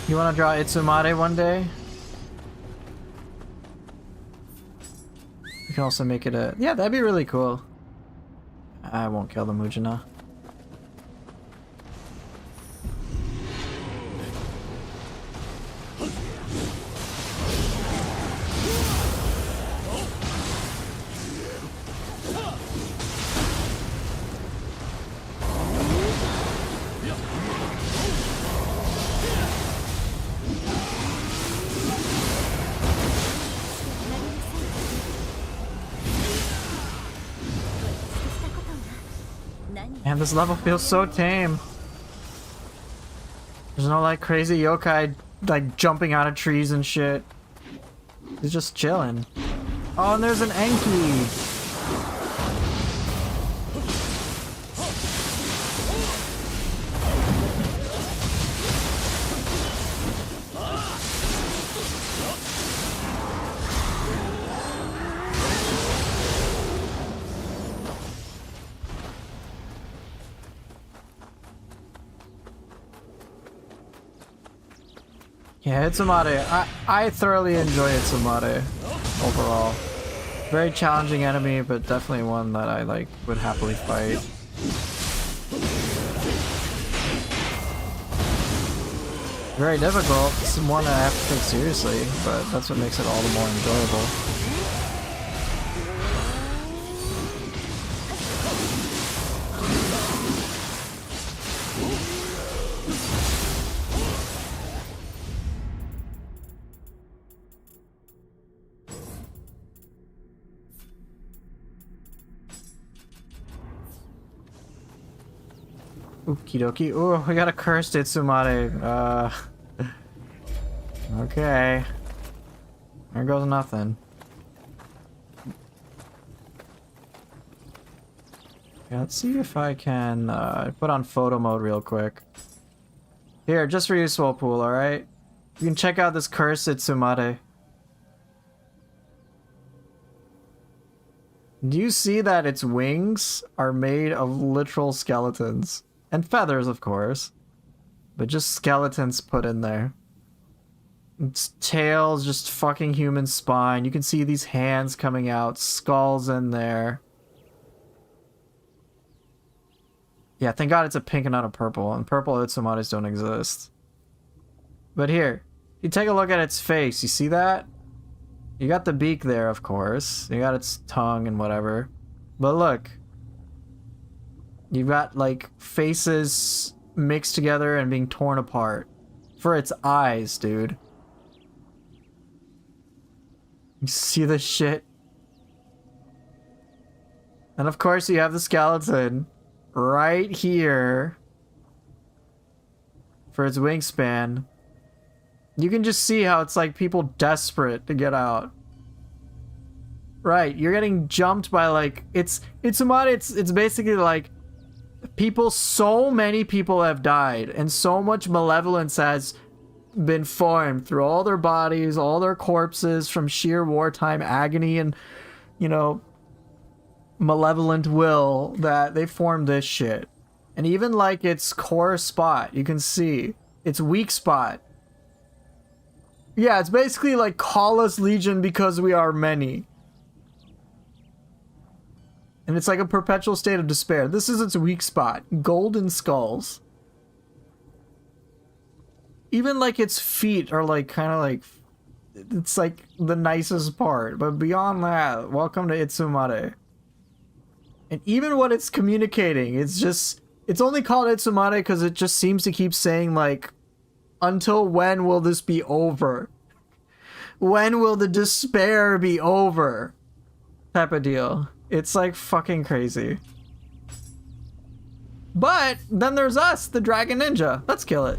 You wanna draw Itsumade one day? You can also make it a... Yeah, that'd be really cool. I won't kill the Mujina. Man, this level feels so tame. There's no like crazy yokai like jumping out of trees and shit. He's just chilling. Oh, and there's an Enki. Yeah, Itsumade. I thoroughly enjoy Itsumade overall. Very challenging enemy, but definitely one that I like would happily fight. Very difficult. It's one I have to take seriously, but that's what makes it all the more enjoyable. Okie dokie. Oh, we got a cursed Itsumade. Okay. There goes nothing. Yeah, let's see if I can put on photo mode real quick. Here, just for you, Swolpool, alright? You can check out this cursed Itsumade. Do you see that its wings are made of literal skeletons? And feathers, of course. But just skeletons put in there. Its tail's just fucking human spine. You can see these hands coming out, skulls in there. Yeah, thank God it's a pink and not a purple, and purple Itsumades don't exist. But here, you take a look at its face, you see that? You got the beak there, of course. You got its tongue and whatever. But look. You've got, like, faces mixed together and being torn apart. For its eyes, dude. You see this shit? And of course you have the skeleton right here for its wingspan. You can just see how it's like people desperate to get out. Right, you're getting jumped by like it's basically like people, so many people have died and so much malevolence has been formed through all their bodies, all their corpses from sheer wartime agony and, you know, malevolent will that they formed this shit. And even like its core spot, you can see its weak spot. Yeah, it's basically like call us Legion because we are many. And it's like a perpetual state of despair. This is its weak spot. Golden skulls. Even like its feet are like kind of like, it's like the nicest part. But beyond that, welcome to Itsumade. And even what it's communicating, it's only called Itsumade because it just seems to keep saying like, until when will this be over? When will the despair be over? Type of deal. It's like fucking crazy. But then there's us, the Dragon Ninja. Let's kill it.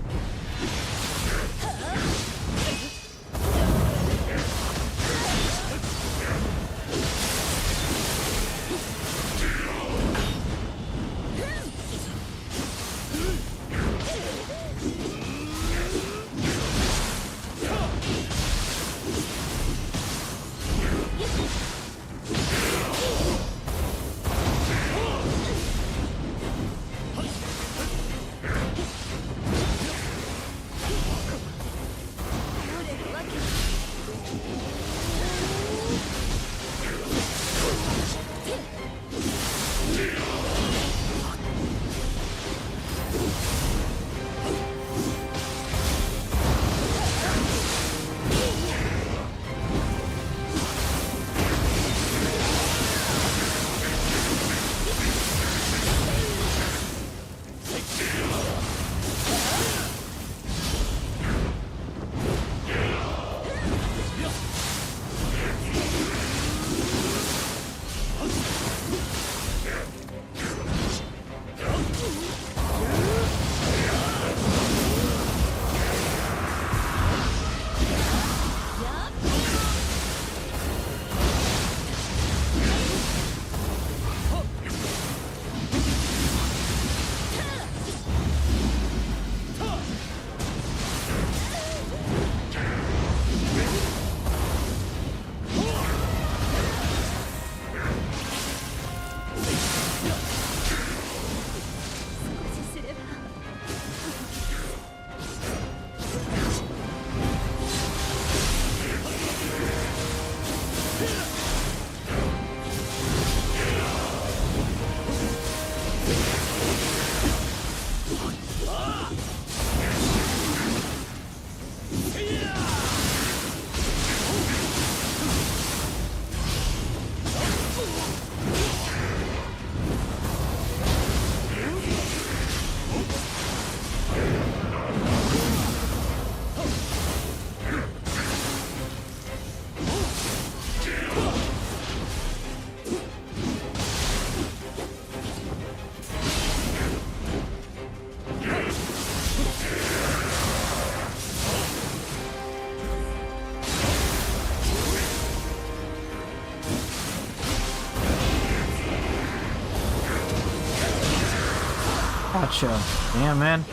Gotcha. Damn, man.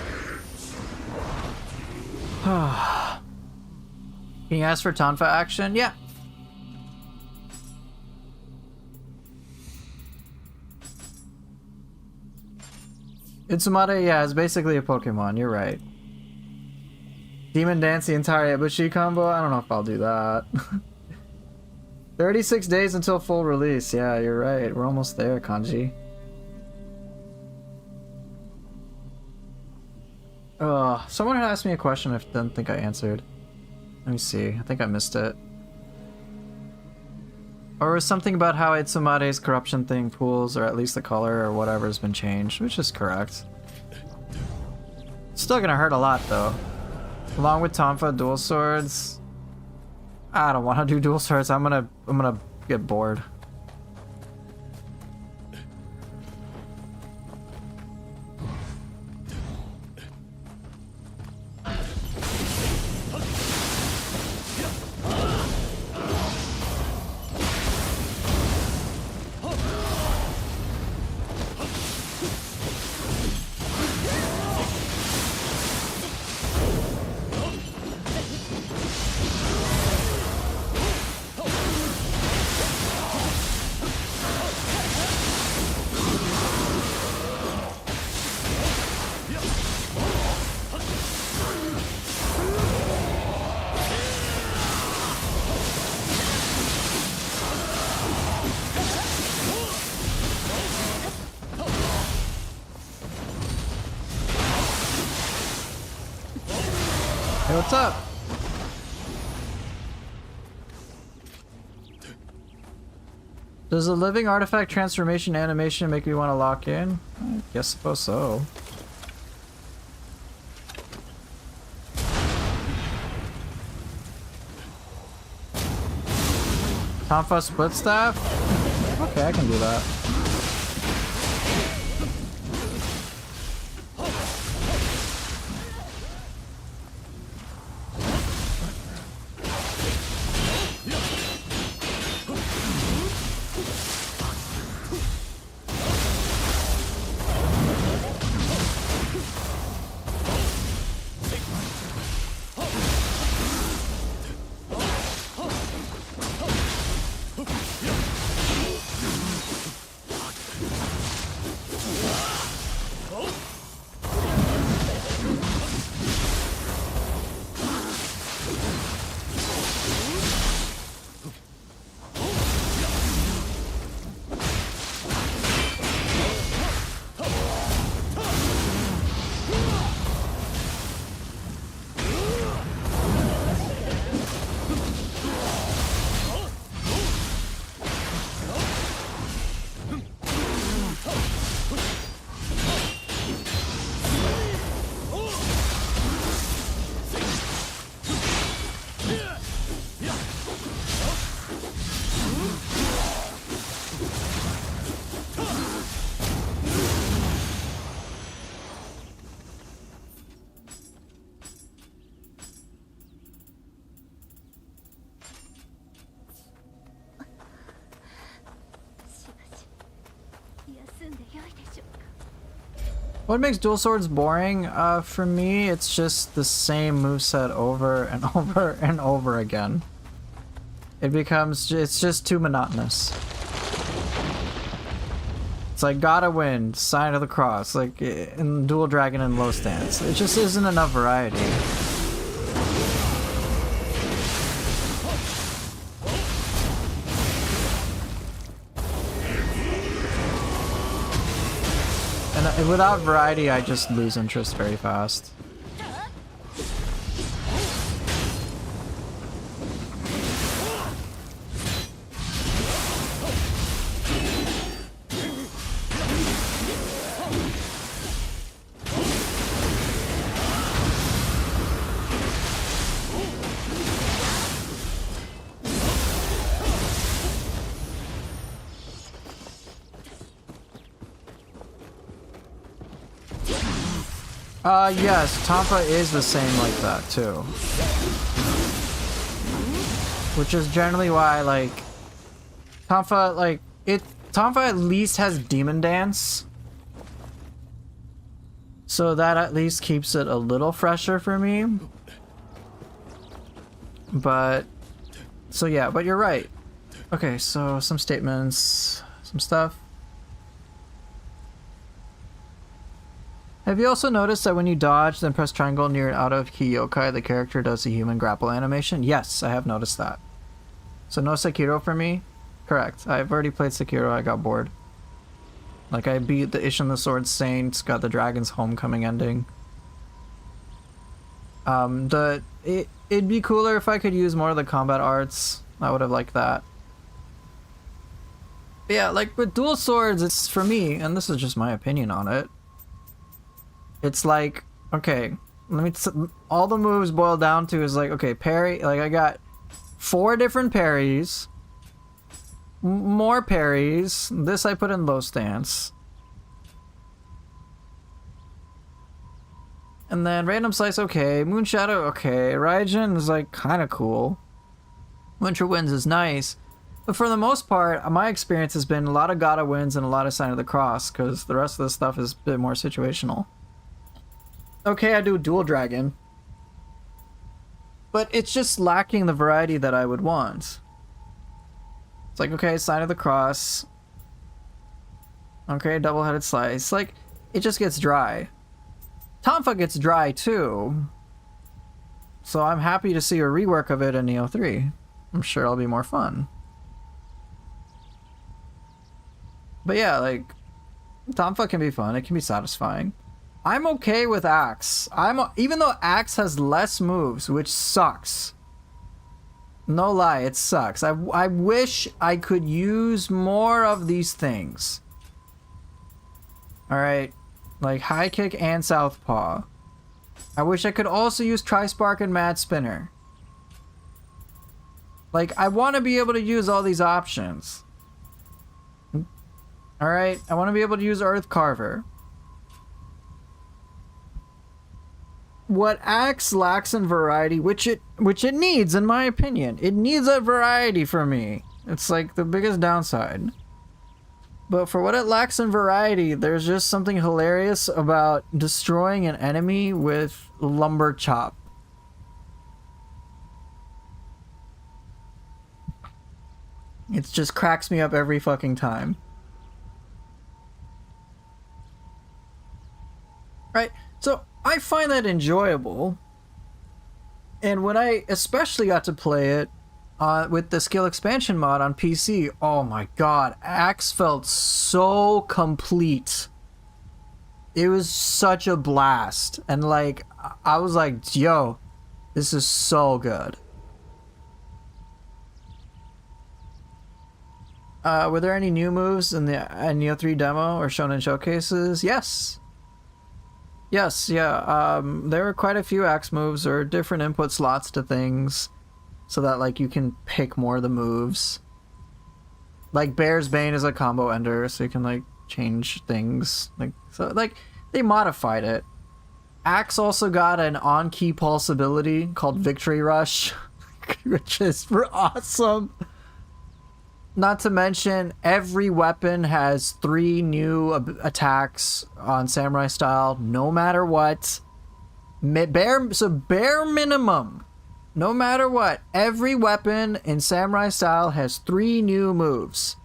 Can you ask for Tonfa action? Yeah. Utsumade, yeah, it's basically a Pokemon. You're right. Demon Dance the entire Ibushi combo? I don't know if I'll do that. 36 days until full release. Yeah, you're right. We're almost there, Kanji. Someone had asked me a question I didn't think I answered. Let me see. I think I missed it. Or it was something about how Itsumade's corruption thing pools, or at least the color or whatever has been changed, which is correct. Still gonna hurt a lot though. Along with Tonfa dual swords. I don't want to do dual swords. I'm gonna get bored. Hey, what's up? Does the living artifact transformation animation make me want to lock in? I guess suppose so. Tonfa split staff? Okay, I can do that. What makes dual swords boring? For me, it's just the same moveset over and over and over again. It's just too monotonous. It's like gotta win, sign of the cross, like in Dual Dragon and Low Stance. It just isn't enough variety. And without variety, I just lose interest very fast. Yes, Tonfa is the same like that too. Which is generally why, like, Tonfa at least has Demon Dance. So that at least keeps it a little fresher for me. But, so yeah, but you're right. Okay, so some statements, some stuff. Have you also noticed that when you dodge, then press triangle near an out-of-key yokai, the character does the human grapple animation? Yes, I have noticed that. So no Sekiro for me? Correct. I've already played Sekiro, I got bored. Like, I beat the Ishin the Sword Saints, got the Dragon's Homecoming ending. It'd be cooler if I could use more of the combat arts. I would have liked that. But yeah, like with dual swords, it's for me, and this is just my opinion on it. It's like, okay, all the moves boil down to is like, okay, parry, like I got 4 different parries. More parries. This I put in low stance. And then random slice, okay. Moonshadow, okay. Raijin is like kind of cool. Winter Winds is nice. But for the most part, my experience has been a lot of Gata wins and a lot of Sign of the Cross, because the rest of the stuff is a bit more situational. Okay, I do Dual Dragon. But it's just lacking the variety that I would want. It's like, okay, Sign of the Cross. Okay, double-headed slice. Like, it just gets dry. Tonfa gets dry too. So I'm happy to see a rework of it in Nioh 3. I'm sure it'll be more fun. But yeah, like, Tonfa can be fun. It can be satisfying. I'm okay with Axe. Even though Axe has less moves, which sucks. No lie, it sucks. I wish I could use more of these things. Alright. Like high kick and southpaw. I wish I could also use Tri-Spark and Mad Spinner. Like, I want to be able to use all these options. Alright, I want to be able to use Earth Carver. What Axe lacks in variety, which it needs, in my opinion. It needs a variety for me. It's like the biggest downside. But for what it lacks in variety, there's just something hilarious about destroying an enemy with Lumber Chop. It just cracks me up every fucking time. Right? So, I find that enjoyable. And when I especially got to play it with the skill expansion mod on PC, oh my god, Axe felt so complete. It was such a blast. And like, I was like, yo, this is so good. Were there any new moves in the Nioh 3 demo or Shonen showcases? Yes. Yes, yeah, there were quite a few axe moves or different input slots to things so that, like, you can pick more of the moves. Like, Bear's Bane is a combo ender, so you can, like, change things. Like, so, like, they modified it. Axe also got an on-key pulse ability called Victory Rush, which is awesome. Not to mention, every weapon has 3 new attacks on Samurai Style, no matter what. Bare minimum, no matter what, every weapon in Samurai Style has 3 new moves.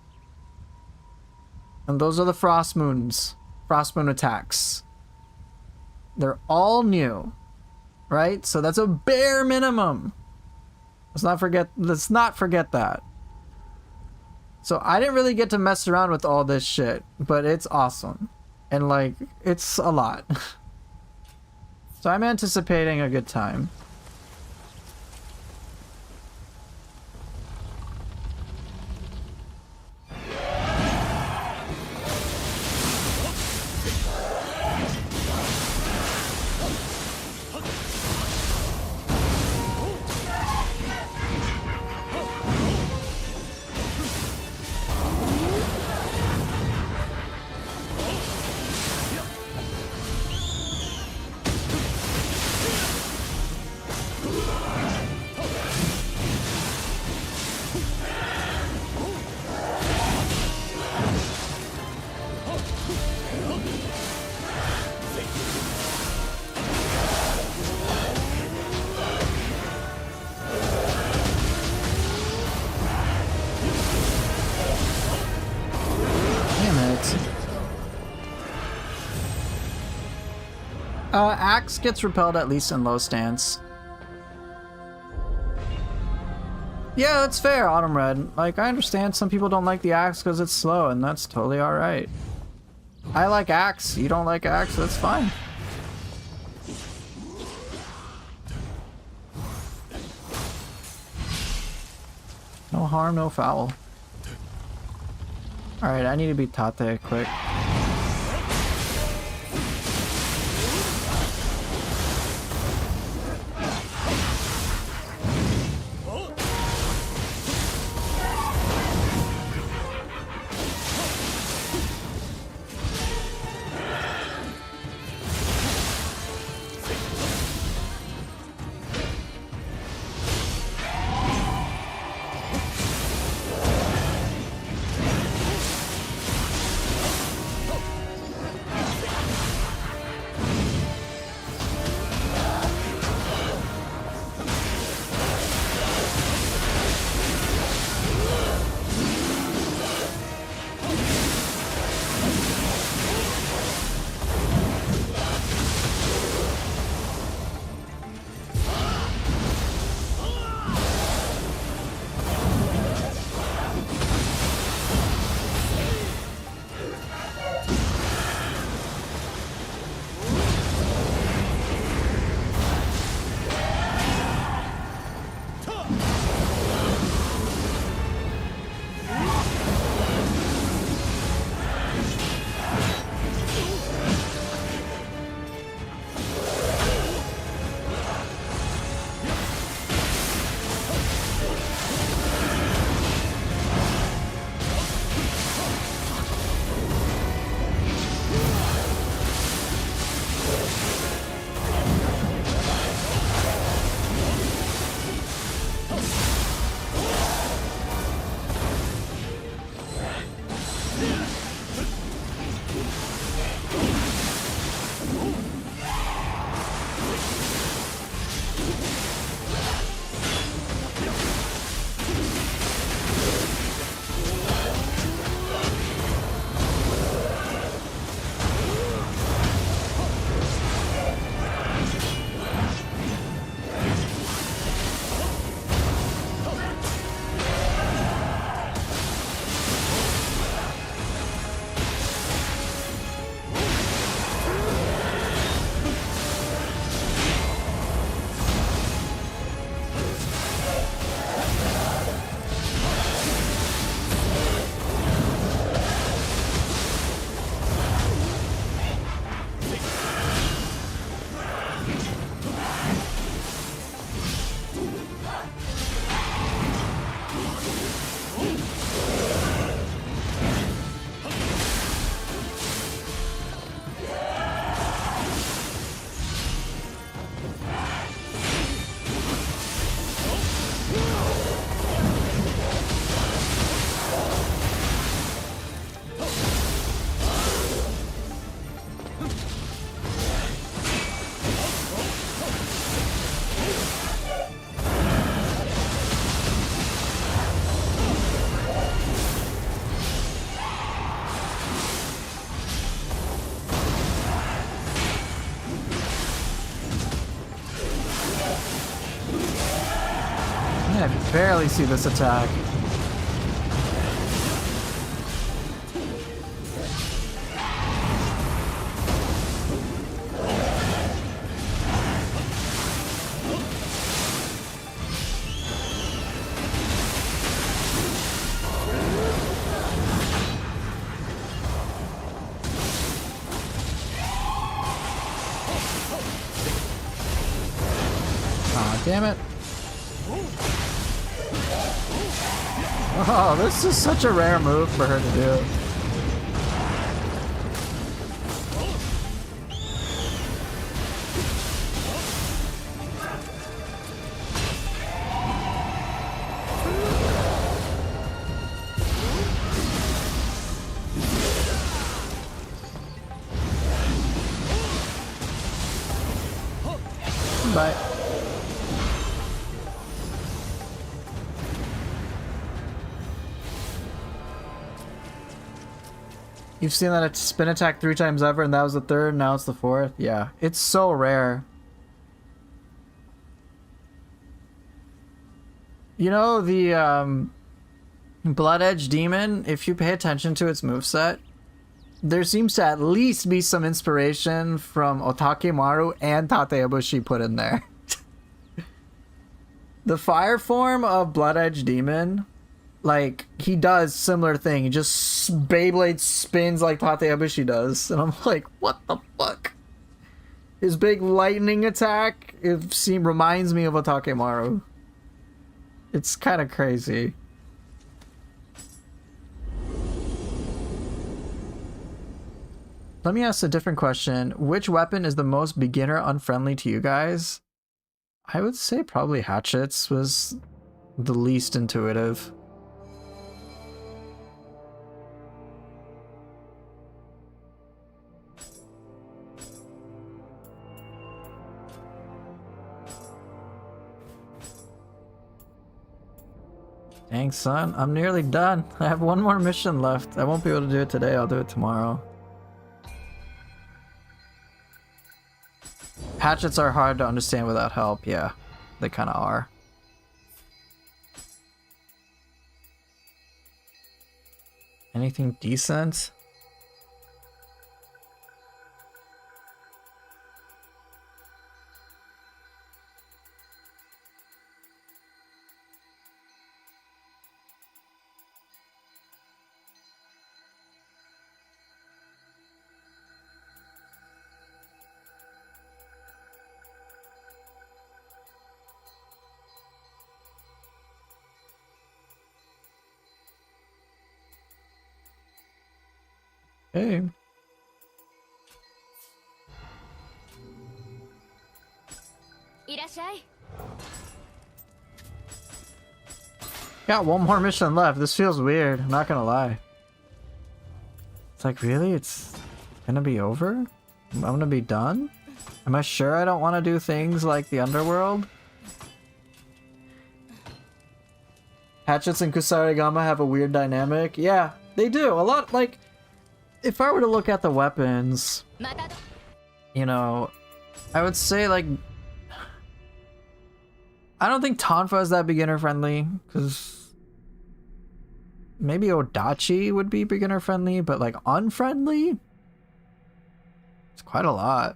And those are the Frost Moon attacks. They're all new, right? So that's a bare minimum. Let's not forget that. So I didn't really get to mess around with all this shit, but it's awesome. And like, it's a lot. So I'm anticipating a good time. What? Axe gets repelled at least in low stance. Yeah, that's fair, Autumn Red. Like, I understand some people don't like the axe because it's slow, and that's totally alright. I like axe. You don't like axe, that's fine. No harm, no foul. Alright, I need to beat Tate quick. Barely see this attack. Aw, damn it. Oh, this is such a rare move for her to do. Bye. You've seen that spin attack 3 times ever, and that was the third, now it's the fourth? Yeah, it's so rare. You know, the Blood Edge Demon, if you pay attention to its moveset, there seems to at least be some inspiration from Otakemaru and Tateabushi put in there. The fire form of Blood Edge Demon, like, he does similar thing. He just Beyblade spins like Tateabushi does. And I'm like, what the fuck? His big lightning attack, reminds me of Otakemaru. It's kind of crazy. Let me ask a different question. Which weapon is the most beginner unfriendly to you guys? I would say probably hatchets was the least intuitive. Dang, son, I'm nearly done. I have one more mission left. I won't be able to do it today, I'll do it tomorrow. Hatchets are hard to understand without help, yeah. They kind of are. Anything decent? Hey. Got one more mission left. This feels weird, I'm not gonna lie. It's like, really? It's gonna be over? I'm gonna be done? Am I sure I don't want to do things like the underworld? Hatchets and Kusarigama have a weird dynamic. Yeah, they do. A lot, like... If I were to look at the weapons, you know, I would say, like, I don't think Tonfa is that beginner friendly, because maybe Odachi would be beginner friendly, but like unfriendly? It's quite a lot.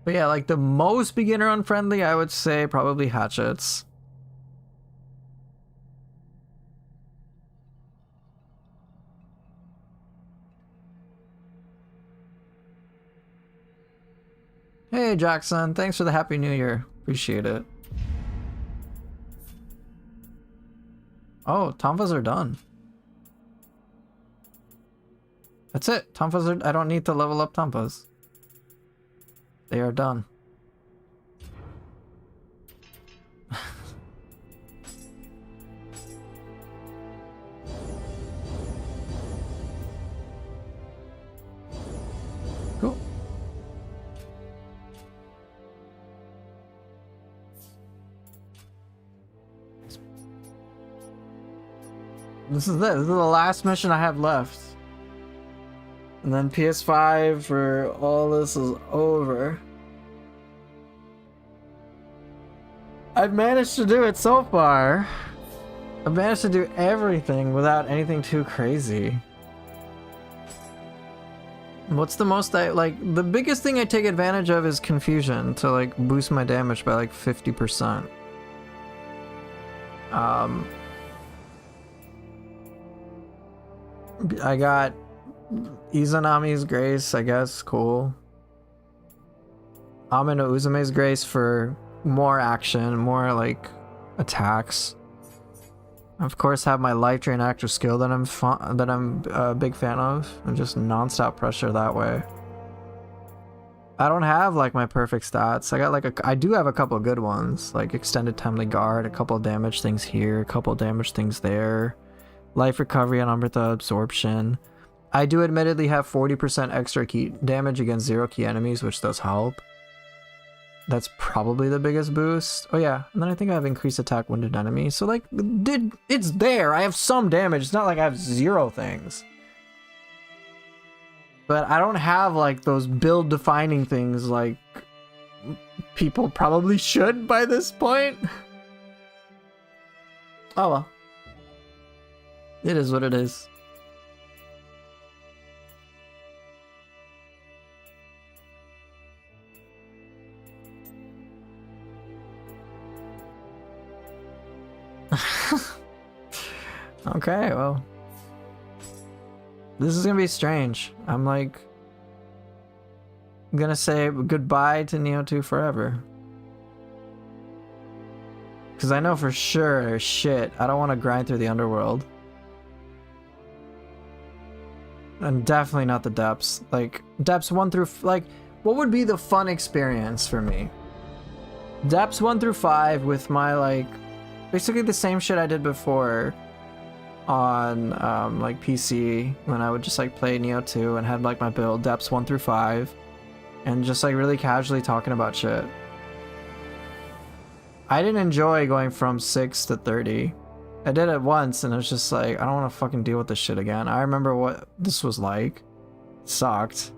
But yeah, like the most beginner unfriendly, I would say probably hatchets. Hey Jackson, thanks for the Happy New Year. Appreciate it. Oh, Tonfas are done. That's it. Tonfas are... I don't need to level up Tonfas. They are done. Cool. This is it. This is the last mission I have left. And then PS5 for all this is over. I've managed to do it so far. I've managed to do everything without anything too crazy. What's the most the biggest thing I take advantage of is confusion to like boost my damage by like 50%. I got Izanami's Grace, I guess, cool. Amino Uzume's Grace for more action, more like attacks. Of course, have my Life Drain Active skill that I'm a big fan of, and just non-stop pressure that way. I don't have like my perfect stats. I got like I do have a couple of good ones, like extended timely guard, a couple of damage things here, a couple of damage things there, life recovery and Amrita absorption. I do admittedly have 40% extra key damage against 0 key enemies, which does help. That's probably the biggest boost. Oh yeah, and then I think I have increased attack wounded enemies. So like, it's there. I have some damage. It's not like I have zero things. But I don't have like those build defining things like people probably should by this point. Oh well. It is what it is. Okay, well. This is gonna be strange. I'm like gonna say goodbye to Nioh 2 forever. Because I know for sure, shit, I don't want to grind through the underworld. And definitely not the depths. Like, depths 1 through... Like, what would be the fun experience for me? Depths 1 through 5 with my, like... Basically the same shit I did before on, like, PC. When I would just, like, play Nioh 2 and had, like, my build, depths 1 through 5. And just, like, really casually talking about shit. I didn't enjoy going from 6 to 30. I did it once and it was just like, I don't want to fucking deal with this shit again. I remember what this was like. It sucked.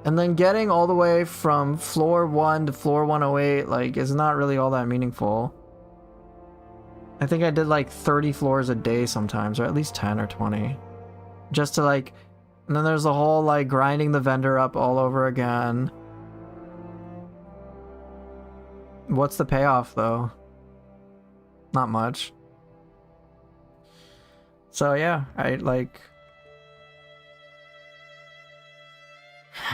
And then getting all the way from floor 1 to floor 108, like, is not really all that meaningful. I think I did like 30 floors a day sometimes, or at least 10 or 20. Just to like, and then there's the whole like grinding the vendor up all over again. What's the payoff though? Not much. So yeah, I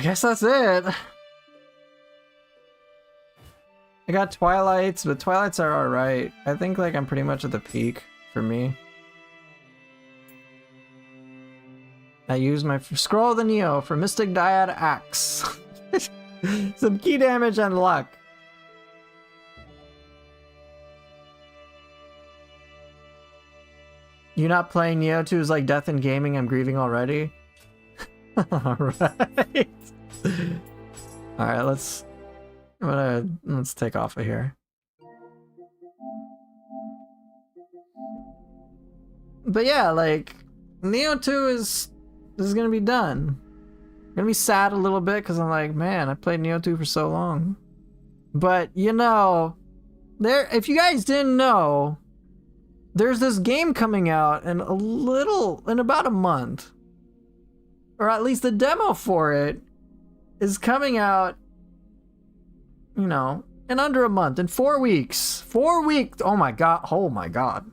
guess that's it. I got Twilights, but Twilights are alright. I think like I'm pretty much at the peak for me. I use my Scroll of the Nioh for Mystic Dyad Axe. Some key damage and luck. You not playing Nioh 2 is like death in gaming. I'm grieving already. Alright. Alright, let's take off of here. But yeah, like Nioh 2 is gonna be done. I'm gonna be sad a little bit because I'm like, man, I played Nioh 2 for so long. But you know, if you guys didn't know, there's this game coming out in about a month. Or at least the demo for it is coming out, you know, in under a month, in 4 weeks. 4 weeks. Oh my god. Oh my god.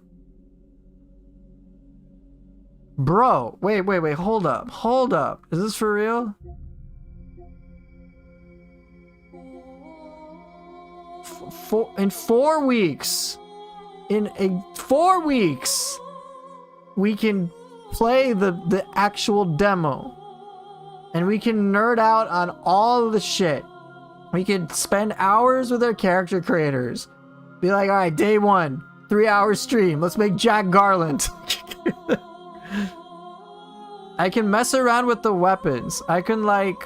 Bro, wait, hold up. Is this for real? In 4 weeks. In 4 weeks, we can play the actual demo. And we can nerd out on all of the shit. We can spend hours with our character creators. Be like, alright, day 1, 3-hour stream. Let's make Jack Garland. I can mess around with the weapons. I can like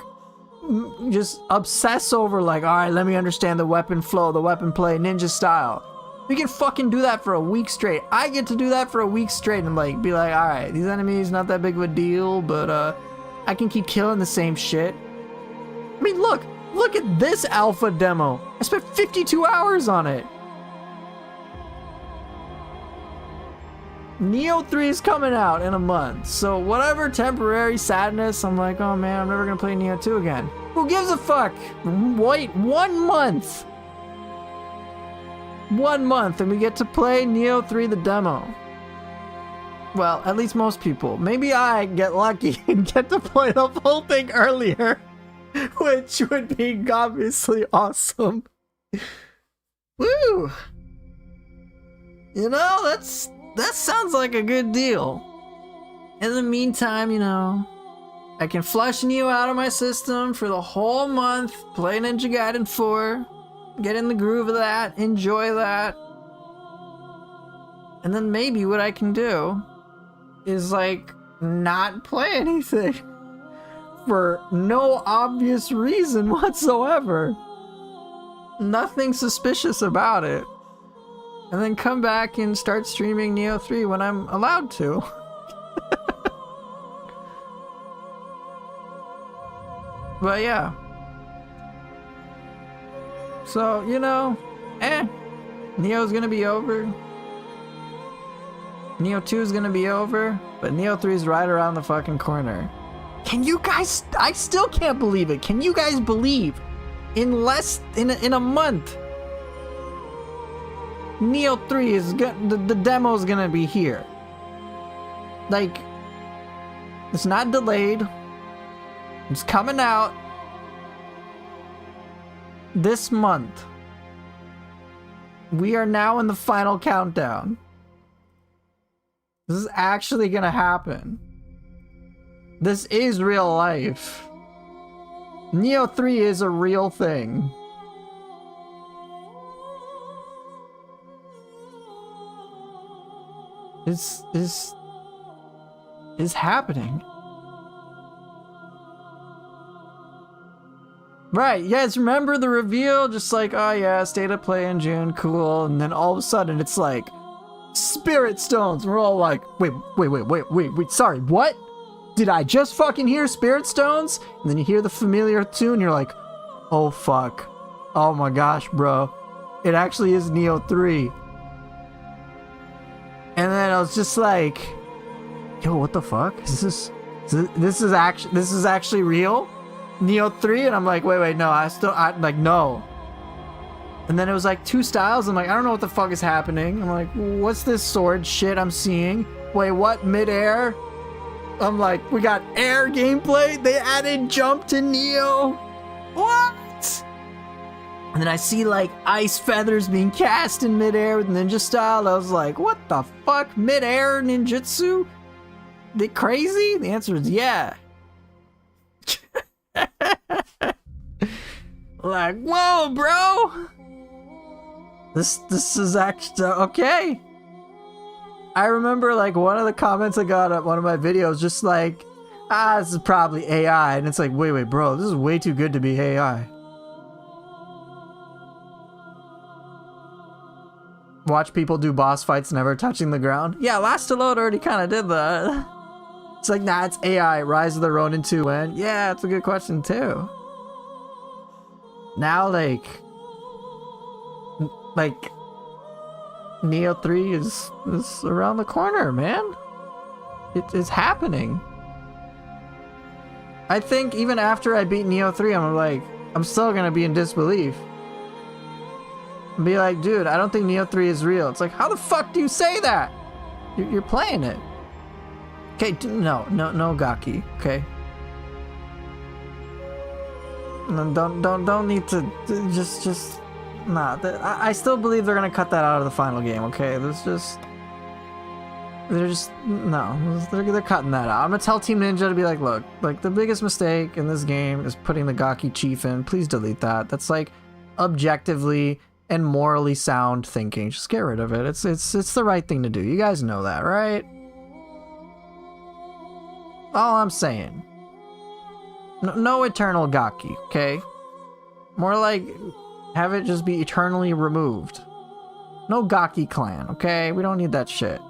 just obsess over like, alright, let me understand the weapon flow, the weapon play, ninja style. We can fucking do that for a week straight. I get to do that for a week straight and like be like, alright, these enemies not that big of a deal, but I can keep killing the same shit. I mean, look at this alpha demo. I spent 52 hours on it. Nioh 3 is coming out in a month, so whatever temporary sadness, I'm like, oh man, I'm never gonna play Nioh 2 again. Who gives a fuck? Wait 1 month. 1 month and we get to play Nioh 3 the demo. Well, at least most people. Maybe I get lucky and get to play the whole thing earlier, which would be obviously awesome. Woo! You know, that sounds like a good deal. In the meantime, you know, I can flush Nioh out of my system for the whole month, play Ninja Gaiden 4, get in the groove of that, enjoy that. And then maybe what I can do is like not play anything for no obvious reason whatsoever. nothing suspicious about it. And then come back and start streaming Nioh 3 when I'm allowed to. But yeah. So, you know, Nioh's gonna be over. Nioh 2 is gonna be over, but Nioh 3 is right around the fucking corner. Can you guys, I still can't believe it. Can you guys believe in a month, Nioh 3 is the demo's gonna be here. Like, it's not delayed. It's coming out this month. We are now in the final countdown. This is actually gonna happen. This is real life. Nioh 3 is a real thing. Is happening. Right, you guys remember the reveal? Just like, oh yeah, state of play in June, cool. And then all of a sudden it's like, Spirit Stones. We're all like, wait, sorry, what? Did I just fucking hear Spirit Stones? And then you hear the familiar tune, you're like, oh fuck. Oh my gosh, bro. It actually is Nioh 3. And then I was just like, yo, what the fuck? This is actually real? Nioh 3? And I'm like, wait, no, no. And then it was like 2 styles. I'm like, I don't know what the fuck is happening. I'm like, what's this sword shit I'm seeing? Wait, what? Midair? I'm like, we got air gameplay? They added jump to Nioh? What? And then I see like ice feathers being cast in midair with ninja style. I was like, what the fuck? Midair ninjutsu? They crazy? The answer is yeah. Like, whoa, bro! This is actually okay. I remember like one of the comments I got at one of my videos just like, this is probably AI. And it's like, wait, bro, this is way too good to be AI. Watch people do boss fights never touching the ground. Yeah, Last to Load already kind of did that. It's like, nah, it's AI. Rise of the Ronin 2 when? Yeah, it's a good question too. Now, like Nioh 3 is around the corner, man. It's happening. I think even after I beat Nioh 3, I'm still gonna be in disbelief. And be like, dude, I don't think Nioh 3 is real. It's like, how the fuck do you say that? You're playing it. Okay, no Gaki, okay? Don't need to just nah. I still believe they're gonna cut that out of the final game. Okay, they're cutting that out. I'm gonna tell Team Ninja to be like, look, like the biggest mistake in this game is putting the Gaki Chief in. Please delete that. That's like objectively and morally sound thinking. Just get rid of it. It's the right thing to do. You guys know that, right? All I'm saying. No eternal Gaki, okay? More like have it just be eternally removed. No Gaki clan, okay? We don't need that shit.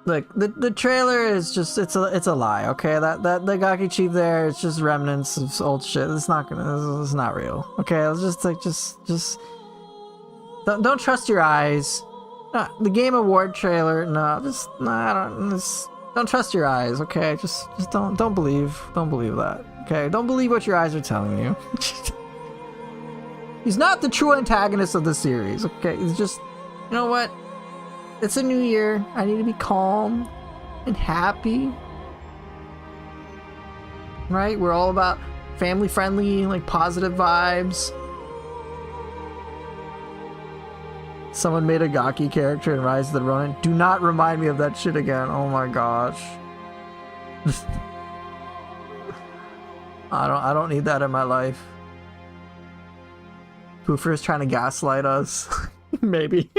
Look, the trailer is just it's a lie, okay? That the Gaki Chief there, it's just remnants of old shit. It's not real. Okay, it's just like just don't trust your eyes. No, the Game Award trailer, don't trust your eyes, okay? Just don't believe that, okay? Don't believe what your eyes are telling you. He's not the true antagonist of the series, okay? He's just, you know what? It's a new year. I need to be calm and happy, right? We're all about family-friendly, like positive vibes. Someone made a Gaki character in Rise of the Ronin. Do not remind me of that shit again. Oh my gosh. I don't need that in my life. Poofer is trying to gaslight us. Maybe.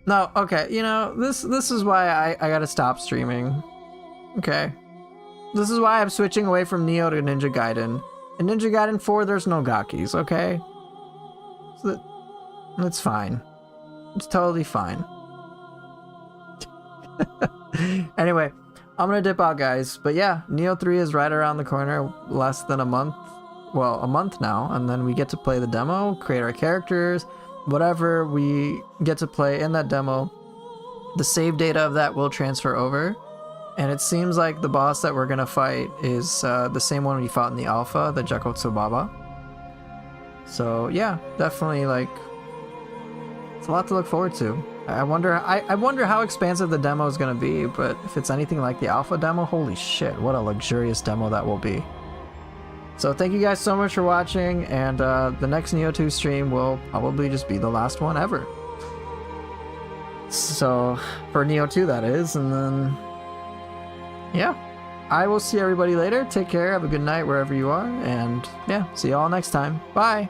No, okay, you know, this is why I gotta stop streaming. Okay. This is why I'm switching away from Nioh to Ninja Gaiden. In Ninja Gaiden 4, there's no Gakis, okay? So it's fine. It's totally fine. Anyway, I'm gonna dip out, guys. But yeah, Nioh 3 is right around the corner, less than a month. Well, a month now, and then we get to play the demo, create our characters, whatever we get to play in that demo. The save data of that will transfer over. And it seems like the boss that we're gonna fight is the same one we fought in the alpha, the Jakotsu Baba. So yeah, definitely like it's a lot to look forward to. I wonder how expansive the demo is gonna be, but if it's anything like the alpha demo, holy shit, what a luxurious demo that will be. So thank you guys so much for watching, and the next Nioh 2 stream will probably just be the last one ever. So for Nioh 2 that is, and then yeah, I will see everybody later. Take care, have a good night wherever you are, and yeah, see you all next time. Bye!